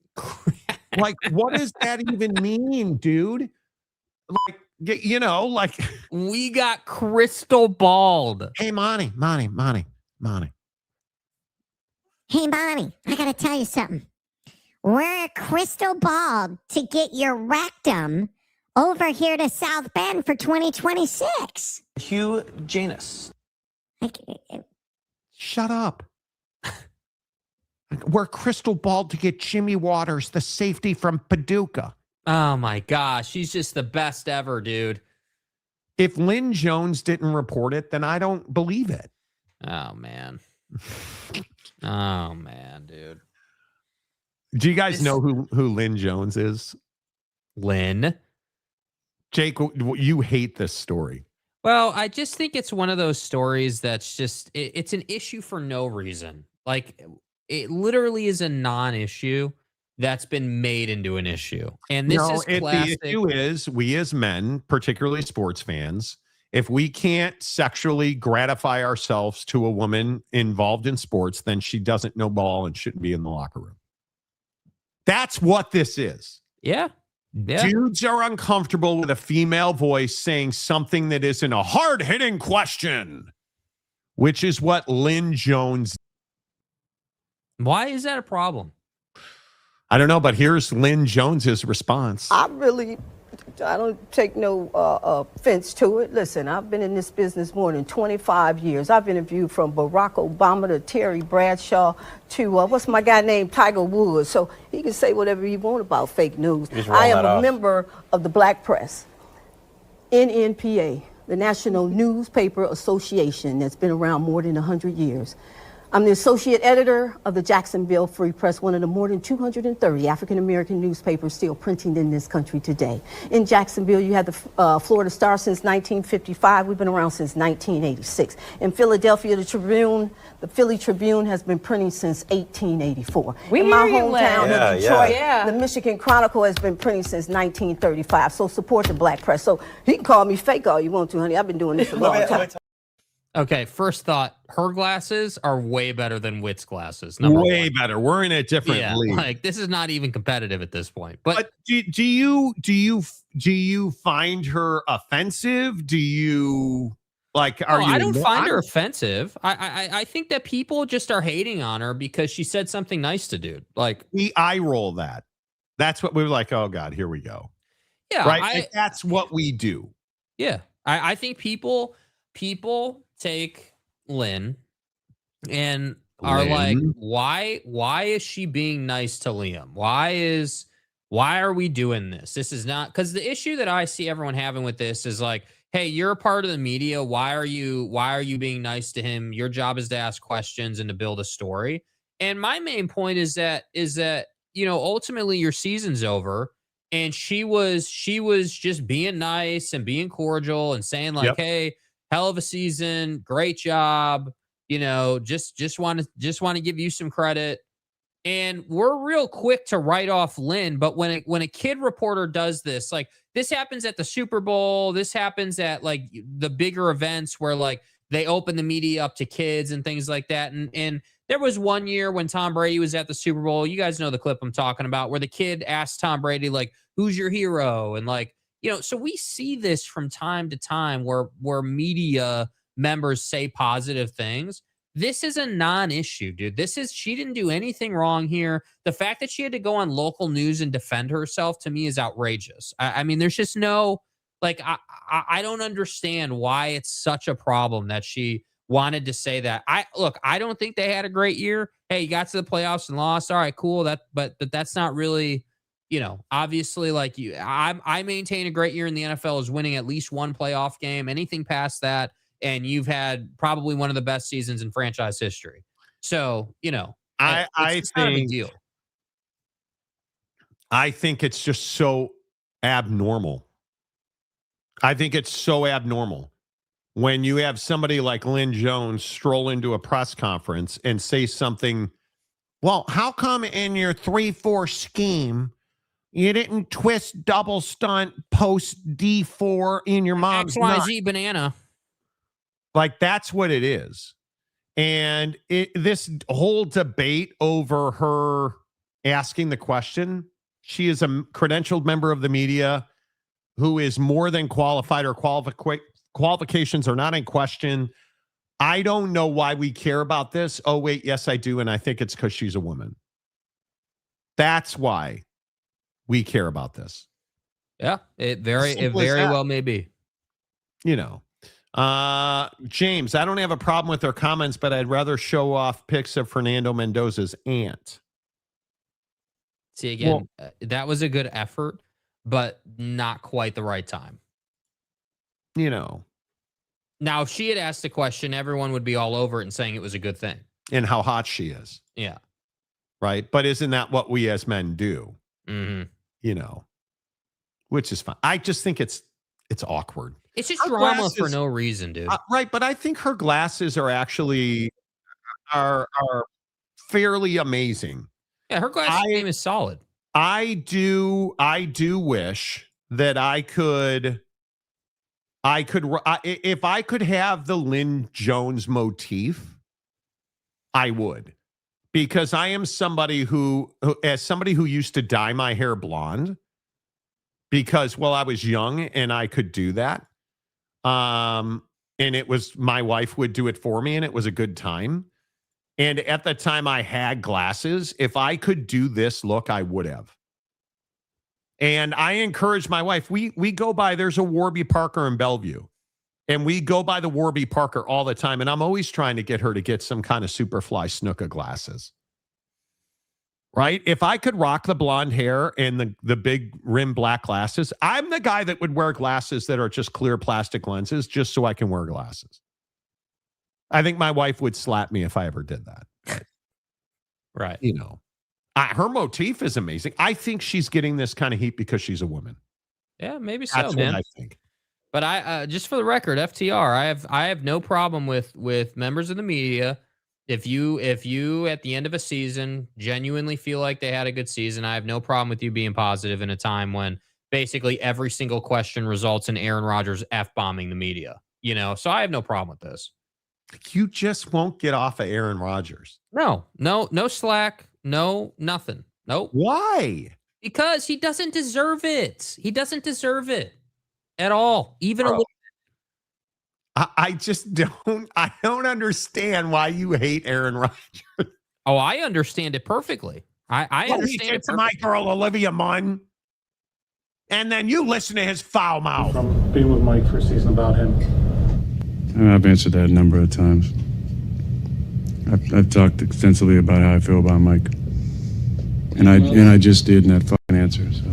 Like, what does that even mean, dude? Like, we got crystal balled. Hey, Monty. Hey, Monty, I got to tell you something. We're a crystal ball to get your rectum over here to South Bend for 2026. Hugh Janus. Shut up. We're crystal balled to get Jimmy Waters, the safety from Paducah. Oh, my gosh. He's just the best ever, dude. If Lynn Jones didn't report it, then I don't believe it. Oh, man. Oh, man, dude. Do you guys know who Lynn Jones is? Lynn? Jake, you hate this story. Well, I just think it's one of those stories that's just it's an issue for no reason. Like it literally is a non-issue that's been made into an issue. And this is The classic. issue is we as men, particularly sports fans, if we can't sexually gratify ourselves to a woman involved in sports, then she doesn't know ball and shouldn't be in the locker room. That's what this is. Yeah. Dudes are uncomfortable with a female voice saying something that isn't a hard-hitting question, which is what Lynn Jones. Why is that a problem? I don't know, but here's Lynn Jones's response. I don't take no offense to it. Listen, I've been in this business more than 25 years. I've interviewed from Barack Obama to Terry Bradshaw to, what's my guy named Tiger Woods. So he can say whatever he wants about fake news. I am a member of the Black Press, NNPA, the National Newspaper Association that's been around more than 100 years. I'm the associate editor of the Jacksonville Free Press, one of the more than 230 African-American newspapers still printing in this country today. In Jacksonville, you have the Florida Star since 1955. We've been around since 1986. In Philadelphia, the Philly Tribune has been printing since 1884. In my hometown of Detroit, the Michigan Chronicle has been printing since 1935. So support the Black Press. So you can call me fake all you want to, honey. I've been doing this a long time. Okay, first thought, her glasses are way better than Witt's glasses. Way better. We're in a different league. Like this is not even competitive at this point. But do you find her offensive? Do you like are you I don't find her offensive. I think that people just are hating on her because she said something nice to dude. Like we eye roll that. That's what we were like, oh God, here we go. Yeah. Right. That's what we do. Yeah. I think people take Lynn and are like, why is she being nice to Liam? Why are we doing this? This is not because the issue that I see everyone having with this is like, hey, you're a part of the media. Why are you being nice to him? Your job is to ask questions and to build a story. And my main point is that, ultimately your season's over. And she was just being nice and being cordial and saying like, hey, hell of a season, great job. Just want to give you some credit. And we're real quick to write off Lynn, but when a kid reporter does this, like this happens at the Super Bowl, this happens at like the bigger events where like they open the media up to kids and things like that. And there was one year when Tom Brady was at the Super Bowl. You guys know the clip I'm talking about, where the kid asked Tom Brady like, "Who's your hero?" And like, so we see this from time to time where media members say positive things. This is a non-issue, dude. She didn't do anything wrong here. The fact that she had to go on local news and defend herself to me is outrageous. I mean, there's just no, like, I don't understand why it's such a problem that she wanted to say that. I don't think they had a great year. Hey, you got to the playoffs and lost. All right, cool. But that's not really, obviously, like I maintain a great year in the NFL is winning at least one playoff game. Anything past that, and you've had probably one of the best seasons in franchise history. So, it's not a big deal. I think it's just so abnormal. I think it's so abnormal when you have somebody like Lynn Jones stroll into a press conference and say something. Well, how come in your 3-4 scheme you didn't twist double stunt post D4 in your mom's XYZ banana? Like that's what it is. And this whole debate over her asking the question, she is a credentialed member of the media who is more than qualified. Her qualifications are not in question. I don't know why we care about this. Oh, wait, yes, I do. And I think it's because she's a woman. That's why we care about this. Yeah, it very well may be. James, I don't have a problem with their comments, but I'd rather show off pics of Fernando Mendoza's aunt. See, again, that was a good effort, but not quite the right time. Now, if she had asked the question, everyone would be all over it and saying it was a good thing. And how hot she is. Yeah. Right. But isn't that what we as men do? Mm-hmm. Which is fine. I just think it's it's awkward. It's just Her drama glasses- for no reason, dude. Right, but I think her glasses are actually are fairly amazing. Yeah, her glasses game is solid. I do wish that if I could have the Lynn Jones motif, I would. Because I am somebody who used to dye my hair blonde because, well, I was young and I could do that. And it was, my wife would do it for me and it was a good time. And at the time I had glasses, if I could do this look, I would have. And I encourage my wife, we go by, there's a Warby Parker in Bellevue. And we go by the Warby Parker all the time. And I'm always trying to get her to get some kind of Superfly Snuka glasses. Right? If I could rock the blonde hair and the big rim black glasses, I'm the guy that would wear glasses that are just clear plastic lenses just so I can wear glasses. I think my wife would slap me if I ever did that. Right. You know, her motif is amazing. I think she's getting this kind of heat because she's a woman. Yeah, maybe so, That's man. what I think. But I just for the record, FTR, I have no problem with members of the media. If you at the end of a season genuinely feel like they had a good season, I have no problem with you being positive in a time when basically every single question results in Aaron Rodgers F-bombing the media. You know, so I have no problem with this. You just won't get off of Aaron Rodgers. No slack, no nothing. Nope. Why? Because he doesn't deserve it. He doesn't deserve it at all. Even a little. I just don't. I don't understand why you hate Aaron Rodgers. Oh, I understand it perfectly. I understand it perfectly. My girl Olivia Munn, and then you listen to his foul mouth. From being with Mike for a season about him. I've answered that a number of times. I've talked extensively about how I feel about Mike, and I just did in that fucking answer. So,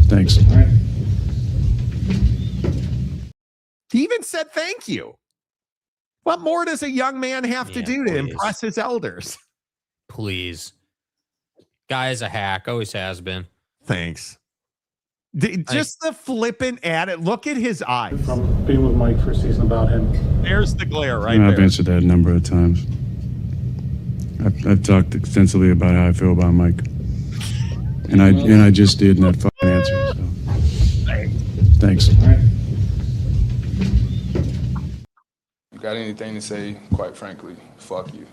thanks. He even said thank you. What more does a young man have to do to impress his elders? Please. Guy is a hack. Always has been. Thanks. Just the flippant at look at his eyes. From being with Mike for a season about him. There's the glare right I've there. answered that a number of times. I've talked extensively about how I feel about Mike, and I just did in that fucking answer. So, thanks. Got anything to say? Quite frankly, fuck you.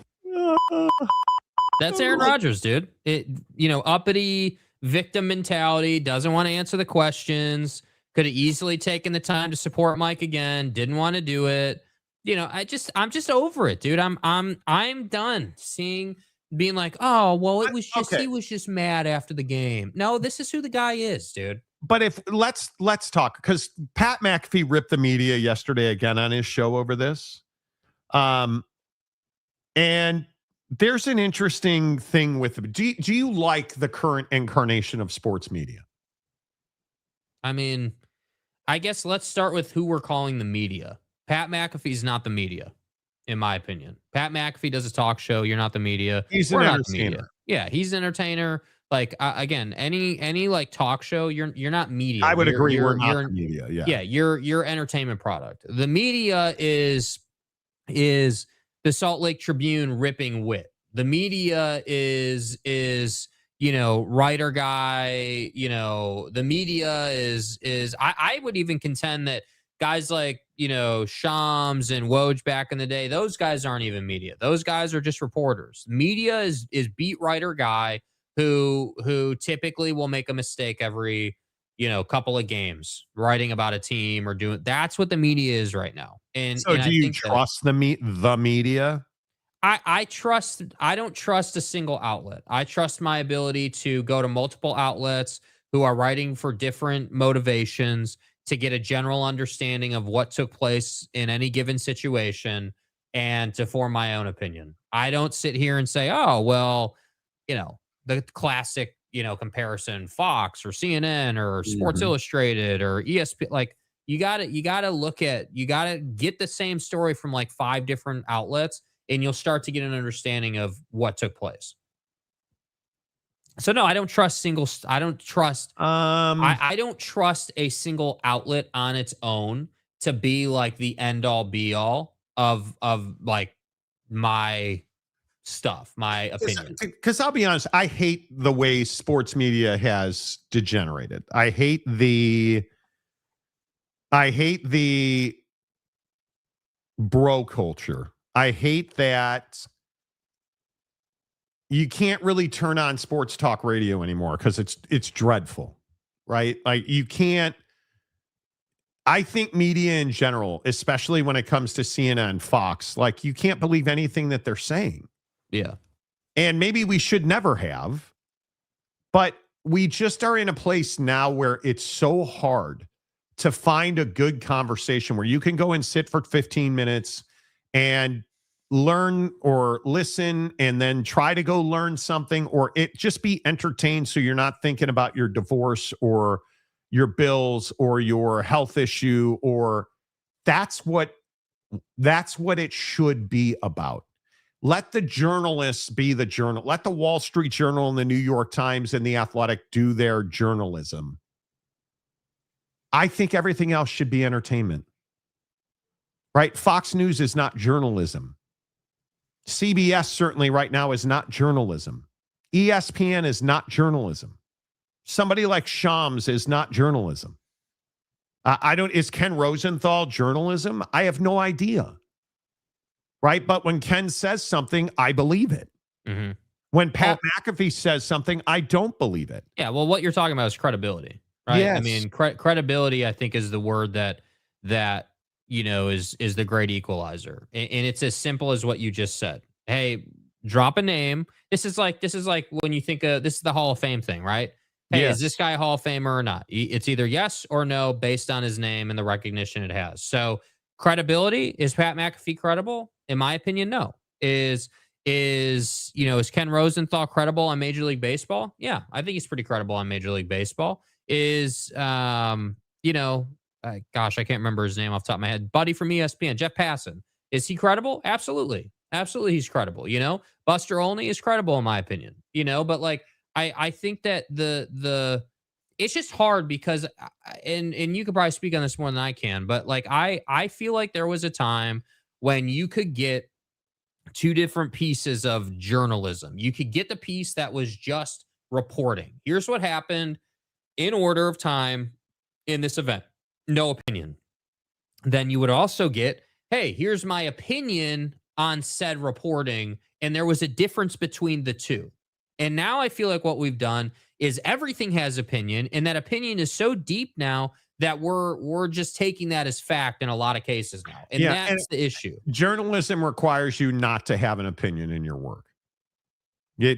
That's Aaron Rodgers, dude. Uppity victim mentality, doesn't want to answer the questions, could have easily taken the time to support Mike again, didn't want to do it. I'm just over it, dude. I'm done being like, oh, well, it was just he was just mad after the game. No, this is who the guy is, dude. But if let's talk, because Pat McAfee ripped the media yesterday again on his show over this. And there's an interesting thing with do you like the current incarnation of sports media? I mean, I guess let's start with who we're calling the media. Pat McAfee's not the media, in my opinion. Pat McAfee does a talk show. You're not the media. He's We're an not the media. entertainer. Yeah, he's an entertainer. Like again, any like talk show, you're not media. I would agree. You're We're not the media. Yeah. Yeah, you're entertainment product. The media is the Salt Lake Tribune ripping wit. The media is writer guy. The media is I would even contend that guys like Shams and Woj back in the day, those guys aren't even media. Those guys are just reporters. Media is beat writer guy who typically will make a mistake every couple of games writing about a team or doing. That's what the media is right now. And so, do you trust the media? I don't trust a single outlet. I trust my ability to go to multiple outlets who are writing for different motivations to get a general understanding of what took place in any given situation and to form my own opinion. I don't sit here and say, oh, well, the classic, comparison, Fox or CNN or Sports Illustrated or ESPN. Like you gotta get the same story from like 5 different outlets and you'll start to get an understanding of what took place. So no, I don't trust I don't trust. I don't trust a single outlet on its own to be like the end all be all of like my stuff, my opinion. Because I'll be honest, I hate the way sports media has degenerated. I hate the bro culture. I hate that you can't really turn on sports talk radio anymore because it's dreadful, right? Like you can't. I think media in general, especially when it comes to CNN, Fox, like you can't believe anything that they're saying. Yeah. And maybe we should never have, but we just are in a place now where it's so hard to find a good conversation where you can go and sit for 15 minutes and learn or listen and then try to go learn something, or it just be entertained so you're not thinking about your divorce or your bills or your health issue, or that's what it should be about. Let the journalists be the journal. Let the Wall Street Journal and the New York Times and the Athletic do their journalism. I think everything else should be entertainment, right? Fox News is not journalism. CBS certainly right now is not journalism. ESPN is not journalism. Somebody like Shams is not journalism. Is Ken Rosenthal journalism? I have no idea. Right? But when Ken says something, I believe it. Mm-hmm. When Pat McAfee says something, I don't believe it. Yeah, well, what you're talking about is credibility, right? Yes. I mean, credibility, I think, is the word that is the great equalizer, and it's as simple as what you just said. Hey, drop a name. This is like when you think this is the Hall of Fame thing, right? Hey, Yes. Is this guy a Hall of Famer or not? It's either yes or no based on his name and the recognition it has. So credibility, is Pat McAfee credible? In my opinion, no. Is Ken Rosenthal credible on Major League Baseball? Yeah, I think he's pretty credible on Major League Baseball. Gosh, I can't remember his name off the top of my head. Buddy from ESPN, Jeff Passan. Is he credible? Absolutely. Absolutely he's credible. Buster Olney is credible in my opinion. But like I think that the it's just hard because and you could probably speak on this more than I can, but like I feel like there was a time when you could get two different pieces of journalism. You could get the piece that was just reporting. Here's what happened in order of time in this event. No opinion. Then you would also get, hey, here's my opinion on said reporting. And there was a difference between the two. And now I feel like what we've done is everything has opinion. And that opinion is so deep now that we're just taking that as fact in a lot of cases now. And that's the issue. Journalism requires you not to have an opinion in your work.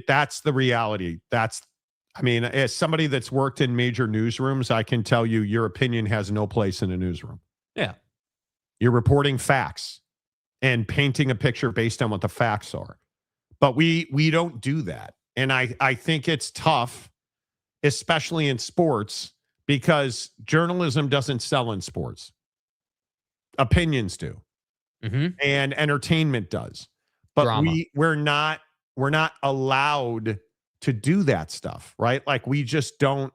That's the reality. As somebody that's worked in major newsrooms, I can tell you your opinion has no place in a newsroom. Yeah. You're reporting facts and painting a picture based on what the facts are. But we don't do that. And I think it's tough, especially in sports, because journalism doesn't sell in sports. Opinions do. Mm-hmm. And entertainment does. But Drama. we're not allowed to do that stuff, right? Like we just don't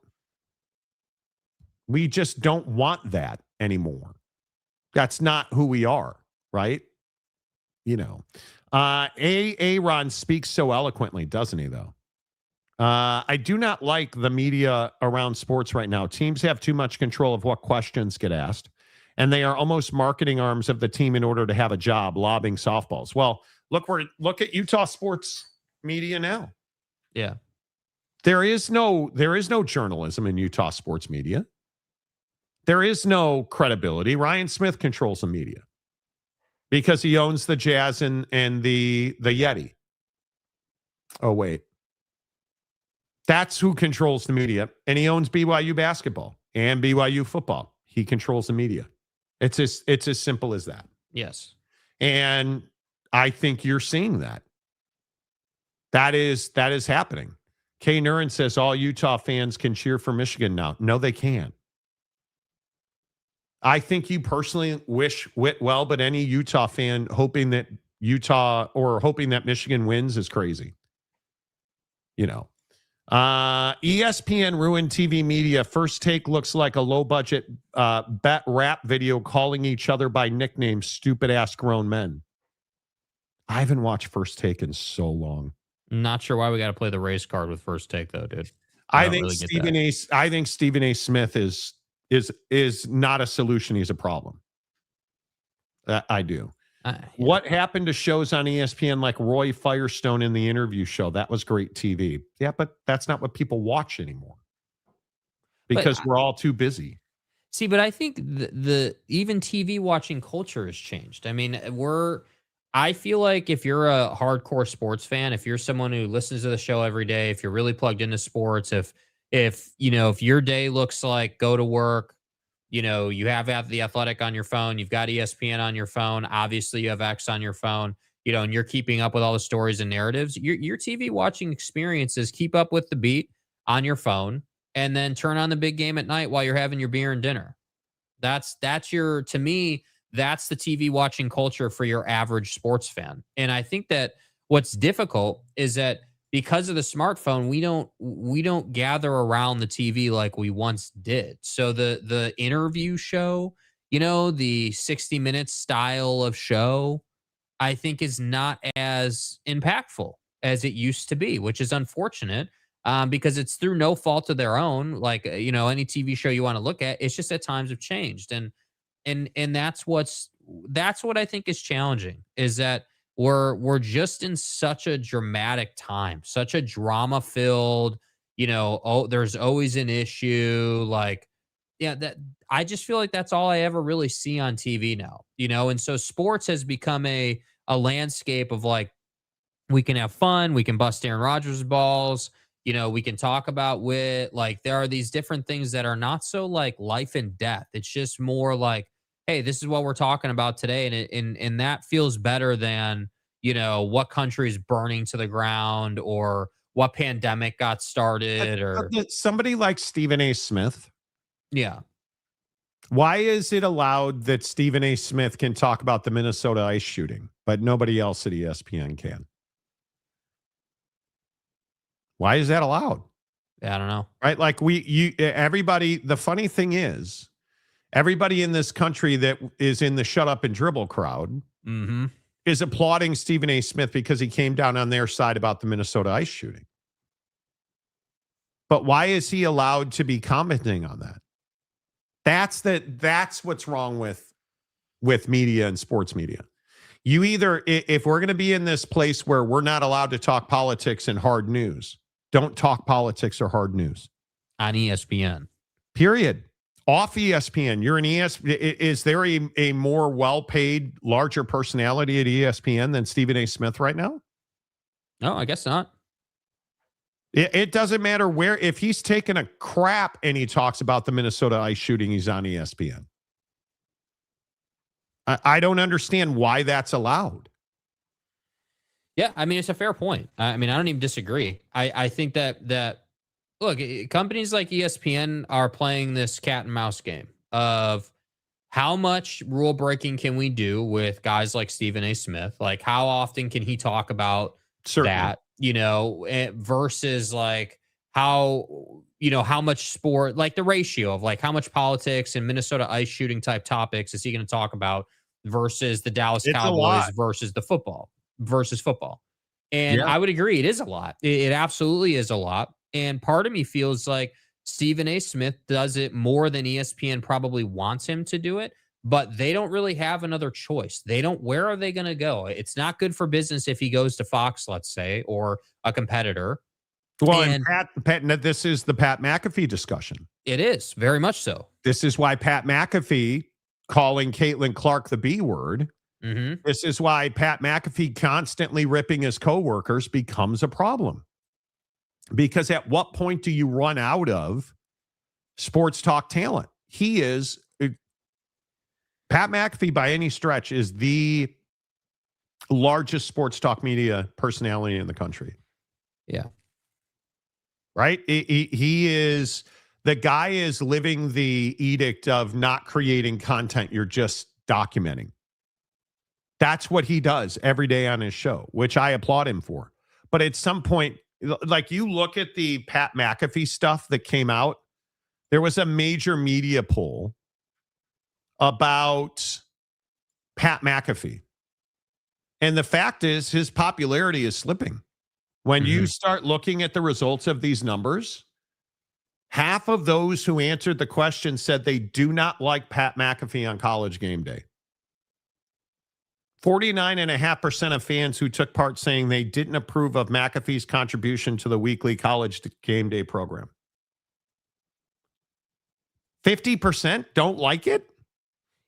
want that anymore. That's not who we are, right? Aaron speaks so eloquently, doesn't he, though? I do not like the media around sports right now. Teams have too much control of what questions get asked, and they are almost marketing arms of the team in order to have a job lobbing softballs. Well, look at Utah sports media now. Yeah. There is no journalism in Utah sports media. There is no credibility. Ryan Smith controls the media because he owns the Jazz and the Yeti. Oh, wait. That's who controls the media. And he owns BYU basketball and BYU football. He controls the media. It's as simple as that. Yes. And I think you're seeing that. That is happening. Kay Nurin says all Utah fans can cheer for Michigan now. No, they can't. I think you personally wish Whit well, but any Utah fan hoping that Michigan wins is crazy. ESPN ruined TV media. First Take looks like a low-budget rap video calling each other by nicknames, stupid-ass grown men. I haven't watched First Take in so long. Not sure why we got to play the race card with First Take, though, dude. I think Stephen A. Smith is not a solution. He's a problem. I do. What happened to shows on ESPN like Roy Firestone in The Interview Show? That was great TV. Yeah, but that's not what people watch anymore because we're all too busy. See, but I think the even TV watching culture has changed. I mean, I feel like if you're a hardcore sports fan, if you're someone who listens to the show every day, if you're really plugged into sports, if your day looks like go to work, you have The Athletic on your phone, you've got ESPN on your phone, obviously you have X on your phone, and you're keeping up with all the stories and narratives. Your TV watching experiences keep up with the beat on your phone and then turn on the big game at night while you're having your beer and dinner. To me, that's the TV watching culture for your average sports fan. And I think that what's difficult is that because of the smartphone, we don't gather around the TV like we once did. So the interview show, the 60 Minutes style of show, I think is not as impactful as it used to be, which is unfortunate because it's through no fault of their own. Like, any TV show you want to look at, it's just that times have changed. And that's what I think is challenging is that we're just in such a dramatic time, such a drama filled, there's always an issue. Like, that I just feel like that's all I ever really see on TV now, and so sports has become a landscape of like, we can have fun, we can bust Aaron Rodgers' balls, we can talk about like there are these different things that are not so like life and death. It's just more like, hey, this is what we're talking about today. And that feels better than, what country is burning to the ground or what pandemic got started or somebody like Stephen A. Smith. Yeah. Why is it allowed that Stephen A. Smith can talk about the Minnesota ice shooting, but nobody else at ESPN can? Why is that allowed? I don't know. Right? Like everybody, the funny thing is, everybody in this country that is in the shut up and dribble crowd is applauding Stephen A. Smith because he came down on their side about the Minnesota ice shooting. But why is he allowed to be commenting on that? That's what's wrong with media and sports media. You either, if we're going to be in this place where we're not allowed to talk politics and hard news, don't talk politics or hard news on ESPN. Period. Off ESPN, you're an ESPN. Is there a more well-paid, larger personality at ESPN than Stephen A. Smith right now? No, I guess not. It doesn't matter where. If he's taking a crap and he talks about the Minnesota ice shooting, he's on ESPN. I don't understand why that's allowed. Yeah, I mean, it's a fair point. I mean, I don't even disagree. I think that look, companies like ESPN are playing this cat and mouse game of how much rule breaking can we do with guys like Stephen A. Smith? Like, how often can he talk about that, versus like how much sport, like the ratio of like how much politics and Minnesota ice shooting type topics is he going to talk about versus the Dallas Cowboys versus football. And I would agree. It is a lot. It absolutely is a lot. And part of me feels like Stephen A. Smith does it more than ESPN probably wants him to do it, but they don't really have another choice. Where are they going to go? It's not good for business if he goes to Fox, let's say, or a competitor. Well, and Pat, this is the Pat McAfee discussion. It is, very much so. This is why Pat McAfee calling Caitlin Clark the B word. Mm-hmm. This is why Pat McAfee constantly ripping his coworkers becomes a problem. Because at what point do you run out of sports talk talent? Pat McAfee, by any stretch, is the largest sports talk media personality in the country. Yeah. Right? He is, the guy is living the edict of not creating content. You're just documenting. That's what he does every day on his show, which I applaud him for. But at some point, like you look at the Pat McAfee stuff that came out, there was a major media poll about Pat McAfee. And the fact is his popularity is slipping. When you start looking at the results of these numbers, half of those who answered the question said they do not like Pat McAfee on College Game Day. 49.5% of fans who took part saying they didn't approve of McAfee's contribution to the weekly College Game Day program. 50% don't like it?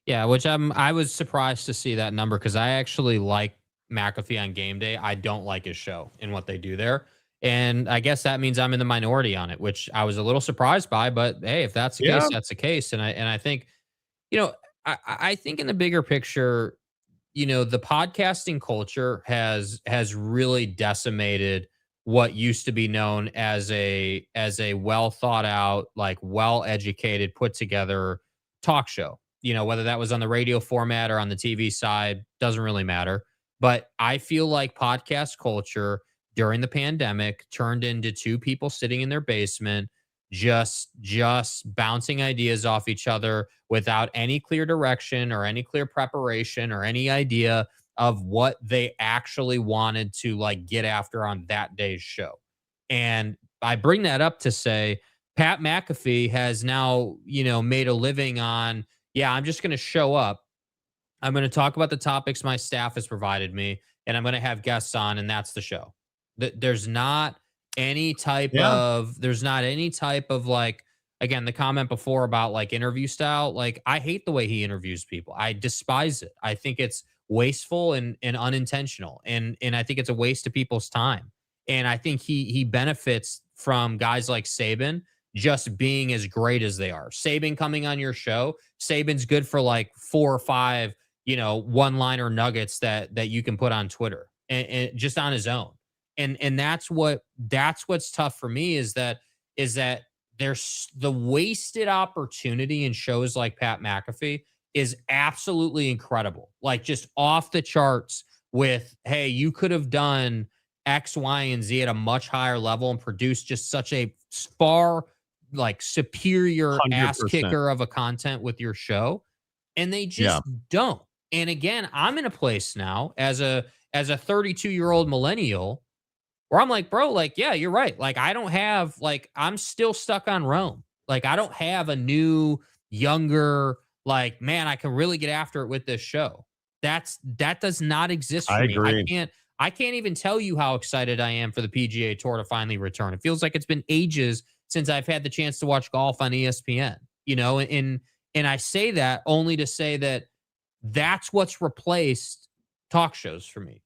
Yeah, which I was surprised to see that number because I actually like McAfee on Game Day. I don't like his show and what they do there. And I guess that means I'm in the minority on it, which I was a little surprised by. But hey, if that's the case, that's the case. And I think, I think in the bigger picture, the podcasting culture has really decimated what used to be known as a well thought out, like well educated, put together talk show. Whether that was on the radio format or on the TV side, doesn't really matter. But I feel like podcast culture during the pandemic turned into two people sitting in their basement, just bouncing ideas off each other without any clear direction or any clear preparation or any idea of what they actually wanted to like get after on that day's show. And I bring that up to say Pat McAfee has now, made a living on, I'm just going to show up. I'm going to talk about the topics my staff has provided me, and I'm going to have guests on, and that's the show. There's not any type of like, again, the comment before about like interview style, like I hate the way he interviews people. I despise it. I think it's wasteful and unintentional. And I think it's a waste of people's time. And I think he benefits from guys like Saban just being as great as they are. Saban coming on your show, Saban's good for like 4 or 5, one-liner nuggets that you can put on Twitter and just on his own. And that's what's tough for me is that there's the wasted opportunity in shows like Pat McAfee is absolutely incredible. Like just off the charts with, hey, you could have done X, Y, and Z at a much higher level and produced just such a far like superior 100%. Ass kicker of a content with your show. And they just don't. And again, I'm in a place now as a 32-year-old millennial where I'm like, bro, like, yeah, you're right. Like, I don't have, like, I'm still stuck on Rome. Like, I don't have a new, younger, like, man, I can really get after it with this show. That does not exist for me. Agree. I can't even tell you how excited I am for the PGA Tour to finally return. It feels like it's been ages since I've had the chance to watch golf on ESPN, and I say that only to say that that's what's replaced talk shows for me.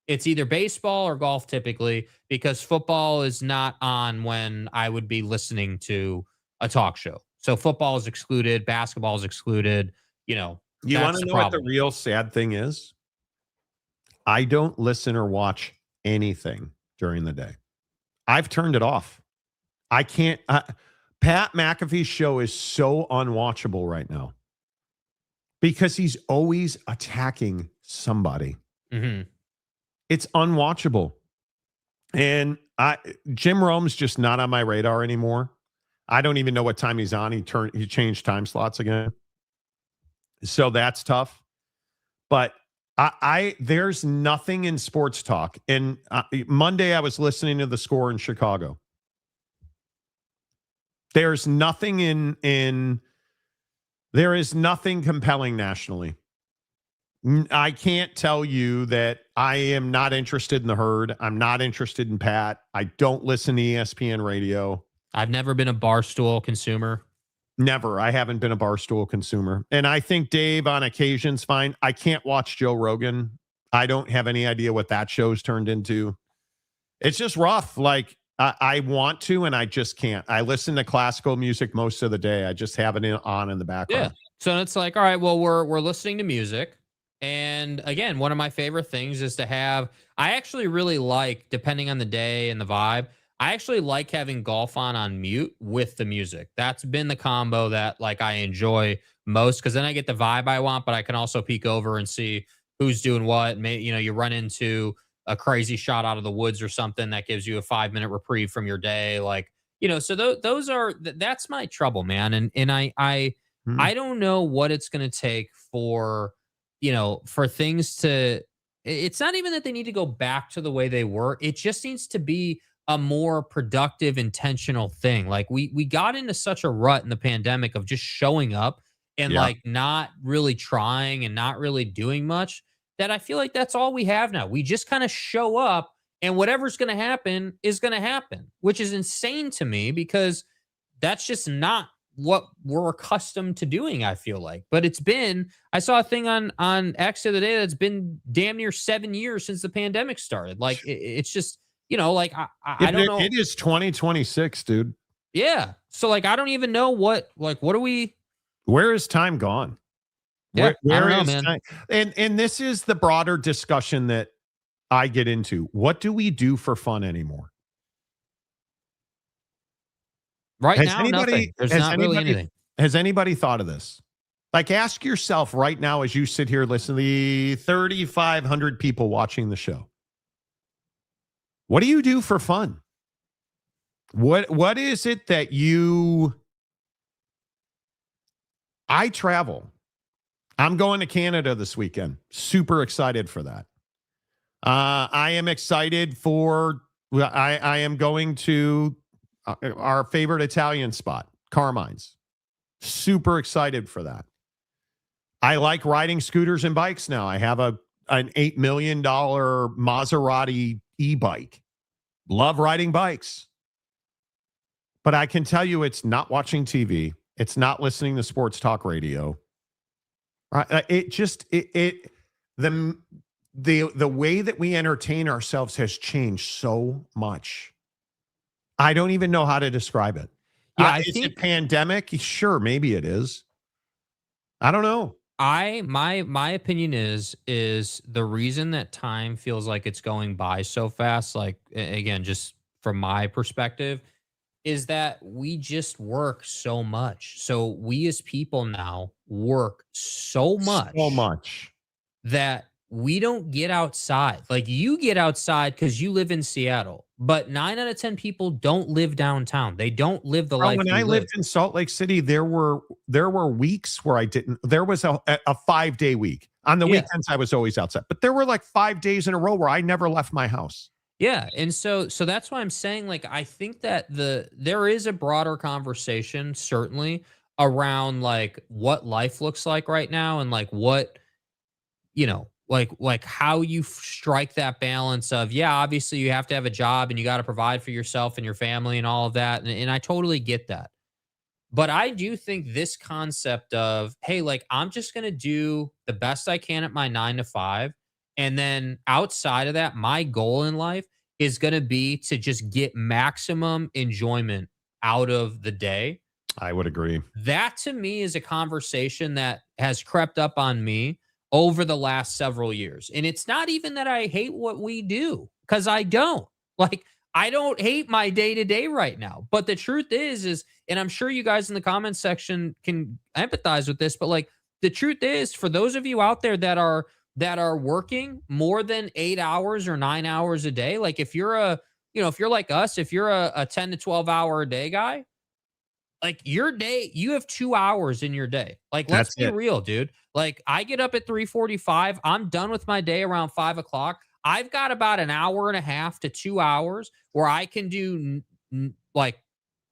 It's either baseball or golf typically, because football is not on when I would be listening to a talk show. So football is excluded, basketball is excluded, You want to know what the real sad thing is? I don't listen or watch anything during the day. I've turned it off. I can't. Pat McAfee's show is so unwatchable right now because he's always attacking somebody. Mm-hmm. It's unwatchable. And Jim Rome's just not on my radar anymore. I don't even know what time he's on. He changed time slots again. So that's tough. But there's nothing in sports talk. And Monday I was listening to The Score in Chicago. There's nothing there is nothing compelling nationally. I can't tell you that I am not interested in the Herd. I'm not interested in Pat. I don't listen to ESPN radio. I've never been a Barstool consumer. Never. I haven't been a Barstool consumer. And I think Dave on occasion's fine. I can't watch Joe Rogan. I don't have any idea what that show's turned into. It's just rough. Like I want to, and I just can't. I listen to classical music most of the day. I just have it on in the background. Yeah. So it's like, all right, well, we're listening to music. And again, one of my favorite things is to have, I actually really like, depending on the day and the vibe, I actually like having golf on mute with the music. That's been the combo that like I enjoy most, because then I get the vibe I want, but I can also peek over and see who's doing what. You run into a crazy shot out of the woods or something that gives you a 5-minute reprieve from your day. Like, so that's my trouble, man. And I don't know what it's going to take for, for things to, it's not even that they need to go back to the way they were. It just needs to be a more productive, intentional thing. Like we got into such a rut in the pandemic of just showing up and like not really trying and not really doing much, that I feel like that's all we have now. We just kind of show up and whatever's going to happen is going to happen, which is insane to me because that's just not what we're accustomed to doing, I feel like. But I saw a thing on X the other day that's been damn near 7 years since the pandemic started. Like it's just, like I don't know. It is 2026, dude. Yeah. So like I don't even know what are we? Where is time gone? Yeah, where I don't know, is man. time? And this is the broader discussion that I get into. What do we do for fun anymore? Right now, nothing. There's not really anything. Has anybody thought of this? Like, ask yourself right now as you sit here listening to the 3,500 people watching the show. What do you do for fun? What is it that I travel. I'm going to Canada this weekend. Super excited for that. I am excited for, I am going to our favorite Italian spot, Carmine's. Super excited for that. I like riding scooters and bikes now. I have an $8 million Maserati e-bike. Love riding bikes. But I can tell you it's not watching TV. It's not listening to sports talk radio. The way that we entertain ourselves has changed so much. I don't even know how to describe it. Yeah, is it pandemic? Sure, maybe it is. I don't know. My opinion is the reason that time feels like it's going by so fast, like again, just from my perspective, is that we just work so much. So we as people now work so much that we don't get outside. Like you get outside because you live in Seattle, but 9 out of 10 people don't live downtown. They don't live the life. When I lived in Salt Lake City, there were weeks where I didn't. There was a 5-day week. On the weekends, I was always outside, but there were like 5 days in a row where I never left my house. Yeah, and so that's why I'm saying, like, I think that there is a broader conversation certainly around like what life looks like right now and like what, like how you strike that balance of, yeah, obviously you have to have a job and you got to provide for yourself and your family and all of that, and I totally get that. But I do think this concept of, hey, like I'm just gonna do the best I can at my 9 to 5. And then outside of that, my goal in life is going to be to just get maximum enjoyment out of the day. I would agree. That to me is a conversation that has crept up on me over the last several years. And it's not even that I hate what we do, because I don't. Like, I don't hate my day-to-day right now. But the truth is, and I'm sure you guys in the comments section can empathize with this, but like the truth is, for those of you out there that are working more than 8 hours or 9 hours a day, like if you're if you're like us, if you're a 10 to 12 hour a day guy, like your day, you have 2 hours in your day. Like, let's be real, dude. Like I get up at 3:45. I'm done with my day around 5 o'clock. I've got about an hour and a half to 2 hours where I can do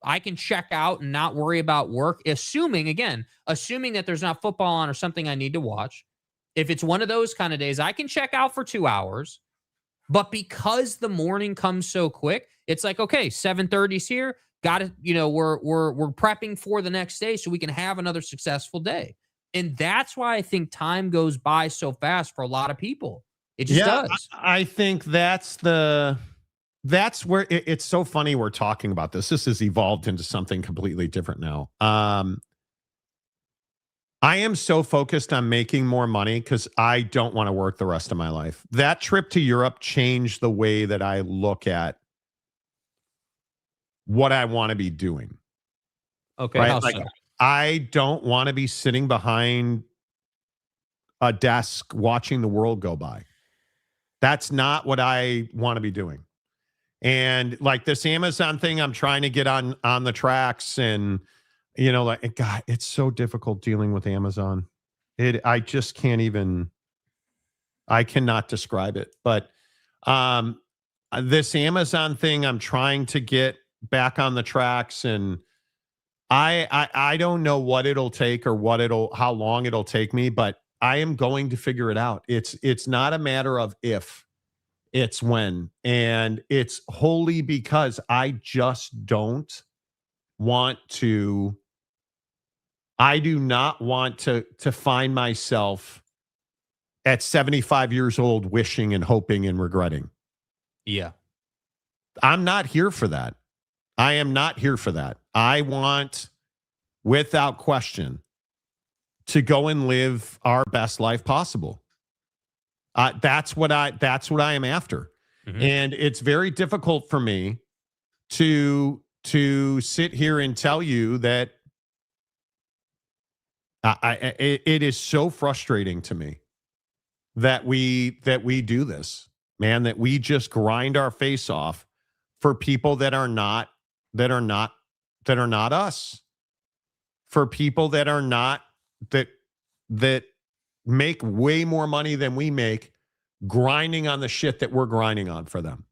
I can check out and not worry about work, assuming that there's not football on or something I need to watch. If it's one of those kind of days, I can check out for 2 hours. But because the morning comes so quick, it's like, okay, 7:30's here. Got to, we're prepping for the next day so we can have another successful day. And that's why I think time goes by so fast for a lot of people. It just does. I think that's where it's so funny we're talking about this. This has evolved into something completely different now. I am so focused on making more money because I don't want to work the rest of my life. That trip to Europe changed the way that I look at what I want to be doing. Okay. Right? Like, I don't want to be sitting behind a desk watching the world go by. That's not what I want to be doing. And like this Amazon thing, I'm trying to get on the tracks, and like, God, it's so difficult dealing with Amazon. I just can't even. I cannot describe it. But this Amazon thing, I'm trying to get back on the tracks, and I don't know what it'll take or how long it'll take me, but I am going to figure it out. It's not a matter of if. It's when, and it's wholly because I just don't want to. I do not want to find myself at 75 years old wishing and hoping and regretting. Yeah. I'm not here for that. I am not here for that. I want, without question, to go and live our best life possible. That's what I am after. Mm-hmm. And it's very difficult for me to sit here and tell you that it is so frustrating to me that we do this, man, that we just grind our face off for people that are not us, for people that are not, that make way more money than we make, grinding on the shit that we're grinding on for them.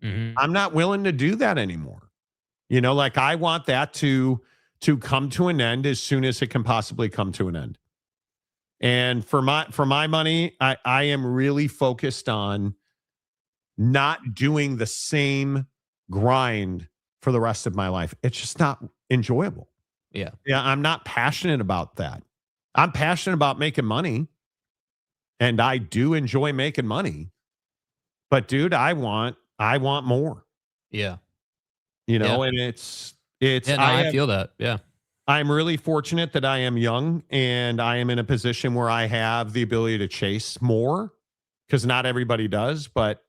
Mm-hmm. I'm not willing to do that anymore. Like, I want that to come to an end as soon as it can possibly come to an end. And for my money, I am really focused on not doing the same grind for the rest of my life. It's just not enjoyable. Yeah. Yeah. I'm not passionate about that. I'm passionate about making money, and I do enjoy making money, but dude, I want more. Yeah. And it's, yeah, no, I feel that. Yeah. I'm really fortunate that I am young, and I am in a position where I have the ability to chase more, because not everybody does, but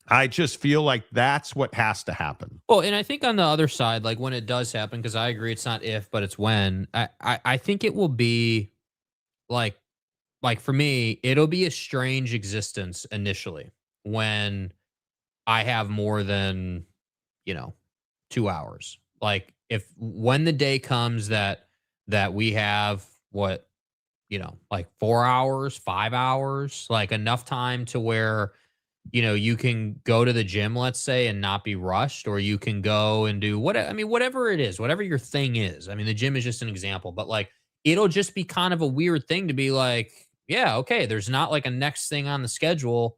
I just feel like that's what has to happen. Well, and I think on the other side, like when it does happen, because I agree, it's not if, but it's when, I think it will be like for me, it'll be a strange existence initially when I have more than, 2 hours. Like when the day comes that we have what, like 4 hours, 5 hours, like enough time to where, you can go to the gym, let's say, and not be rushed, or you can go and do whatever it is, whatever your thing is. I mean, the gym is just an example, but like, it'll just be kind of a weird thing to be like, yeah, okay, there's not like a next thing on the schedule,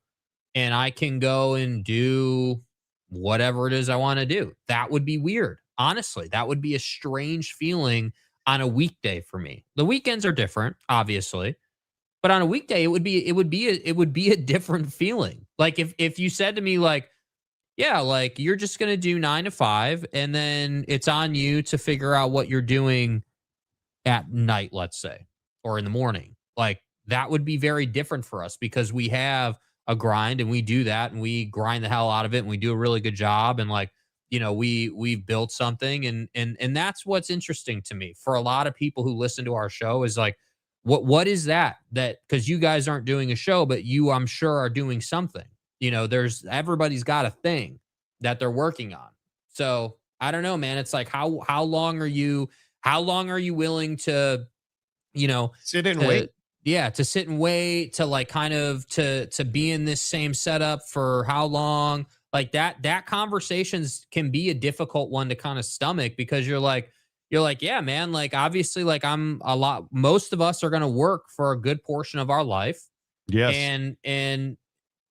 and I can go and do whatever it is I want to do. That would be weird. Honestly, that would be a strange feeling on a weekday for me. The weekends are different, obviously, but on a weekday, it would be a different feeling. Like if you said to me like, yeah, like you're just going to do 9 to 5, and then it's on you to figure out what you're doing at night, let's say, or in the morning. Like that would be very different for us, because we have a grind, and we do that, and we grind the hell out of it, and we do a really good job. And like, we've built something, and that's what's interesting to me. For a lot of people who listen to our show is like, what is that, because you guys aren't doing a show, but you, I'm sure, are doing something. Everybody's got a thing that they're working on. So I don't know, man. It's like, how long are you willing to, sit and wait? Yeah, to sit and wait, to like kind of to be in this same setup for how long? Like that conversations can be a difficult one to kind of stomach, because you're like, yeah, man, like obviously, like most of us are going to work for a good portion of our life. Yes. And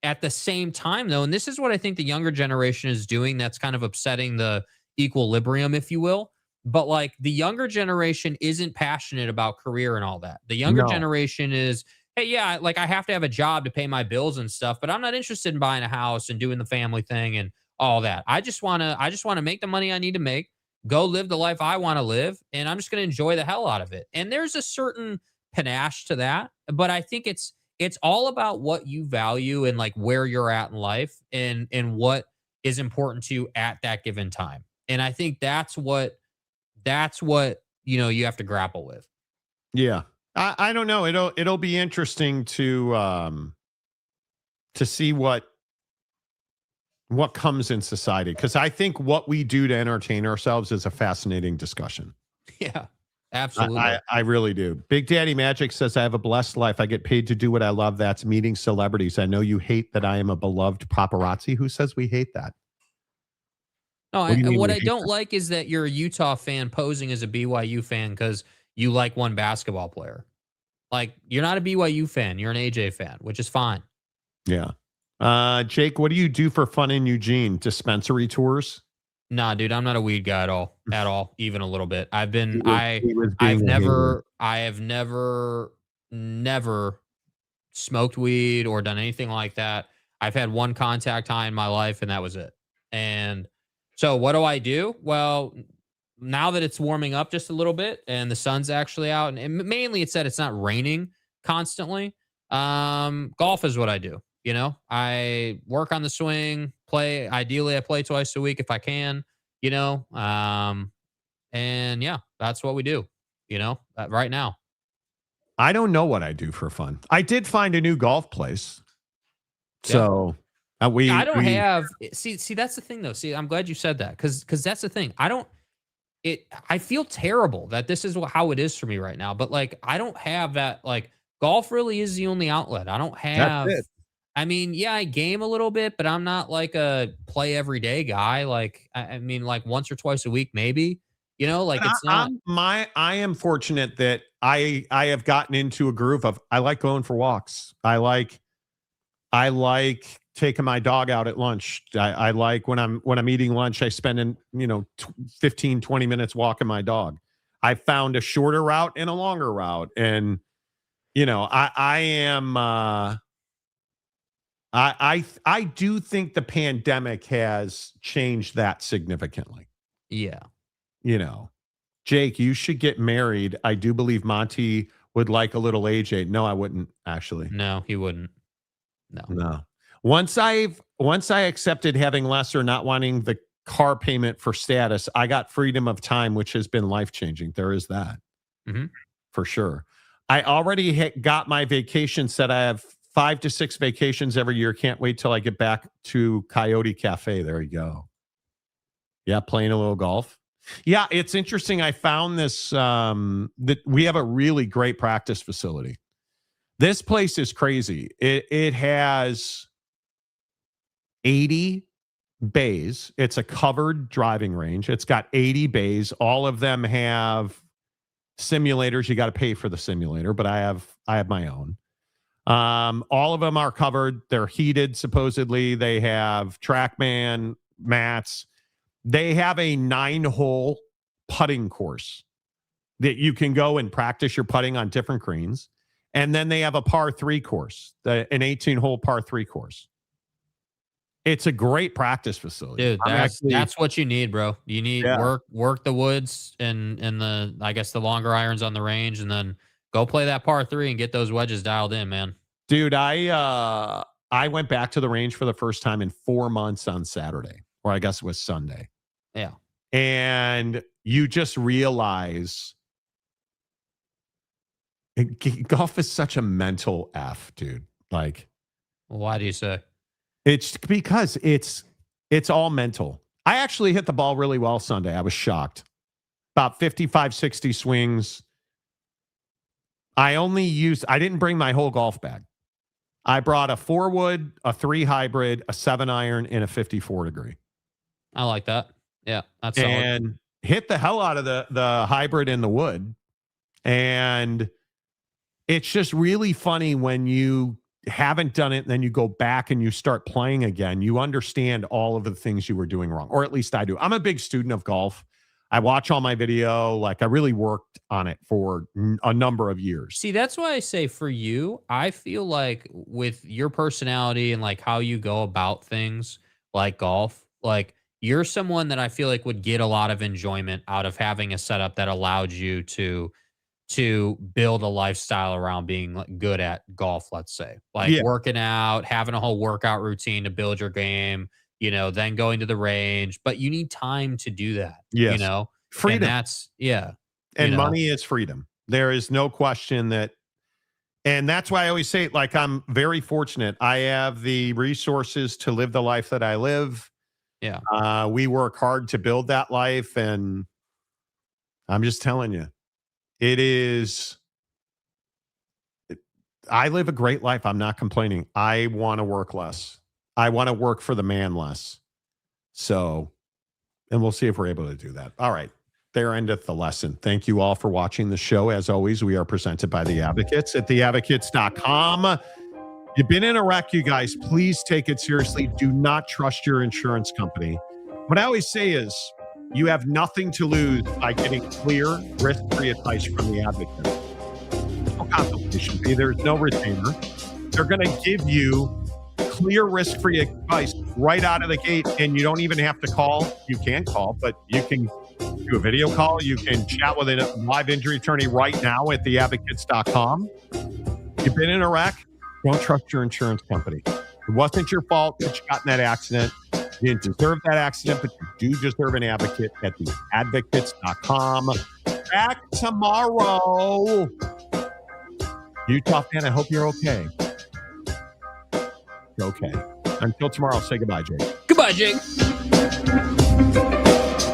at the same time, though, and this is what I think the younger generation is doing, that's kind of upsetting the equilibrium, if you will. But like the younger generation isn't passionate about career and all that. The younger generation is, hey, yeah, like I have to have a job to pay my bills and stuff, but I'm not interested in buying a house and doing the family thing and all that. I just want to make the money I need to make, go live the life I want to live, and I'm just going to enjoy the hell out of it. And there's a certain panache to that, but I think it's all about what you value and like where you're at in life, and what is important to you at that given time. And I think that's what you have to grapple with. Yeah. I don't know. It'll be interesting to to see what comes in society. Because I think what we do to entertain ourselves is a fascinating discussion. Yeah, absolutely. I really do. Big Daddy Magic says, I have a blessed life. I get paid to do what I love. That's meeting celebrities. I know you hate that I am a beloved paparazzi. Who says we hate that? No, What do you mean what we I hate don't that? like is that you're a Utah fan posing as a BYU fan because you like one basketball player. Like, you're not a BYU fan. You're an AJ fan, which is fine. Yeah. Jake, what do you do for fun in Eugene? Dispensary tours? Nah, dude, I'm not a weed guy at all, even a little bit. I've been, He was I've being a hater. I have never smoked weed or done anything like that. I've had one contact high in my life, and that was it. And so what do I do? Well, now that it's warming up just a little bit and the sun's actually out, and mainly it's that it's not raining constantly, golf is what I do. You know, I work on the swing, ideally I play twice a week if I can, you know, and yeah, that's what we do, you know, right now. I don't know what I do for fun. I did find a new golf place. So I don't have, see, that's the thing though. See, I'm glad you said that because that's the thing. I feel terrible that this is how it is for me right now, but like, I don't have that, like golf really is the only outlet. I don't have, That's it. I mean, yeah, I game a little bit, but I'm not like a play every day guy. Like, I mean, like once or twice a week, maybe, you know, like it's not. I am fortunate that I have gotten into a groove of, I like going for walks. I like taking my dog out at lunch. I like when I'm eating lunch, I spend 15, 20 minutes walking my dog. I found a shorter route and a longer route. And, you know, I do think the pandemic has changed that significantly. Yeah. You know, Jake, you should get married. I do believe Monty would like a little AJ. No, I wouldn't actually. No, he wouldn't. No. Once I accepted having less or not wanting the car payment for status, I got freedom of time, which has been life-changing. There is that. Mm-hmm. For sure. I already got my vacation set. I have 5 to 6 vacations every year. Can't wait till I get back to Coyote Cafe. There you go. Yeah, playing a little golf. Yeah, it's interesting. I found this, that we have a really great practice facility. This place is crazy. It has 80 bays. It's a covered driving range. It's got 80 bays. All of them have simulators. You got to pay for the simulator, but I have my own. All of them are covered. They're heated, supposedly. They have TrackMan mats. They have a 9-hole putting course that you can go and practice your putting on different greens. And then they have a par 3 course, an 18-hole par 3 course. It's a great practice facility. Dude, that's what you need, bro. You need work the woods and the, I guess, the longer irons on the range, and then go play that par 3 and get those wedges dialed in, man. Dude, I went back to the range for the first time in 4 months on Saturday, or I guess it was Sunday. Yeah. And you just realize golf is such a mental F, dude. Like, why do you say? It's because it's all mental. I actually hit the ball really well Sunday. I was shocked. About 55, 60 swings. I didn't bring my whole golf bag. I brought a 4-wood, a 3 hybrid, a 7-iron, and a 54 degree. I like that. Yeah, that's solid. And hit the hell out of the hybrid and the wood. And it's just really funny when you haven't done it and then you go back and you start playing again. You understand all of the things you were doing wrong, or at least I do. I'm a big student of golf. I watch all my video. Like, I really worked on it for a number of years. See, that's why I say for you, I feel like with your personality and like how you go about things like golf, like you're someone that I feel like would get a lot of enjoyment out of having a setup that allowed you to build a lifestyle around being good at golf, let's say, like working out, having a whole workout routine to build your game, you know, then going to the range, but you need time to do that, you know, freedom. And that's, and money is freedom. There is no question that, And that's why I always say, like, I'm very fortunate. I have the resources to live the life that I live. Yeah. We work hard to build that life. And I'm just telling you, I live a great life. I'm not complaining. I want to work less. I want to work for the man less. So, and we'll see if we're able to do that. All right. There endeth the lesson. Thank you all for watching the show. As always, we are presented by The Advocates at theadvocates.com. You've been in a wreck, you guys. Please take it seriously. Do not trust your insurance company. What I always say is you have nothing to lose by getting clear, risk-free advice from The Advocates. No consultation fee. There's no retainer. They're going to give you clear, risk-free advice right out of the gate, and you don't even have to call. You can call, but you can do a video call. You can chat with a live injury attorney right now at theadvocates.com. You've been in a wreck? Don't trust your insurance company. It wasn't your fault that you got in that accident. You didn't deserve that accident, but you do deserve an advocate at theadvocates.com. Back tomorrow. Utah fan, I hope you're okay. Okay. Until tomorrow, say goodbye, Jake. Goodbye, Jake.